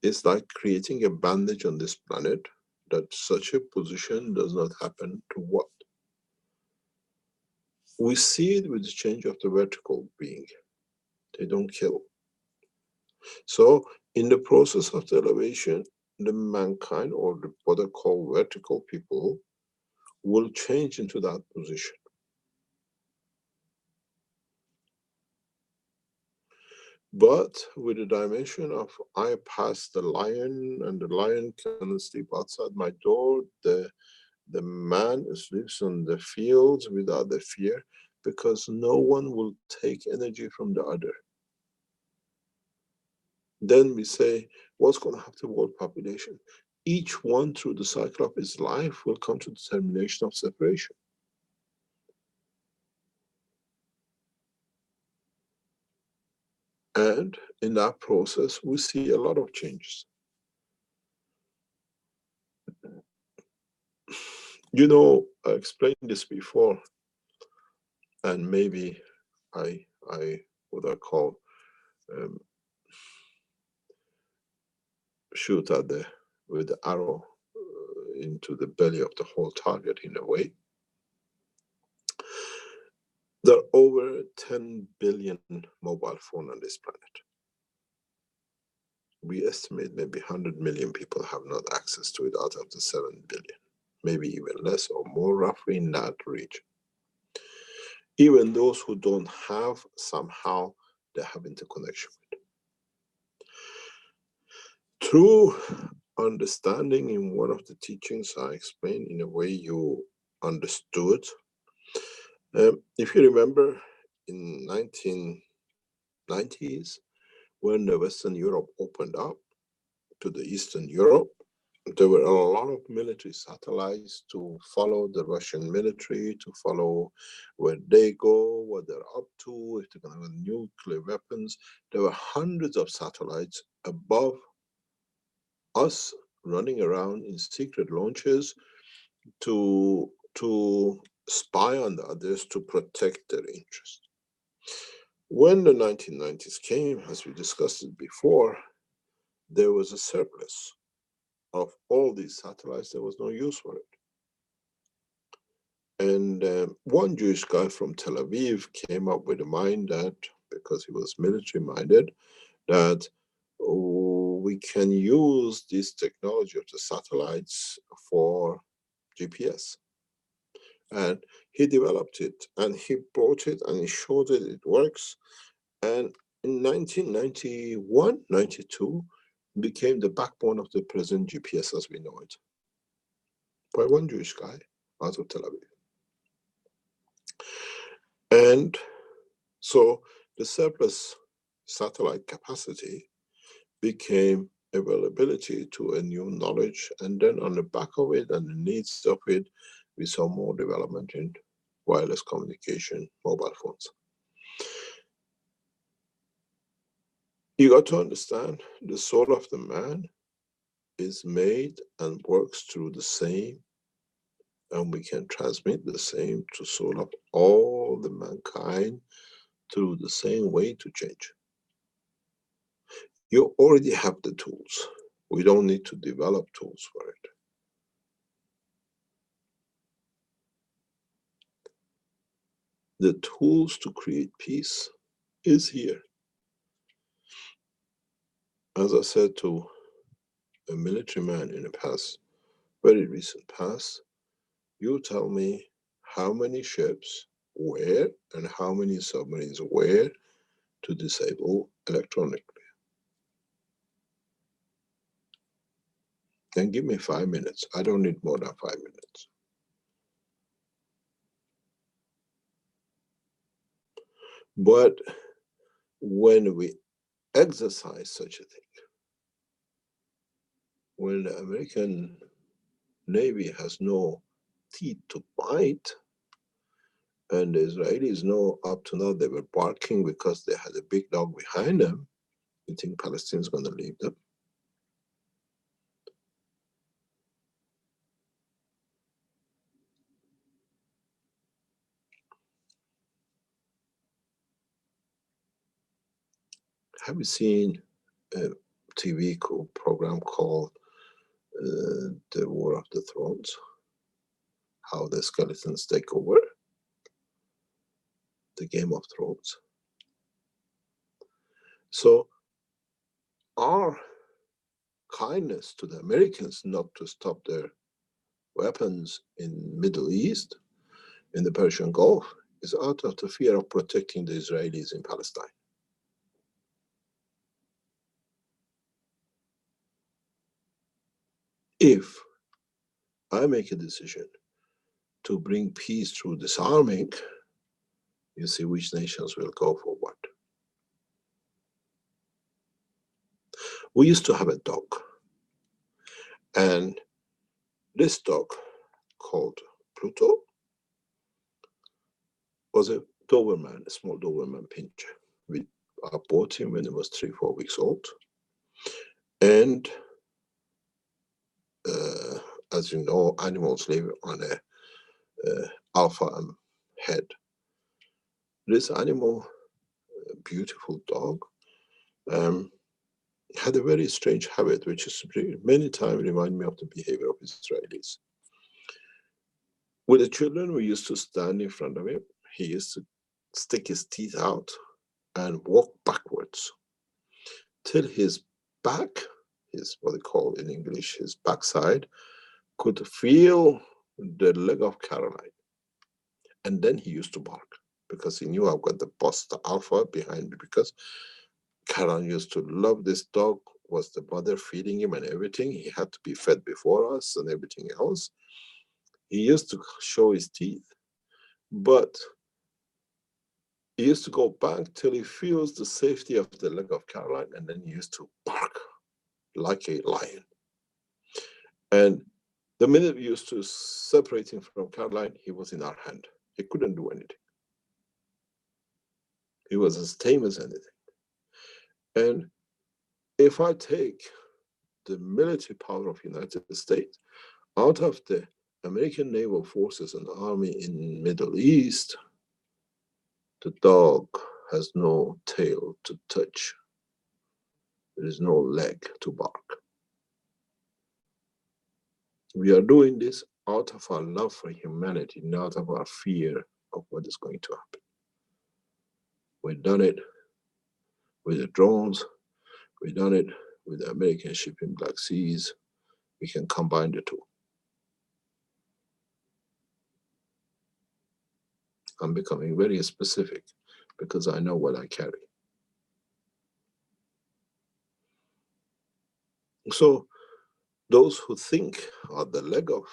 It's like creating a bandage on this planet that such a position does not happen to what? We see it with the change of the vertical being. They don't kill. So in the process of the elevation, the mankind, or the, what I call vertical people, will change into that position. But with the dimension of I pass the lion and the lion can sleep outside my door, the man sleeps on the fields without the fear, because no one will take energy from the other. Then we say, what's going to happen to the world population? Each one through the cycle of his life will come to the termination of separation. And in that process, we see a lot of changes. You know, I explained this before, and maybe I what I call shoot at the with the arrow into the belly of the whole target in a way. There are over 10 billion mobile phones on this planet. We estimate maybe 100 million people have not access to it out of the 7 billion, maybe even less or more, roughly in that region. Even those who don't have, somehow they have interconnection with it. Through understanding, in one of the teachings I explained in a way you understood. If you remember, in 1990s, when the Western Europe opened up to the Eastern Europe, there were a lot of military satellites to follow the Russian military, to follow where they go, what they're up to, if they're going to have nuclear weapons. There were hundreds of satellites above us running around in secret launches to spy on the others, to protect their interests. When the 1990s came, as we discussed it before, there was a surplus of all these satellites. There was no use for it. And one Jewish guy from Tel Aviv came up with a mind that, because he was military minded, that we can use this technology of the satellites for GPS. And he developed it, and he brought it, and he showed it works. And in 1991, 92, became the backbone of the present GPS as we know it, by one Jewish guy out of Tel Aviv. And so the surplus satellite capacity became availability to a new knowledge, and then on the back of it and the needs of it, we saw more development in wireless communication, mobile phones. You got to understand, the soul of the man is made and works through the same, and we can transmit the same to soul of all the mankind through the same way to change. You already have the tools. We don't need to develop tools for it. The tools to create peace is here. As I said to a military man in the past, very recent past, you tell me how many ships where and how many submarines where to disable electronically. then give me 5 minutes. I don't need more than 5 minutes. But when we exercise such a thing, when the American Navy has no teeth to bite, and the Israelis know up to now they were barking because they had a big dog behind them, you think Palestinians going to leave them? Have you seen a TV program called The War of the Thrones? How the skeletons take over? The Game of Thrones. So our kindness to the Americans not to stop their weapons in Middle East, in the Persian Gulf, is out of the fear of protecting the Israelis in Palestine. If I make a decision to bring peace through disarming, you see which nations will go for what. We used to have a dog, and this dog, called Pluto, was a Doberman, a small Doberman Pinscher. I bought him when he was 3-4 weeks old, and as you know, animals live on a alpha head. This animal, a beautiful dog, had a very strange habit, which is many times remind me of the behavior of Israelis. With the children, we used to stand in front of him. He used to stick his teeth out and walk backwards till his back, his what they call in English, his backside, could feel the leg of Caroline. And then he used to bark because he knew I've got the boss, the alpha behind me, because Caroline used to love this dog, was the mother feeding him and everything. He had to be fed before us and everything else. He used to show his teeth, but he used to go back till he feels the safety of the leg of Caroline, and then he used to bark like a lion. And the minute we used to separate him from Caroline, he was in our hand. He couldn't do anything. He was as tame as anything. And if I take the military power of the United States out of the American naval forces and army in Middle East, the dog has no tail to touch. There is no leg to bark. We are doing this out of our love for humanity, not of our fear of what is going to happen. We've done it with the drones. We've done it with the American ship in Black Seas. We can combine the two. I'm becoming very specific because I know what I carry. So those who think are the leg of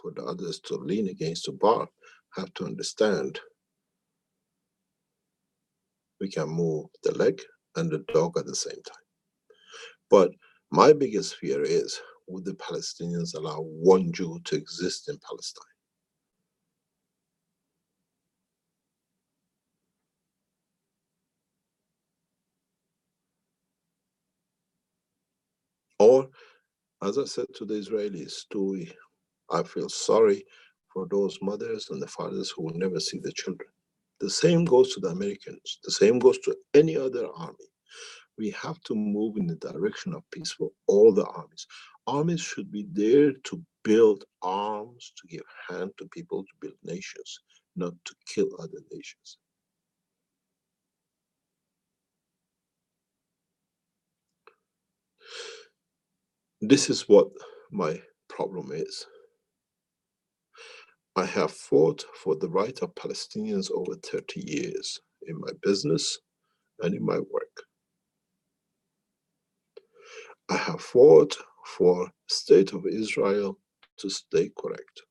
for the others to lean against the bar have to understand we can move the leg and the dog at the same time. But my biggest fear is, would the Palestinians allow one Jew to exist in Palestine? Or, as I said to the Israelis, I feel sorry for those mothers and the fathers who will never see the children. The same goes to the Americans. The same goes to any other army. We have to move in the direction of peace for all the armies. Armies should be there to build arms, to give hand to people to build nations, not to kill other nations. This is what my problem is. I have fought for the right of Palestinians over 30 years in my business and in my work. I have fought for State of Israel to stay correct.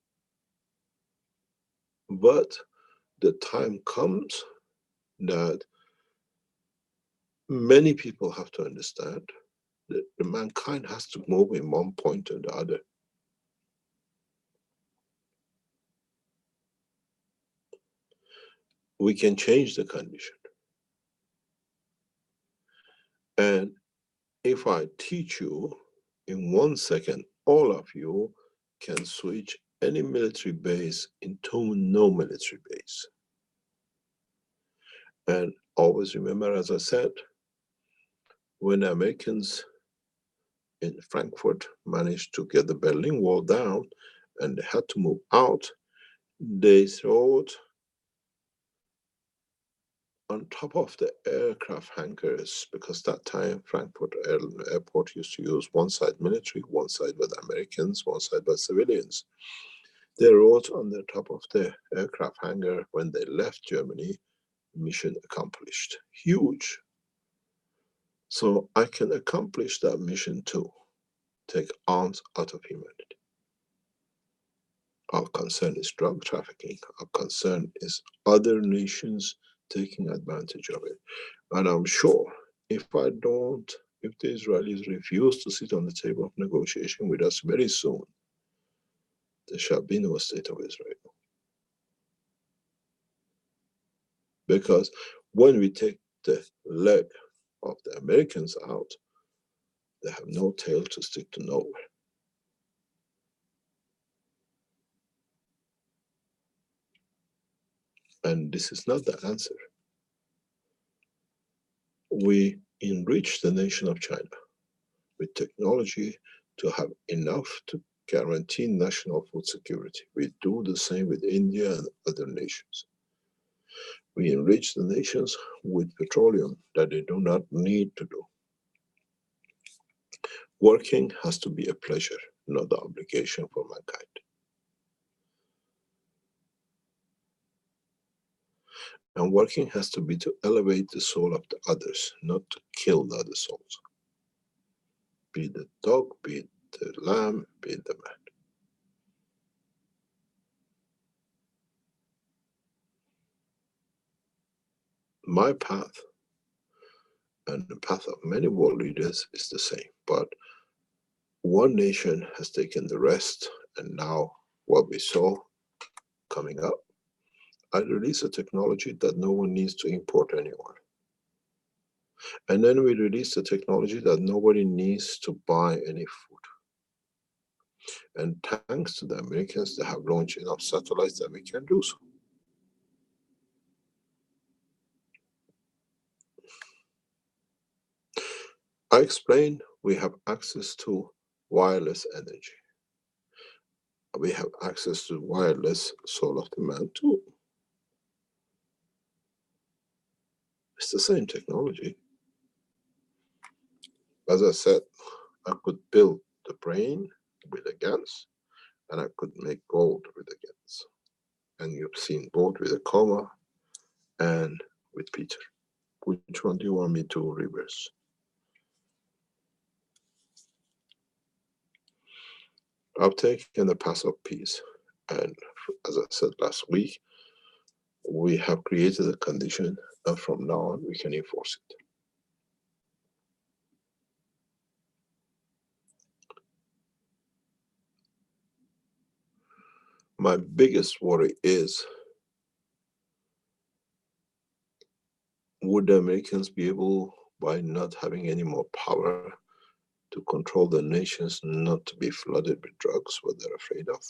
But the time comes that many people have to understand that the mankind has to move in one point or the other. We can change the condition. And if I teach you in 1 second, all of you can switch any military base into no military base. And always remember, as I said, when the Americans in Frankfurt managed to get the Berlin Wall down and they had to move out, they thought on top of the aircraft hangars, because that time Frankfurt airport used to use one side military, one side with Americans, one side by civilians. They wrote on the top of the aircraft hangar when they left Germany, mission accomplished. Huge. So I can accomplish that mission too. Take arms out of humanity. Our concern is drug trafficking. Our concern is other nations taking advantage of it. And I'm sure if the Israelis refuse to sit on the table of negotiation with us very soon, there shall be no state of Israel. Because when we take the leg of the Americans out, they have no tail to stick to nowhere. And this is not the answer. We enrich the nation of China with technology to have enough to guarantee national food security. We do the same with India and other nations. We enrich the nations with petroleum that they do not need to do. Working has to be a pleasure, not the obligation for mankind. And working has to be to elevate the soul of the others, not to kill the other souls. Be it the dog, be it the lamb, be it the man. My path and the path of many world leaders is the same, but one nation has taken the rest, and now what we saw coming up, I release a technology that no one needs to import anymore. And then we release the technology that nobody needs to buy any food. And thanks to the Americans, they have launched enough satellites that we can do so. I explained we have access to wireless energy. We have access to wireless soul of the man too. It's the same technology. As I said, I could build the brain with a GANs, and I could make gold with a GANs. And you've seen both with a coma and with Peter. Which one do you want me to reverse? I've taken the path of peace, and as I said last week, we have created a condition, and from now on we can enforce it. My biggest worry is, would the Americans be able, by not having any more power, to control the nations not to be flooded with drugs, what they're afraid of?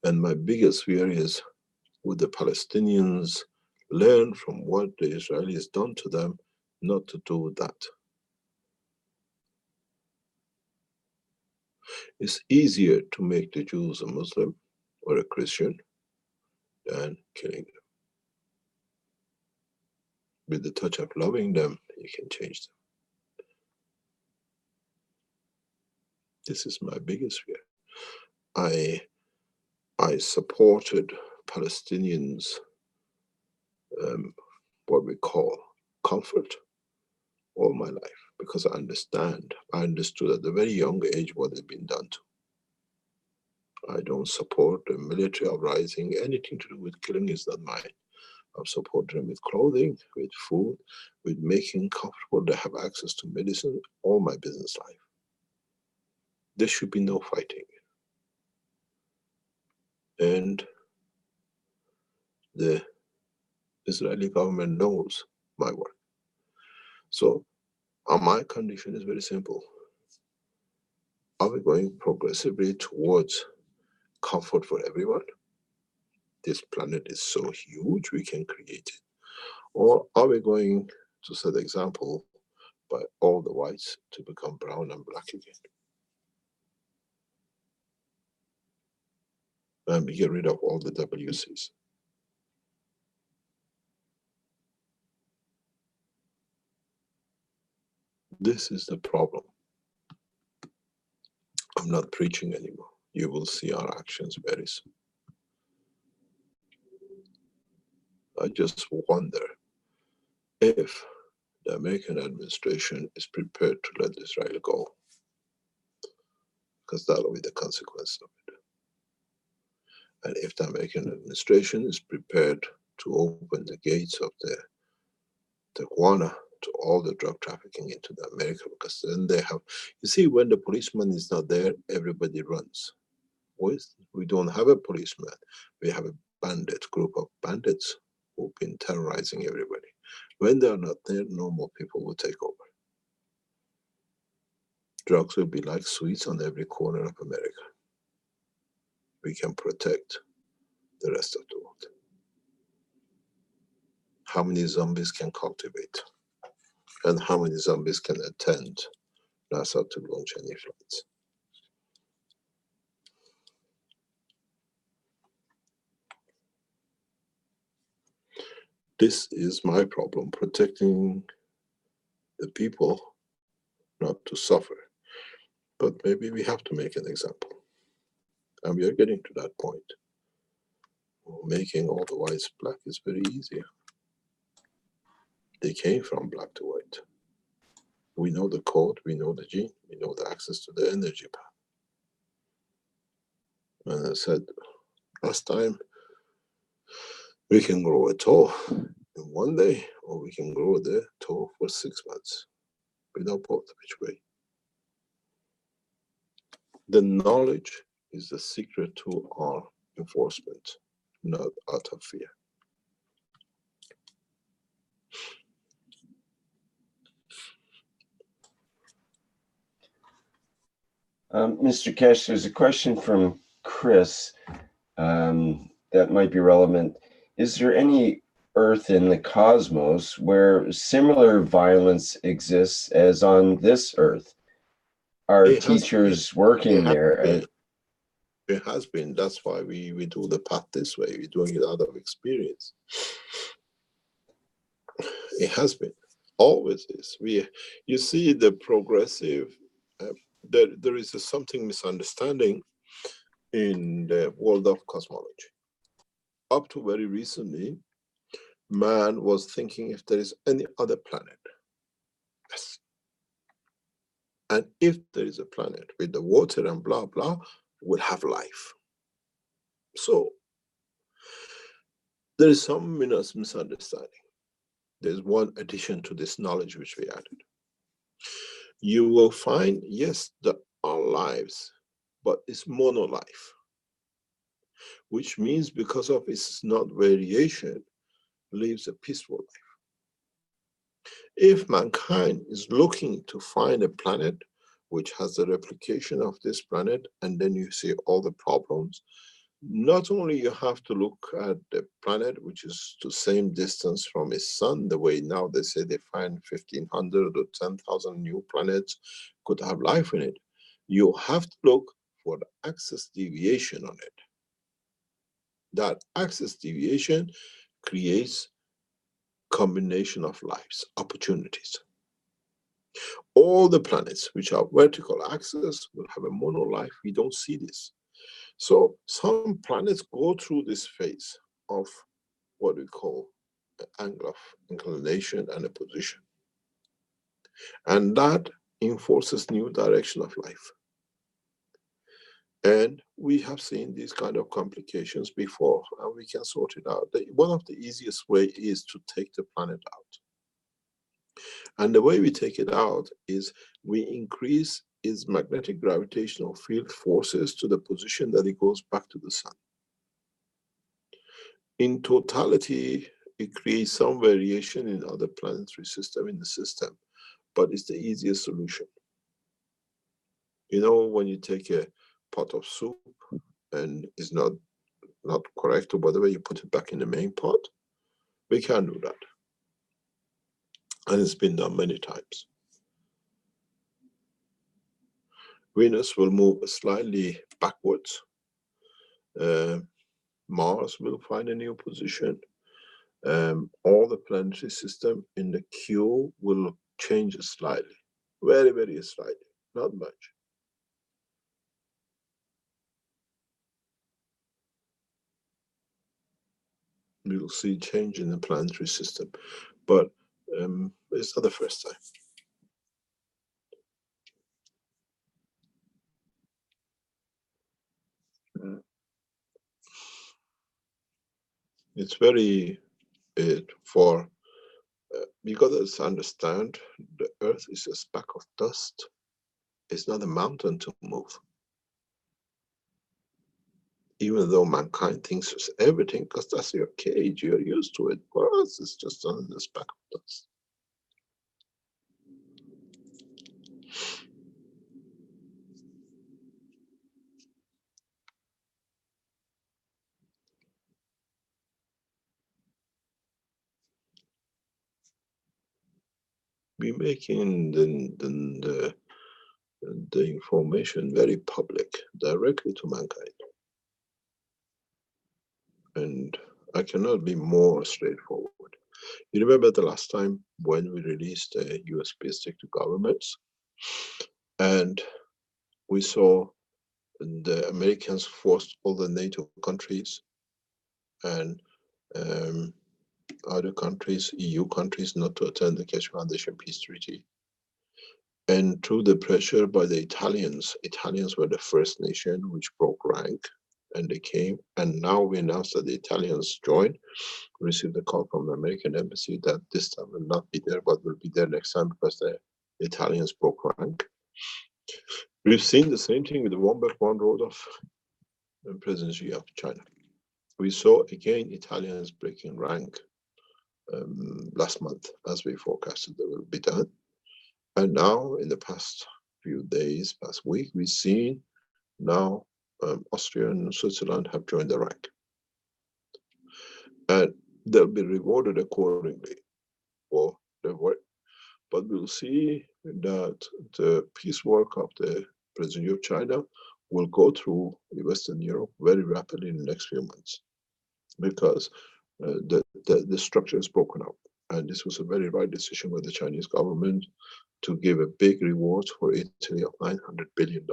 And my biggest fear is, would the Palestinians learn from what the Israelis done to them not to do that? It's easier to make the Jews a Muslim or a Christian than killing them. With the touch of loving them, you can change them. This is my biggest fear. I supported Palestinians, what we call comfort, all my life. because I understand. I understood at a very young age what had been done to. I don't support the military uprising. Anything to do with killing is not mine. I've supported them with clothing, with food, with making comfortable. They have access to medicine, all my business life. There should be no fighting. And the Israeli government knows my work. So my condition is very simple. Are we going progressively towards comfort for everyone? This planet is so huge, we can create it. Or are we going to set the example by all the whites to become brown and black again? And we get rid of all the WCs. This is the problem. I'm not preaching anymore. You will see our actions very soon. I just wonder if the American administration is prepared to let Israel go, because that will be the consequence of it. And if the American administration is prepared to open the gates of the Tijuana to all the drug trafficking into the America, because then they have, you see, when the policeman is not there, everybody runs. We don't have a policeman. We have a group of bandits who've been terrorizing everybody. When they are not there, no more people will take over. Drugs will be like sweets on every corner of America. We can protect the rest of the world. How many zombies can cultivate? And how many zombies can attend NASA to launch any flights? This is my problem, protecting the people not to suffer. But maybe we have to make an example. And we are getting to that point. Making all the whites black is very easy. They came from black to white. We know the code, we know the gene, we know the access to the energy path. And I said, last time, we can grow a toe in one day, or we can grow the toe for 6 months. We know both which way. The knowledge is the secret to our enforcement, not out of fear. Mr. Keshe, there's a question from Chris that might be relevant. Is there any Earth in the cosmos where similar violence exists as on this Earth? Are teachers working there? It has been. That's why we do the path this way. We're doing it out of experience. It has been. Always is. You see the progressive, there is something misunderstanding in the world of cosmology. Up to very recently, man was thinking if there is any other planet. Yes. And if there is a planet with the water and blah, blah, will have life. So, there is some misunderstanding. There's one addition to this knowledge which we added. You will find, yes, there are lives, but it's mono-life. Which means because of its not variation, lives a peaceful life. If mankind is looking to find a planet which has the replication of this planet, and then you see all the problems, not only you have to look at the planet which is the same distance from its sun, the way now they say they find 1,500 or 10,000 new planets could have life in it. You have to look for the axis deviation on it. That axis deviation creates combination of lives, opportunities. All the planets which are vertical axis will have a mono life. We don't see this. So some planets go through this phase of what we call the angle of inclination and a position. And that enforces new direction of life. And we have seen these kind of complications before, and we can sort it out. One of the easiest way is to take the planet out. And the way we take it out is we increase its magnetic gravitational field forces to the position that it goes back to the sun. In totality, it creates some variation in other planetary system in the system, but it's the easiest solution. You know, when you take a pot of soup and it's not correct or whatever, you put it back in the main pot. We can do that. And it's been done many times. Venus will move slightly backwards. Mars will find a new position. All the planetary system in the queue will change slightly. Very, very slightly. Not much. We will see change in the planetary system. But it's not the first time. It's very, for, you got to understand, the earth is a speck of dust. It's not a mountain to move. Even though mankind thinks it's everything, because that's your cage, you're used to it. For us, it's just a speck of dust. We're making the information very public, directly to mankind. And I cannot be more straightforward. You remember the last time when we released a USB stick to governments, and we saw the Americans forced all the NATO countries and other countries, EU countries, not to attend the Keshe Foundation Peace Treaty. And through the pressure by the Italians were the first nation which broke rank, and they came. And now we announced that the Italians joined. Received a call from the American embassy that this time will not be there, but will be there next time because the Italians broke rank. We've seen the same thing with the One Belt One Road of the presidency of China. We saw again Italians breaking rank last month, as we forecasted they will be done. And now in the past few days, past week, we've seen now Austria and Switzerland have joined the rank. And they'll be rewarded accordingly for their work. But we'll see that the peace work of the President of China will go through Western Europe very rapidly in the next few months, because the structure is broken up. And this was a very right decision by the Chinese government to give a big reward for Italy of $900 billion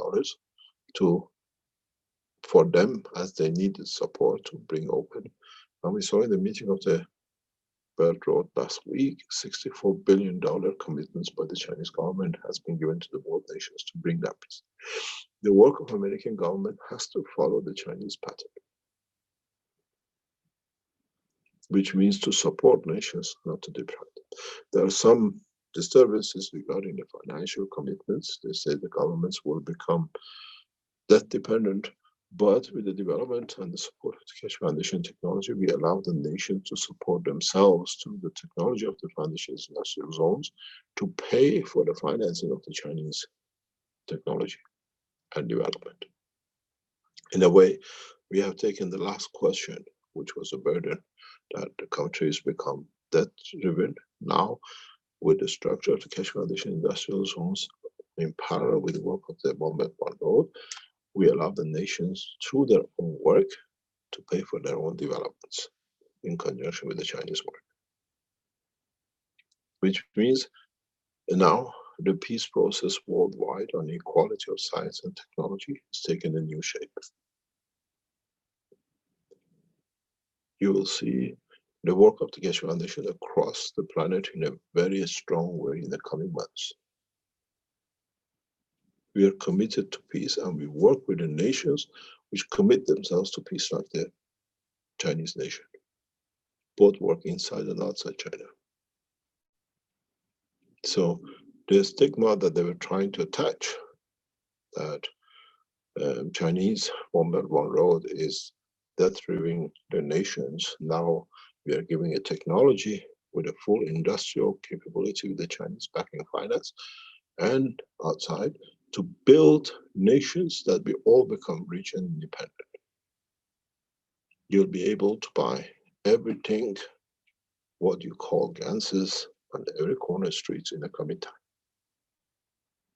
for them, as they needed support to bring open. And we saw in the meeting of the Belt Road last week, $64 billion commitments by the Chinese government has been given to the world nations to bring that peace. The work of American government has to follow the Chinese pattern, which means to support nations, not to deprive them. There are some disturbances regarding the financial commitments. They say the governments will become debt dependent, but with the development and the support of the Keshe Foundation technology, we allow the nation to support themselves through the technology of the Foundation's industrial zones to pay for the financing of the Chinese technology and development. In a way, we have taken the last question, which was a burden, that the countries become debt driven. Now, with the structure of the Keshe Foundation industrial zones, in parallel with the work of the One Belt One Road, we allow the nations through their own work to pay for their own developments in conjunction with the Chinese work. Which means now the peace process worldwide on equality of science and technology is taking a new shape. You will see the work of the Keshe Foundation across the planet in a very strong way in the coming months. We are committed to peace, and we work with the nations which commit themselves to peace, like the Chinese nation. Both work inside and outside China. So the stigma that they were trying to attach, that Chinese One Belt One Road is death-driving the nations. Now we are giving a technology with a full industrial capability with the Chinese backing finance and outside to build nations that we all become rich and independent. You'll be able to buy everything what you call ganses on every corner streets in the coming time.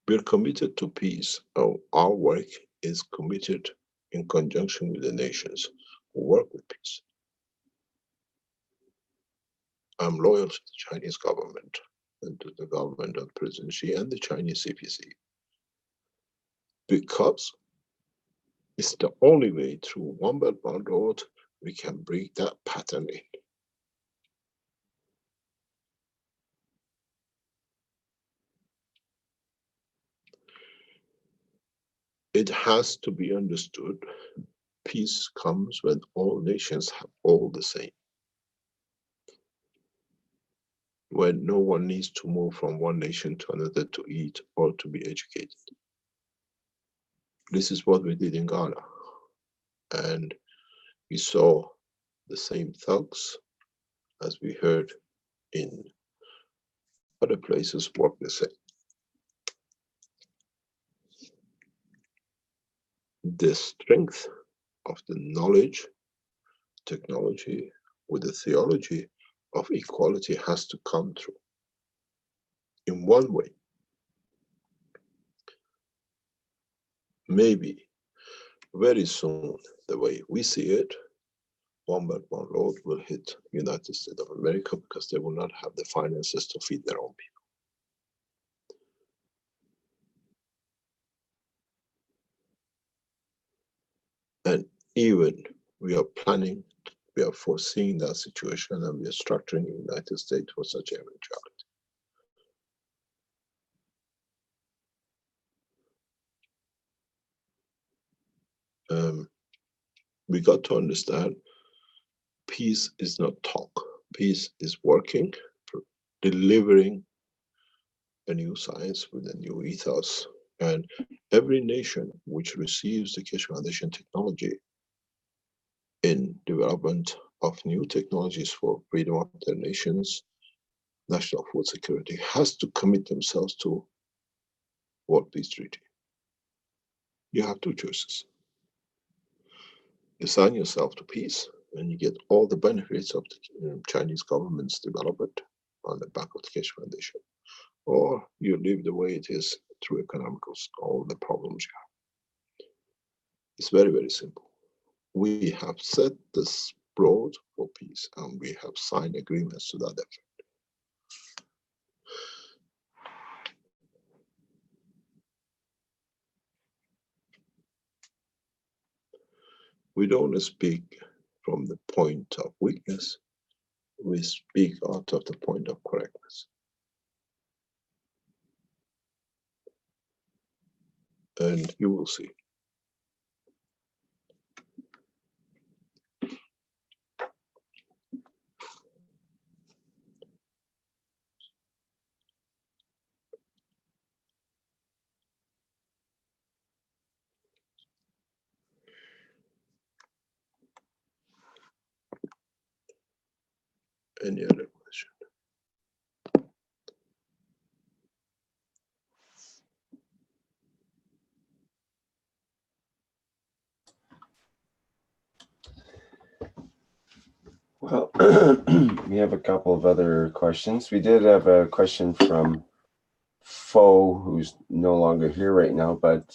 We're committed to peace. Our work is committed in conjunction with the nations who work with peace. I'm loyal to the Chinese government and to the government of President Xi and the Chinese CPC, because it's the only way through One Belt One Road we can break that pattern in. It has to be understood, peace comes when all nations have all the same. When no one needs to move from one nation to another to eat or to be educated. This is what we did in Ghana. And we saw the same thugs as we heard in other places work the same. The strength of the knowledge, technology, with the theology of equality has to come through. In one way, maybe very soon, the way we see it, One Belt One Road will hit United States of America, because they will not have the finances to feed their own people. And even we are planning, we are foreseeing that situation, and we are structuring the United States for such eventuality. We got to understand, peace is not talk. Peace is working, delivering a new science with a new ethos. And every nation which receives the Keshe Foundation technology in development of new technologies for freedom of their nations, national food security, has to commit themselves to World Peace Treaty. You have two choices. You sign yourself to peace, and you get all the benefits of the Chinese government's development on the back of the Keshe Foundation. Or you live the way it is through economicals, all the problems you have. It's very, very simple. We have set this road for peace, and we have signed agreements to that effect. We don't speak from the point of weakness, we speak out of the point of correctness. And you will see. Any other question? Well, we have a couple of other questions. We did have a question from Fo, who's no longer here right now, but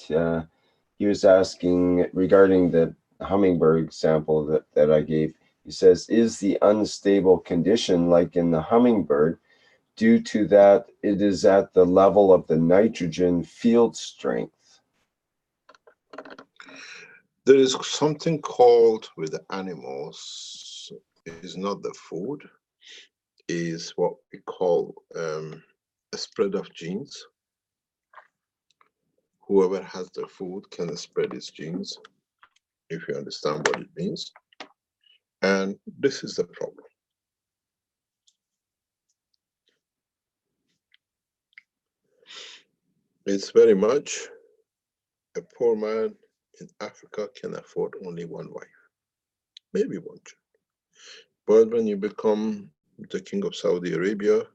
he was asking regarding the hummingbird example that I gave. He says, is the unstable condition like in the hummingbird due to that it is at the level of the nitrogen field strength? There is something called with the animals, is not the food, is what we call a spread of genes. Whoever has the food can spread its genes, if you understand what it means. And this is the problem. It's very much a poor man in Africa can afford only one wife, maybe one child. But when you become the king of Saudi Arabia,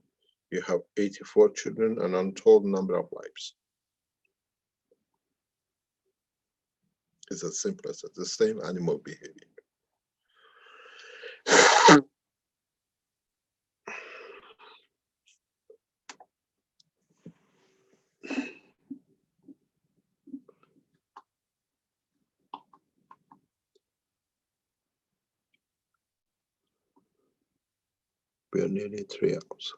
you have 84 children and untold number of wives. It's as simple as that. The same animal behavior. We are nearly 3 hours.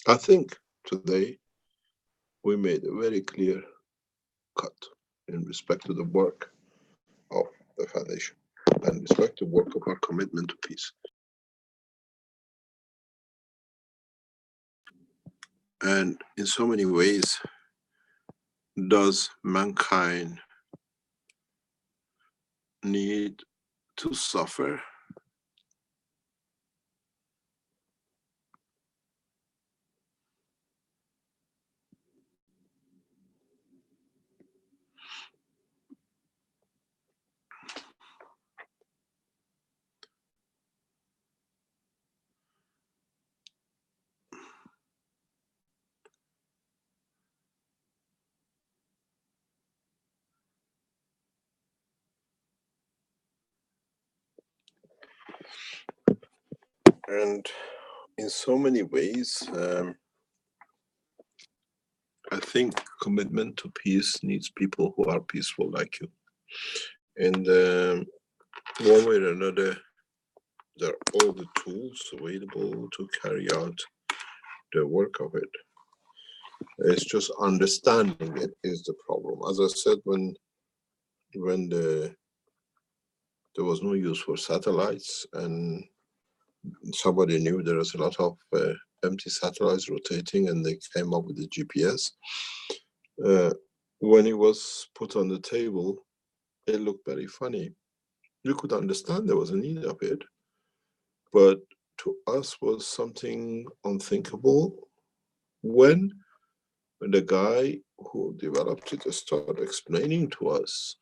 I think today we made a very clear cut in respect to the work of the foundation and respect to work of our commitment to peace. And in so many ways, does mankind need to suffer? And in so many ways, I think commitment to peace needs people who are peaceful like you. And one way or another, there are all the tools available to carry out the work of it. It's just understanding it is the problem. As I said, when there was no use for satellites and somebody knew there was a lot of empty satellites rotating and they came up with the GPS. When it was put on the table, it looked very funny. You could understand there was a need of it, but to us was something unthinkable. When the guy who developed it started explaining to us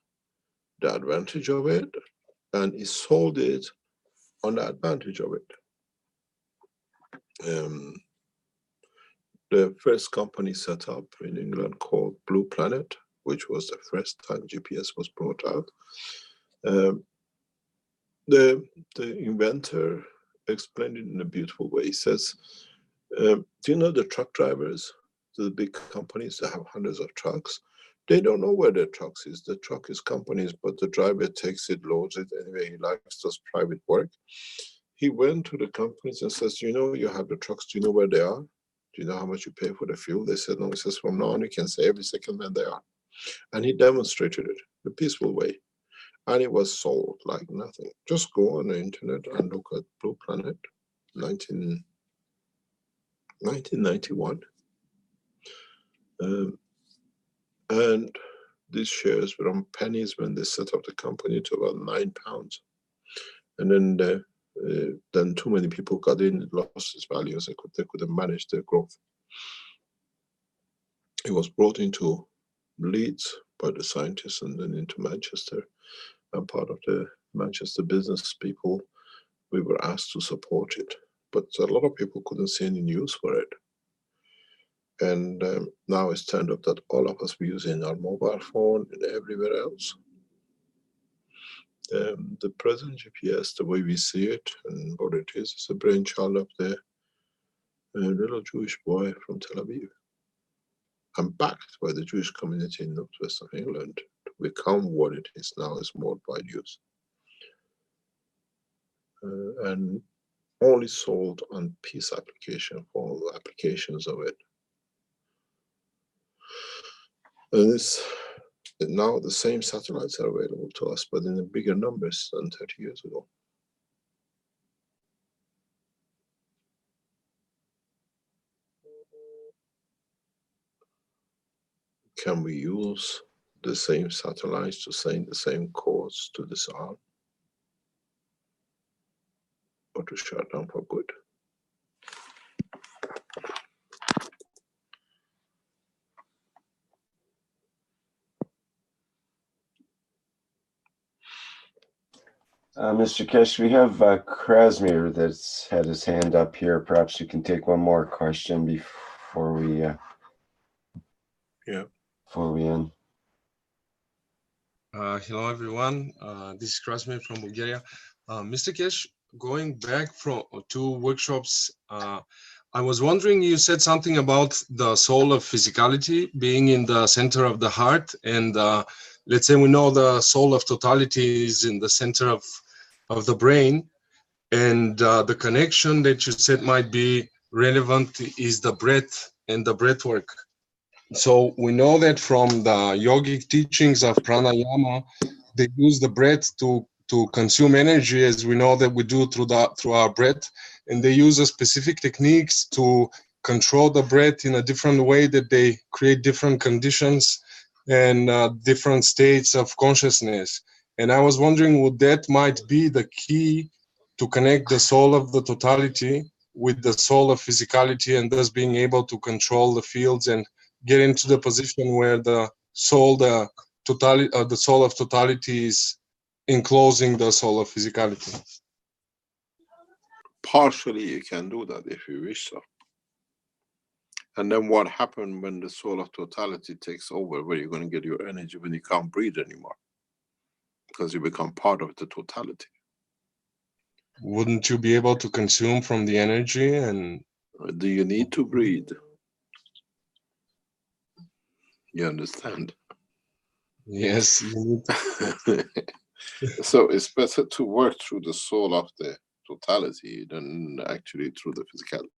the advantage of it, and he sold it on the advantage of it. The first company set up in England called Blue Planet, which was the first time GPS was brought out. The inventor explained it in a beautiful way. He says, do you know the truck drivers, the big companies that have hundreds of trucks? They don't know where their trucks is. The truck is companies, but the driver takes it, loads it anyway. He likes does private work. He went to the companies and says, you know, you have the trucks. Do you know where they are? Do you know how much you pay for the fuel? They said, no. He says, from now on, you can say every second when they are. And he demonstrated it the peaceful way. And it was sold like nothing. Just go on the internet and look at Blue Planet, 1991. And these shares were on pennies when they set up the company to about £9. And then too many people got in, it lost its value, as they couldn't manage their growth. It was brought into Leeds by the scientists and then into Manchester. And part of the Manchester business people, we were asked to support it. But a lot of people couldn't see any use for it. And now it's turned up that all of us were using our mobile phone and everywhere else. The present GPS, the way we see it and what it is a brainchild of the little Jewish boy from Tel Aviv. And backed by the Jewish community in northwest of England to become what it is now is more wide use. And only sold on peace application for all the applications of it. And now the same satellites are available to us, but in bigger numbers than 30 years ago. can we use the same satellites to send the same codes to this arm, or to shut down for good? Mr. Keshe, we have Krasmir that's had his hand up here. Perhaps you can take one more question before we end. Hello, everyone. This is Krasmir from Bulgaria. Mr. Keshe, going back from two workshops, I was wondering, you said something about the soul of physicality being in the center of the heart, and let's say we know the soul of totality is in the center of the brain, and the connection that you said might be relevant is the breath and the breath work. So we know that from the yogic teachings of pranayama, they use the breath to consume energy, as we know that we do through our breath, and they use a specific techniques to control the breath in a different way, that they create different conditions and different states of consciousness. And I was wondering, would that might be the key to connect the soul of the totality with the soul of physicality, and thus being able to control the fields and get into the position where the soul, the soul of totality is enclosing the soul of physicality? Partially you can do that if you wish so. And then what happens when the soul of totality takes over? Where you're going to get your energy when you can't breathe anymore? Because you become part of the totality. Wouldn't you be able to consume from the energy? And do you need to breathe? You understand? Yes, you need to. So it's better to work through the soul of the totality than actually through the physicality.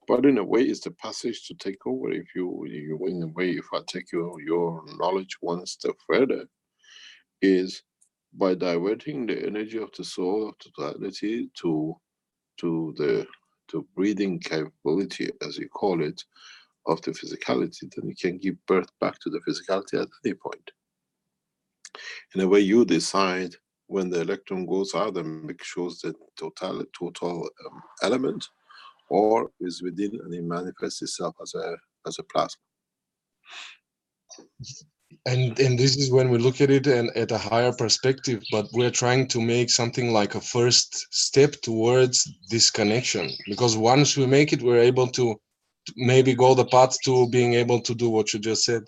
But in a way, it's the passage to take over. If you in a way, if I take your knowledge one step further, is by diverting the energy of the soul of totality to breathing capability, as you call it, of the physicality, then you can give birth back to the physicality at any point. In a way, you decide when the electron goes out and shows the total element, or is within and it manifests itself as a plasma. And this is when we look at it and at a higher perspective, but we're trying to make something like a first step towards this connection, because once we make it, we're able to maybe go the path to being able to do what you just said.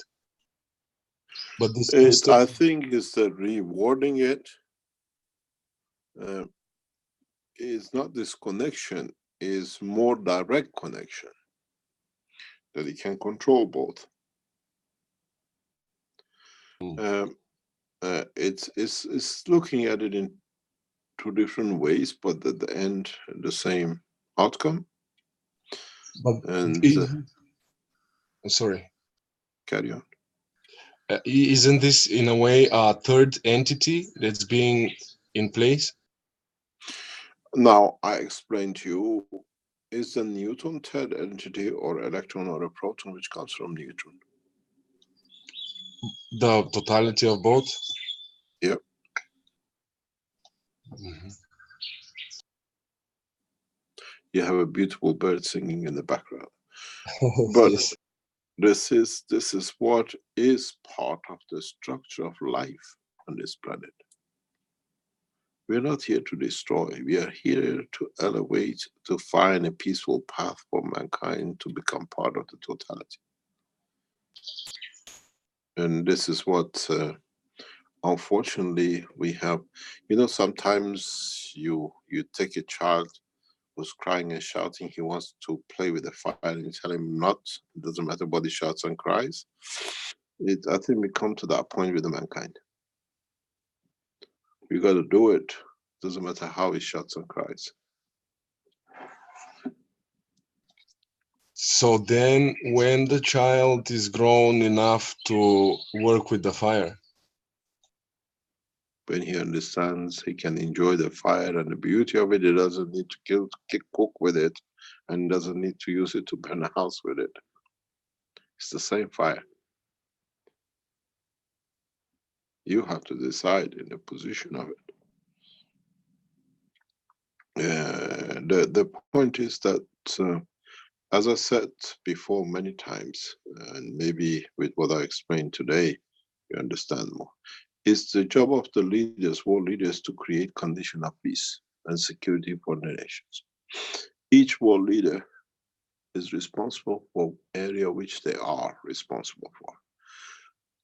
But this I think is that rewarding it is not this connection, is more direct connection, that it can control both. It's looking at it in two different ways, but at the end the same outcome. But and sorry, carry on. Isn't this in a way a third entity that's being in place? Now I explained to you, is the neutron third entity or electron or a proton which comes from neutron? The totality of both? Yep. Mm-hmm. You have a beautiful bird singing in the background. But yes. This is what is part of the structure of life on this planet. We're not here to destroy. We are here to elevate, to find a peaceful path for mankind to become part of the totality. And this is what, unfortunately, we have. You know, sometimes you take a child who's crying and shouting, he wants to play with the fire, and you tell him not. It doesn't matter what he shouts and cries. I think we come to that point with the mankind. We got to do it. Doesn't matter how he shouts and cries. So then when the child is grown enough to work with the fire, when he understands, he can enjoy the fire and the beauty of it, he doesn't need to cook with it, and doesn't need to use it to burn a house with it. It's the same fire. You have to decide in the position of it. The point is that, as I said before many times, and maybe with what I explained today, you understand more. It's the job of the leaders, world leaders, to create condition of peace and security for the nations. Each world leader is responsible for area which they are responsible for.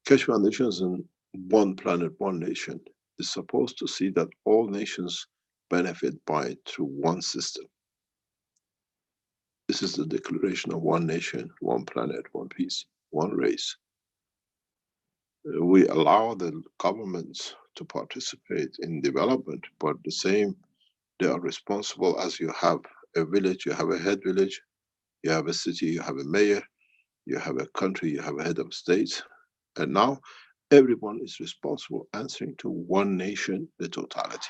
Keshe Foundation is in one planet, one nation. Is supposed to see that all nations benefit by it through one system. This is the declaration of one nation, one planet, one peace, one race. We allow the governments to participate in development, but the same, they are responsible. As you have a village, you have a head village, you have a city, you have a mayor, you have a country, you have a head of state. And now everyone is responsible, answering to one nation, the totality.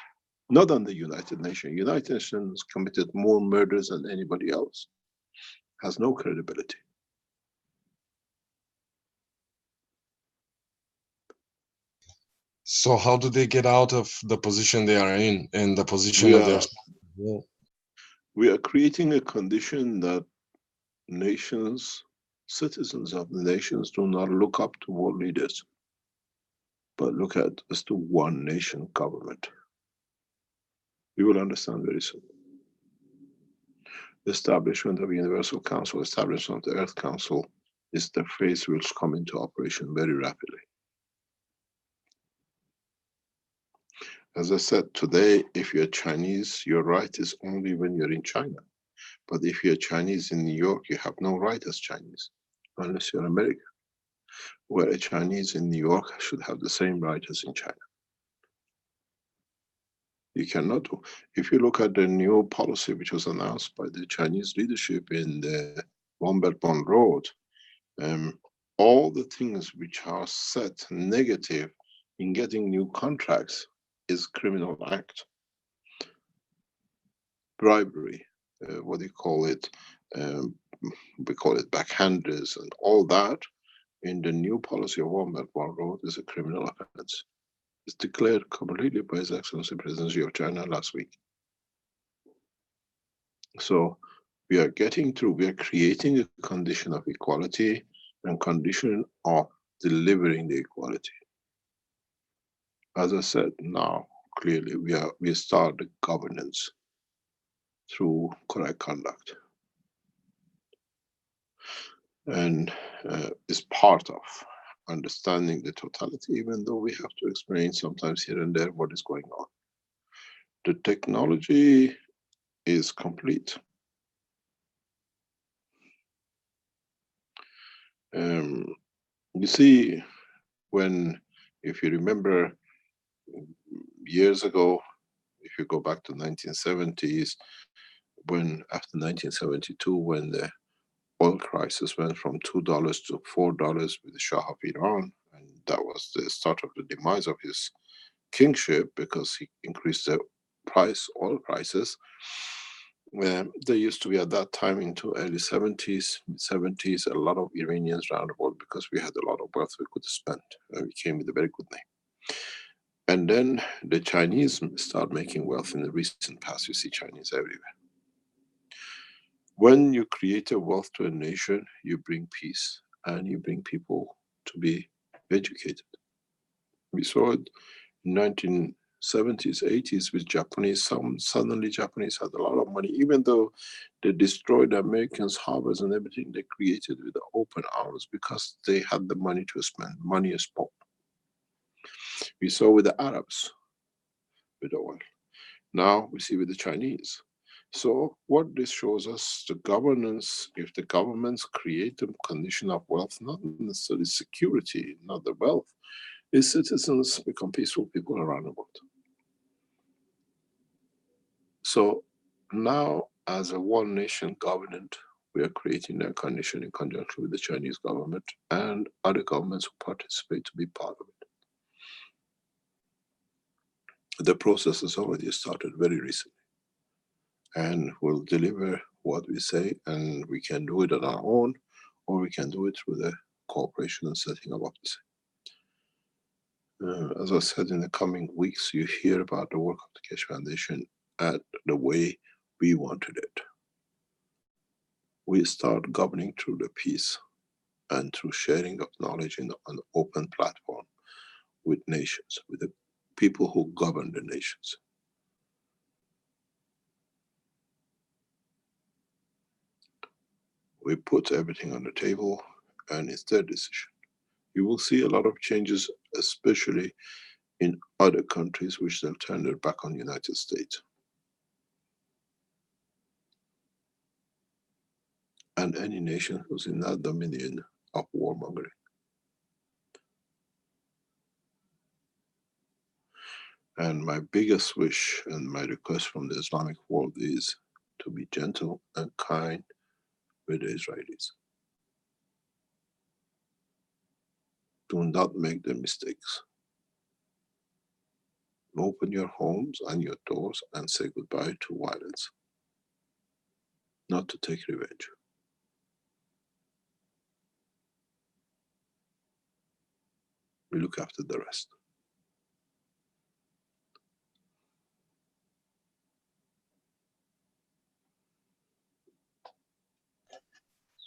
Not on the United Nations. United Nations committed more murders than anybody else. Has no credibility. So how do they get out of the position they are in and the position We that they're? we are creating a condition that nations, citizens of the nations, do not look up to world leaders, but look at as to one nation government. You will understand very soon. The establishment of Universal Council, establishment of the Earth Council, is the phase which come into operation very rapidly. As I said today, if you're Chinese, your right is only when you're in China. But if you're Chinese in New York, you have no right as Chinese, unless you're American. Where a Chinese in New York should have the same right as in China. You cannot do. If you look at the new policy which was announced by the Chinese leadership in the One Belt One Road, all the things which are set negative in getting new contracts is criminal act. Bribery, what do you call it? We call it backhanders and all that. In the new policy of One Belt One Road is a criminal offense. It's declared completely by His Excellency Presidency of China last week. So we are getting through, we are creating a condition of equality and condition of delivering the equality. As I said, now clearly we start the governance through correct conduct. And is part of understanding the totality, even though we have to explain sometimes here and there what is going on. The technology is complete. You see, if you remember years ago, if you go back to 1970s, when after 1972, when the oil crisis went from $2 to $4 with the Shah of Iran, and that was the start of the demise of his kingship because he increased the oil prices. There used to be at that time into early 70s, mid-70s, a lot of Iranians around the world because we had a lot of wealth we could spend. And we came with a very good name. And then the Chinese start making wealth in the recent past. You see Chinese everywhere. When you create a wealth to a nation, you bring peace and you bring people to be educated. We saw it in 1970s, 80s with Japanese. Suddenly Japanese had a lot of money, even though they destroyed the Americans' harbors and everything they created with the open arms because they had the money to spend. Money is power. We saw with the Arabs, with oil. Now we see with the Chinese. So what this shows us, the governance, if the governments create a condition of wealth, not necessarily security, not the wealth, is citizens become peaceful people around the world. So now as a one nation government, we are creating that condition in conjunction with the Chinese government and other governments who participate to be part of it. The process has already started very recently and will deliver what we say, and we can do it on our own or we can do it through the cooperation and setting up of the As I said, in the coming weeks, you hear about the work of the Keshe Foundation at the way we wanted it. We start governing through the peace and through sharing of knowledge in an open platform with nations, with the people who govern the nations. We put everything on the table and it's their decision. You will see a lot of changes, especially in other countries which they'll turn their back on the United States. And any nation who's in that dominion of warmongering. And my biggest wish and my request from the Islamic world is to be gentle and kind with the Israelis. Do not make the mistakes. Open your homes and your doors and say goodbye to violence. Not to take revenge. We look after the rest.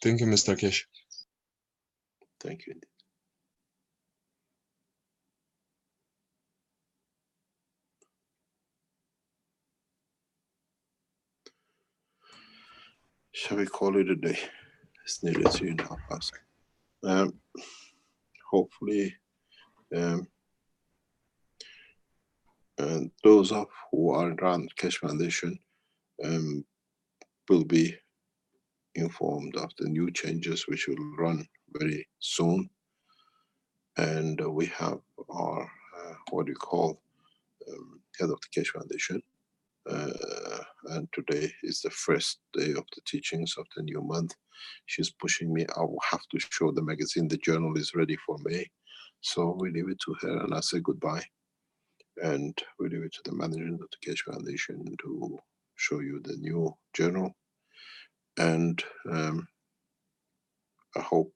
Thank you, Mr. Keshe. Thank you indeed. Shall we call it a day? It's nearly 3.5 hours. Hopefully, and those of who are around Keshe Foundation will be informed of the new changes which will run very soon. And we have our, what you call, head of the Keshe Foundation. And today is the first day of the teachings of the new month. She's pushing me. I will have to show the magazine. The journal is ready for May. So we leave it to her and I say goodbye. And we leave it to the management of the Keshe Foundation to show you the new journal. And I hope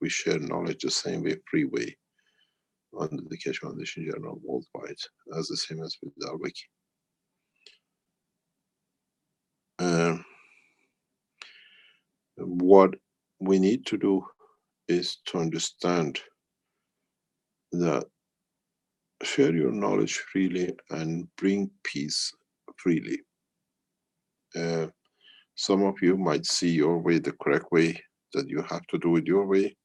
we share knowledge the same way, free way, under the Keshe Foundation Journal worldwide, as the same as with our wiki. What we need to do is to understand that share your knowledge freely and bring peace freely. Some of you might see your way the correct way, that you have to do it your way,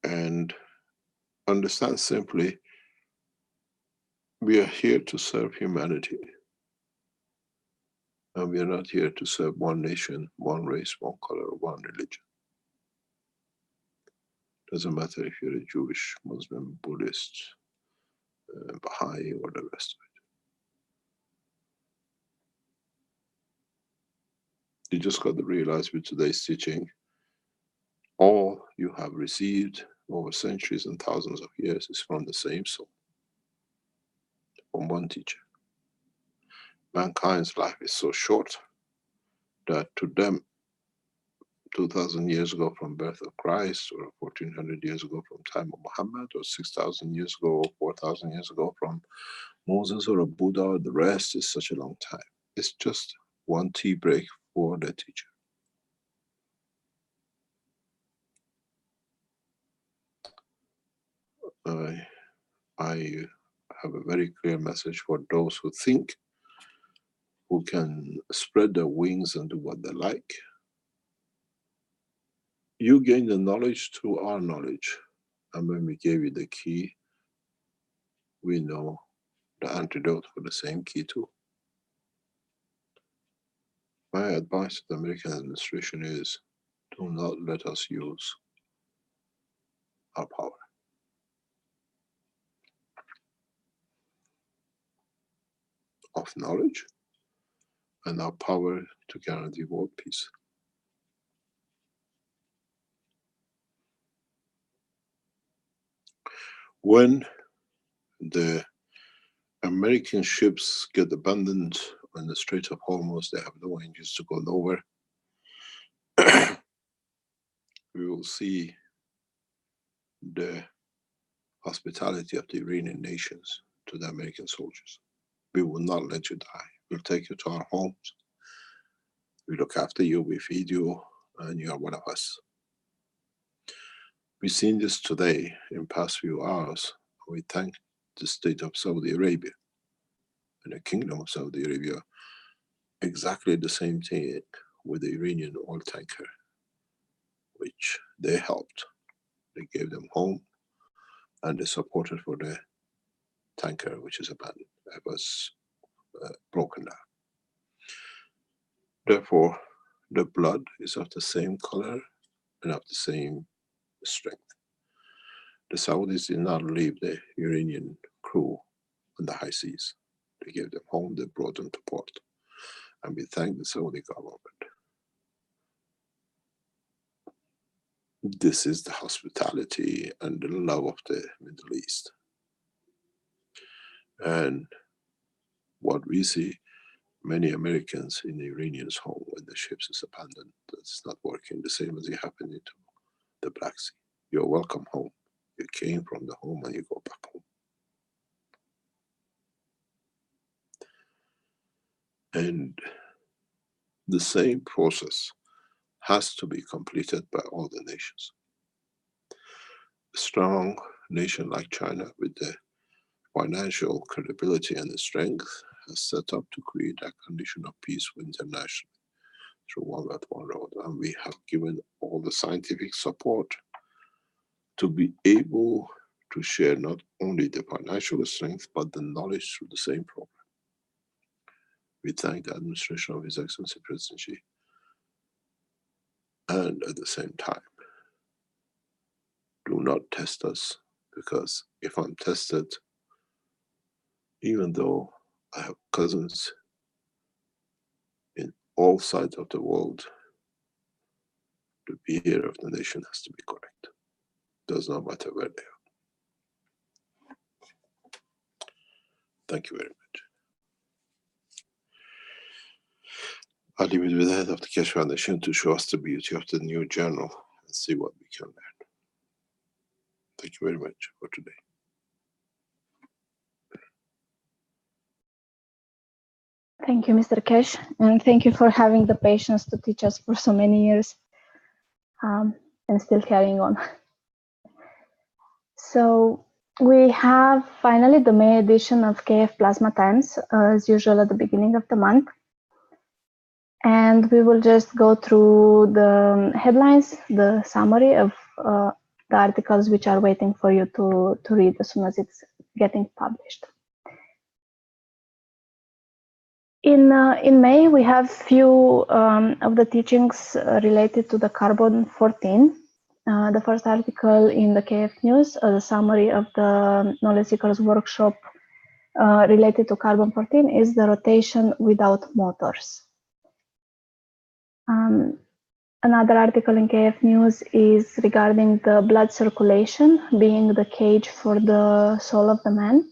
and understand simply, we are here to serve humanity. And we are not here to serve one nation, one race, one color, one religion. Doesn't matter if you're a Jewish, Muslim, Buddhist, Baha'i, or the rest of it. You just got to realize with today's teaching, all you have received over centuries and thousands of years is from the same soul, from one teacher. Mankind's life is so short that to them, 2000 years ago from birth of Christ, or 1400 years ago from time of Muhammad, or 6000 years ago, or 4000 years ago from Moses or a Buddha, or the rest is such a long time. It's just one tea break for the teacher. I have a very clear message for those who think, who can spread their wings and do what they like. You gain the knowledge through our knowledge. And when we gave you the key, we know the antidote for the same key too. My advice to the American administration is, do not let us use our power. Of knowledge and our power to guarantee world peace. When the American ships get abandoned on the Strait of Hormuz, they have no engines to go nowhere. We will see the hospitality of the Iranian nations to the American soldiers. We will not let you die. We'll take you to our homes. We look after you, we feed you, and you are one of us. We've seen this today in past few hours. We thank the state of Saudi Arabia and the kingdom of Saudi Arabia. Exactly the same thing with the Iranian oil tanker, which they helped. They gave them home and they supported for the tanker, which is abandoned. It was broken down. Therefore, the blood is of the same color and of the same strength. The Saudis did not leave the Iranian crew on the high seas. They gave them home, they brought them to port. And we thank the Saudi government. This is the hospitality and the love of the Middle East. And what we see, many Americans in the Iranians' home when the ships is abandoned, that's not working, the same as it happened into the Black Sea. You're welcome home. You came from the home and you go back home. And the same process has to be completed by all the nations. A strong nation like China, with the financial credibility and the strength, has set up to create that condition of peace internationally through One Belt, One Road. And we have given all the scientific support to be able to share not only the financial strength, but the knowledge through the same program. We thank the administration of His Excellency President Xi. And at the same time, do not test us, because if I'm tested, even though I have cousins in all sides of the world, the behavior of the nation has to be correct. Does not matter where they are. Thank you very much. I'll leave it with the head of the Keshe Foundation to show us the beauty of the new journal and see what we can learn. Thank you very much for today. Thank you, Mr. Keshe, and thank you for having the patience to teach us for so many years and still carrying on. So we have finally the May edition of KF Plasma Times, as usual at the beginning of the month. And we will just go through the headlines, the summary of the articles which are waiting for you to read as soon as it's getting published. In May, we have few of the teachings related to the carbon-14. The first article in the KF News, a summary of the Knowledge Seekers workshop related to carbon-14, is the rotation without motors. Another article in KF News is regarding the blood circulation being the cage for the soul of the man,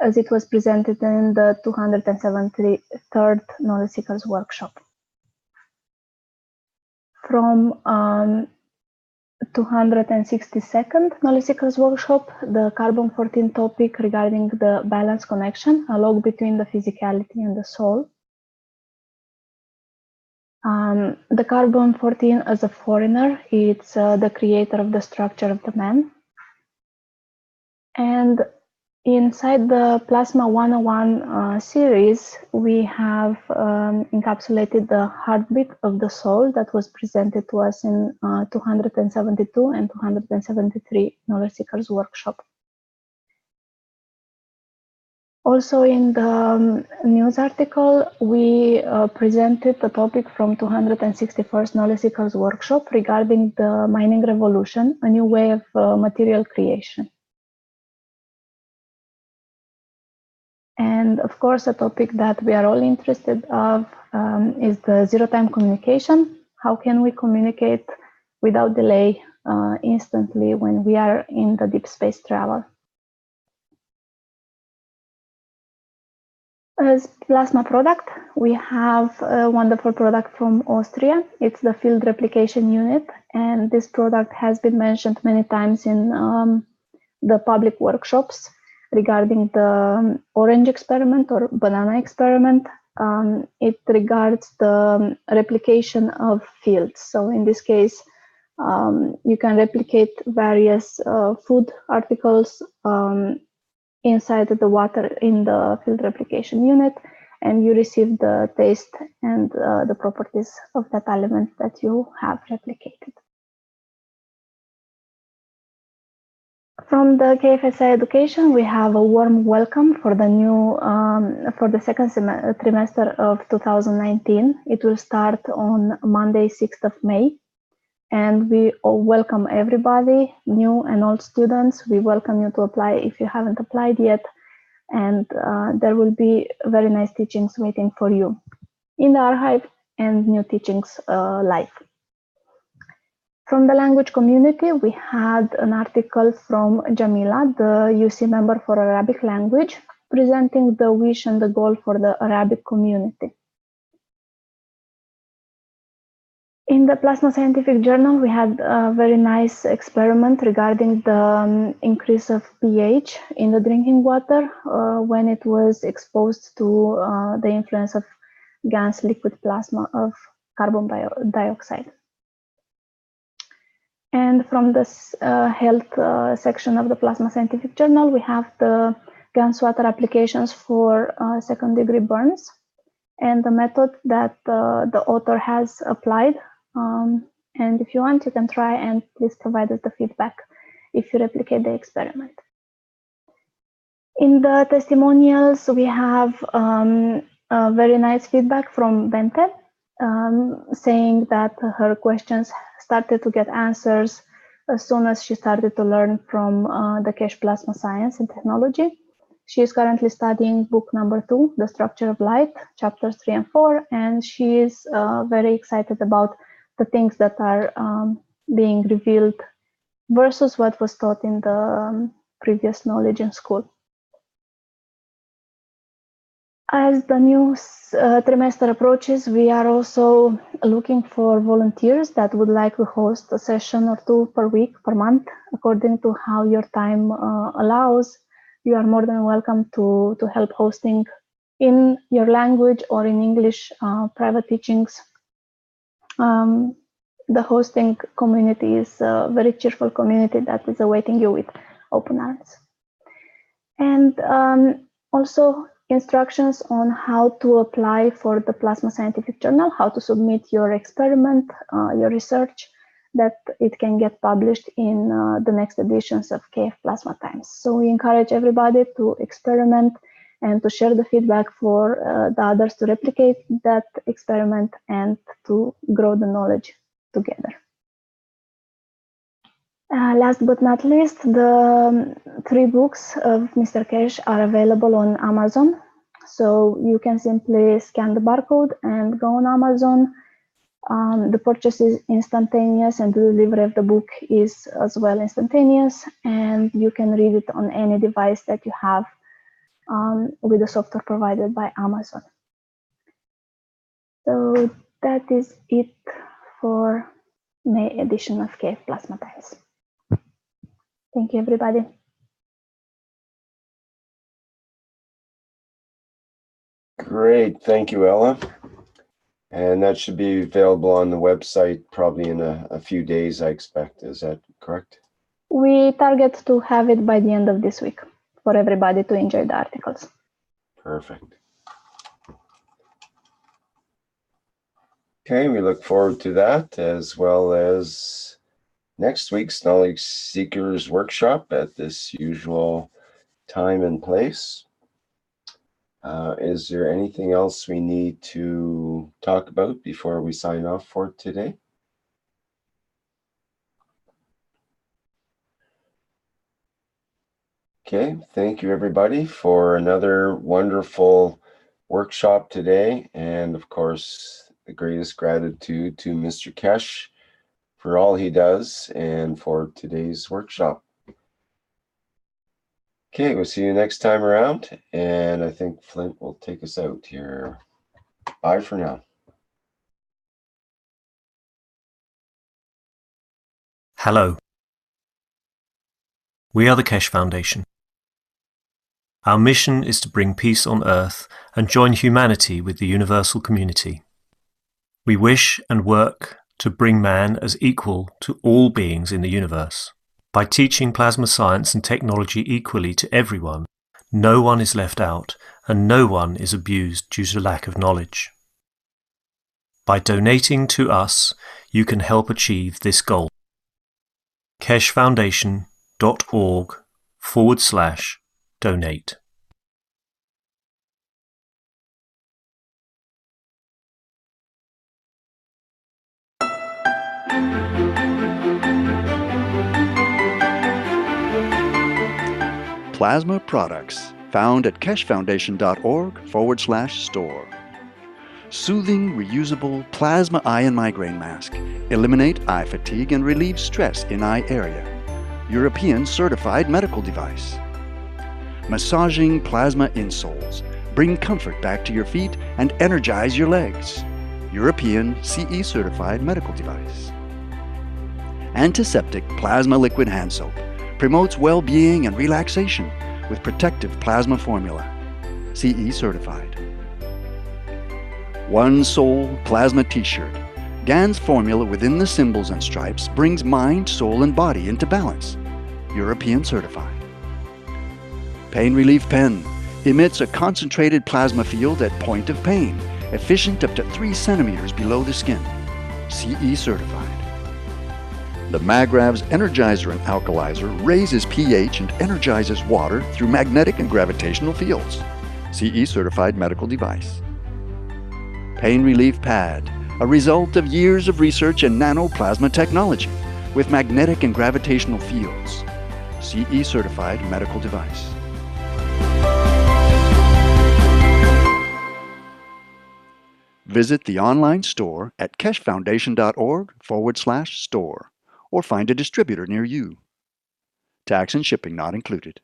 as it was presented in the 273rd Knowledge Seekers workshop. From 262nd Knowledge Seekers workshop, the carbon-14 topic regarding the balance connection, a log between the physicality and the soul. The carbon-14 as a foreigner, it's the creator of the structure of the man. And inside the Plasma 101 series, we have encapsulated the heartbeat of the soul that was presented to us in 272 and 273 Knowledge Seekers workshop. Also in the news article, we presented the topic from 261st Knowledge Seekers workshop regarding the mining revolution, a new way of material creation. And of course, a topic that we are all interested of is the zero-time communication. How can we communicate without delay instantly when we are in the deep space travel? As plasma product, we have a wonderful product from Austria. It's the field replication unit, and this product has been mentioned many times in the public workshops regarding the orange experiment or banana experiment. It regards the replication of fields. So in this case, you can replicate various food articles inside the water in the field replication unit, and you receive the taste and the properties of that element that you have replicated. From the KFSI Education, we have a warm welcome for the new for the second trimester of 2019. It will start on Monday, 6th of May. And we all welcome everybody, new and old students. We welcome you to apply if you haven't applied yet. And there will be very nice teachings waiting for you in the archive and new teachings live. From the language community, we had an article from Jamila, the UC member for Arabic language, presenting the wish and the goal for the Arabic community. In the Plasma Scientific Journal, we had a very nice experiment regarding the increase of pH in the drinking water when it was exposed to the influence of GAN's liquid plasma of carbon dioxide. And from the health section of the Plasma Scientific Journal, we have the GAN's water applications for second-degree burns and the method that the author has applied. And if you want, you can try and please provide us the feedback if you replicate the experiment. In the testimonials, we have a very nice feedback from Bente, saying that her questions started to get answers as soon as she started to learn from the Keshe Plasma Science and Technology. She is currently studying book number 2, The Structure of Light, chapters 3 and 4, and she is very excited about the things that are being revealed versus what was taught in the previous knowledge in school. As the new trimester approaches, we are also looking for volunteers that would like to host a session or 2 per week, per month, according to how your time allows. You are more than welcome to help hosting in your language or in English private teachings. The hosting community is a very cheerful community that is awaiting you with open arms. And also instructions on how to apply for the Plasma Scientific Journal, how to submit your experiment, your research, that it can get published in the next editions of KF Plasma Times. So we encourage everybody to experiment and to share the feedback for the others to replicate that experiment and to grow the knowledge together. Last but not least, the 3 books of Mr. Keshe are available on Amazon. So you can simply scan the barcode and go on Amazon. The purchase is instantaneous and the delivery of the book is as well instantaneous, and you can read it on any device that you have with the software provided by Amazon. So that is it for May edition of KF Plasma Times. Thank you, everybody. Great, thank you, Ella. And that should be available on the website probably in a few days, I expect. Is that correct? We target to have it by the end of this week for everybody to enjoy the articles. Perfect. Okay, we look forward to that, as well as next week's Knowledge Seekers Workshop at this usual time and place. Is there anything else we need to talk about before we sign off for today? Okay, thank you everybody for another wonderful workshop today. And of course, the greatest gratitude to Mr. Keshe for all he does and for today's workshop. Okay, we'll see you next time around. And I think Flint will take us out here. Bye for now. Hello. We are the Keshe Foundation. Our mission is to bring peace on Earth and join humanity with the universal community. We wish and work to bring man as equal to all beings in the universe. By teaching plasma science and technology equally to everyone, no one is left out and no one is abused due to lack of knowledge. By donating to us, you can help achieve this goal. keshefoundation.org/donate. Plasma products found at keshefoundation.org/store. Soothing, reusable plasma eye and migraine mask. Eliminate eye fatigue and relieve stress in eye area. European certified medical device. Massaging plasma insoles. Bring comfort back to your feet and energize your legs. European CE certified medical device. Antiseptic plasma liquid hand soap. Promotes well-being and relaxation with protective plasma formula. CE certified. One Soul Plasma T-shirt. GAN's formula within the symbols and stripes brings mind, soul, and body into balance. European certified. Pain Relief Pen. Emits a concentrated plasma field at point of pain, efficient up to 3 centimeters below the skin. CE certified. The Magrav's Energizer and Alkalizer raises pH and energizes water through magnetic and gravitational fields. CE certified medical device. Pain Relief Pad, a result of years of research in nanoplasma technology with magnetic and gravitational fields. CE certified medical device. Visit the online store at keshefoundation.org/store or find a distributor near you. Tax and shipping not included.